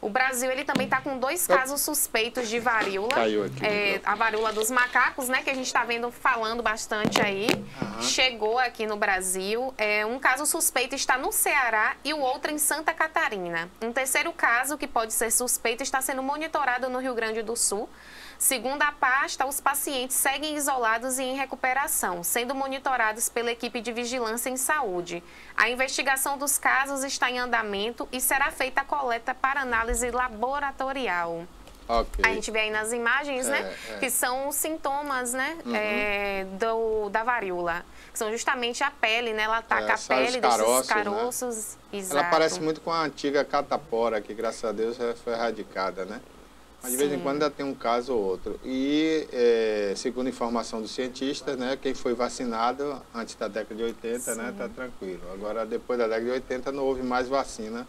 O Brasil, ele também está com 2 casos suspeitos de varíola. Caiu aqui. A varíola dos macacos, né, que a gente está vendo falando bastante aí. Chegou aqui no Brasil. Um caso suspeito está no Ceará e o outro em Santa Catarina. Um terceiro caso que pode ser suspeito está sendo monitorado no Rio Grande do Sul. Segundo a pasta, os pacientes seguem isolados e em recuperação, sendo monitorados pela equipe de vigilância em saúde. A investigação dos casos está em andamento e será feita a coleta para análise laboratorial. Okay. A gente vê aí nas imagens, né, que são os sintomas, né, da varíola. Que são justamente a pele, né, ela ataca a pele desses caroços. Né? Ela parece muito com a antiga catapora, que graças a Deus foi erradicada, né? Mas de vez em quando ainda tem um caso ou outro. E, segundo informação dos cientistas, né, quem foi vacinado antes da década de 80, né, tá tranquilo. Agora, depois da década de 80, não houve mais vacina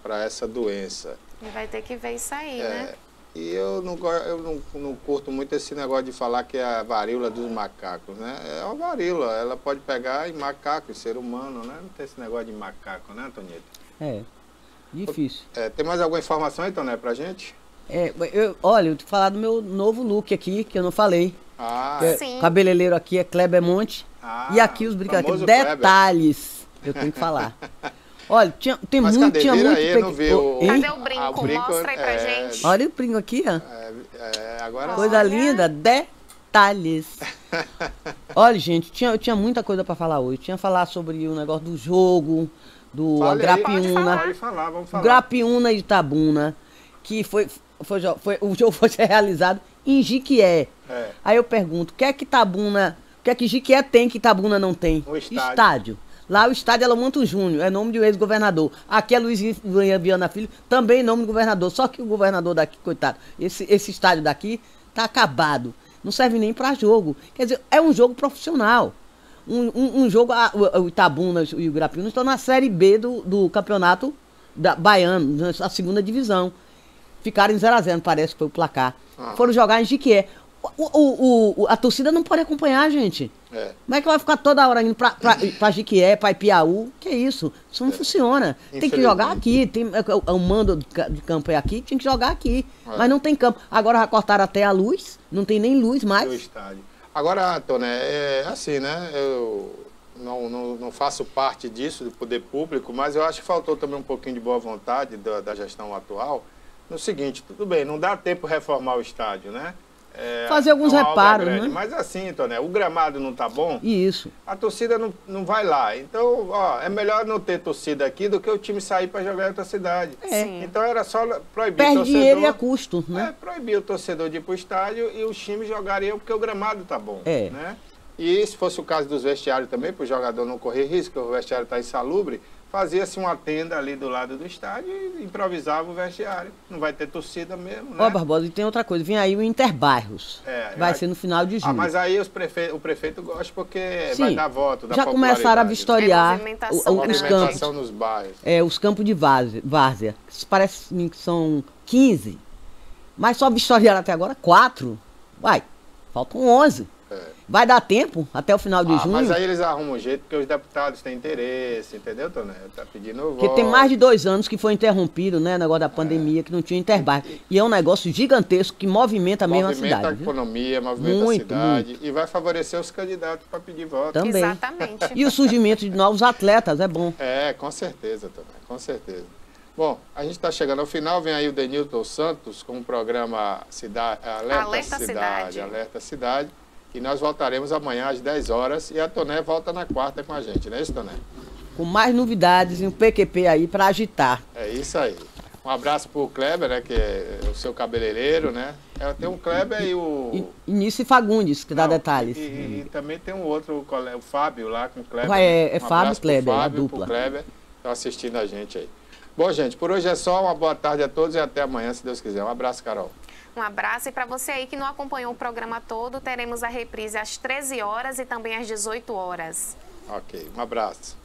para essa doença. E vai ter que ver isso aí, né? E eu não curto muito esse negócio de falar que é a varíola dos macacos, né? É uma varíola, ela pode pegar em macaco, em ser humano, né? Não tem esse negócio de macaco, né, Antonieta? Difícil. Tem mais alguma informação aí, Toné, pra gente? Olha, eu te falar do meu novo look aqui, que eu não falei. Sim. O cabeleireiro aqui é Kleber Monte. E aqui os brinquedos. Detalhes, eu tenho que falar. Olha, tinha muito... Aí, não viu Cadê o brinco? Mostra aí pra gente. Olha o brinco aqui, ó. Agora coisa linda, detalhes. Olha, gente, tinha muita coisa pra falar hoje. Tinha que falar sobre o negócio do jogo, do Grapiúna. Vamos falar. Grapiúna e Itabuna, que o jogo foi realizado em Jiquié. Aí eu pergunto, o que é que Jiquié tem que Itabuna não tem? O estádio. Lá o estádio é Lamanto Júnior, é nome de um ex-governador. Aqui é Luiz Viana Filho, também nome do governador. Só que o governador daqui, coitado, esse estádio daqui tá acabado. Não serve nem para jogo. Quer dizer, é um jogo profissional. Um jogo, o Itabuna e o Grapiúna estão na Série B do campeonato baiano, na segunda divisão. Ficaram em 0-0, parece que foi o placar. Foram jogar em Jiquié. A torcida não pode acompanhar, gente. Como é que vai ficar toda hora indo pra Jiquié, pra Ipiaú? Que isso? Isso não funciona. Tem que jogar aqui. O mando de campo é aqui, tinha que jogar aqui. Mas não tem campo. Agora já cortaram até a luz, não tem nem luz mais. Do estádio. Agora, Toné, é assim, né? Eu não faço parte disso, do poder público, mas eu acho que faltou também um pouquinho de boa vontade da gestão atual. No seguinte, tudo bem, não dá tempo reformar o estádio, né? Fazer alguns reparos, né? Mas assim, Toné, o gramado não tá bom. Isso. A torcida não vai lá. Então, é melhor não ter torcida aqui do que o time sair para jogar em outra cidade. Então era só proibir o torcedor. Perde dinheiro e é custo, né? Proibir o torcedor de ir pro estádio e os times jogariam porque o gramado tá bom, né? E se fosse o caso dos vestiários também, para o jogador não correr risco, o vestiário tá insalubre, fazia-se uma tenda ali do lado do estádio e improvisava o vestiário. Não vai ter torcida mesmo, né? Barbosa, e tem outra coisa. Vem aí o Interbairros. Vai ser no final de julho. Mas aí o prefeito gosta porque vai dar voto, da já começaram a vistoriar os campos. Nos bairros. Os campos de várzea. Parece que são 15. Mas só vistoriaram até agora 4. Faltam 11. Vai dar tempo até o final de junho? Mas aí eles arrumam um jeito, porque os deputados têm interesse, entendeu, Toné? Tá pedindo voto. Porque tem mais de 2 anos que foi interrompido, né? O negócio da pandemia, que não tinha Interbairro. E é um negócio gigantesco que movimenta mesmo a cidade. Movimenta a economia, movimenta a cidade. E vai favorecer os candidatos para pedir voto. Também. Exatamente. E o surgimento de novos atletas, é bom. Com certeza, Toné, com certeza. Bom, a gente está chegando ao final, vem aí o Denilton Santos com o programa Alerta Cidade. E nós voltaremos amanhã às 10 horas e a Toné volta na quarta com a gente, não é isso, Toné? Com mais novidades e um PQP aí para agitar. É isso aí. Um abraço pro Kleber, né, que é o seu cabeleireiro, né? Tem um Kleber e o... Início Fagundes, que dá detalhes. E também tem um outro, o Fábio lá com o Kleber. Fábio e Kleber, a dupla. Pro Kleber, estão assistindo a gente aí. Bom, gente, por hoje é só. Uma boa tarde a todos e até amanhã, se Deus quiser. Um abraço, Carol. Um abraço, e para você aí que não acompanhou o programa todo, teremos a reprise às 13 horas e também às 18 horas. Ok, um abraço.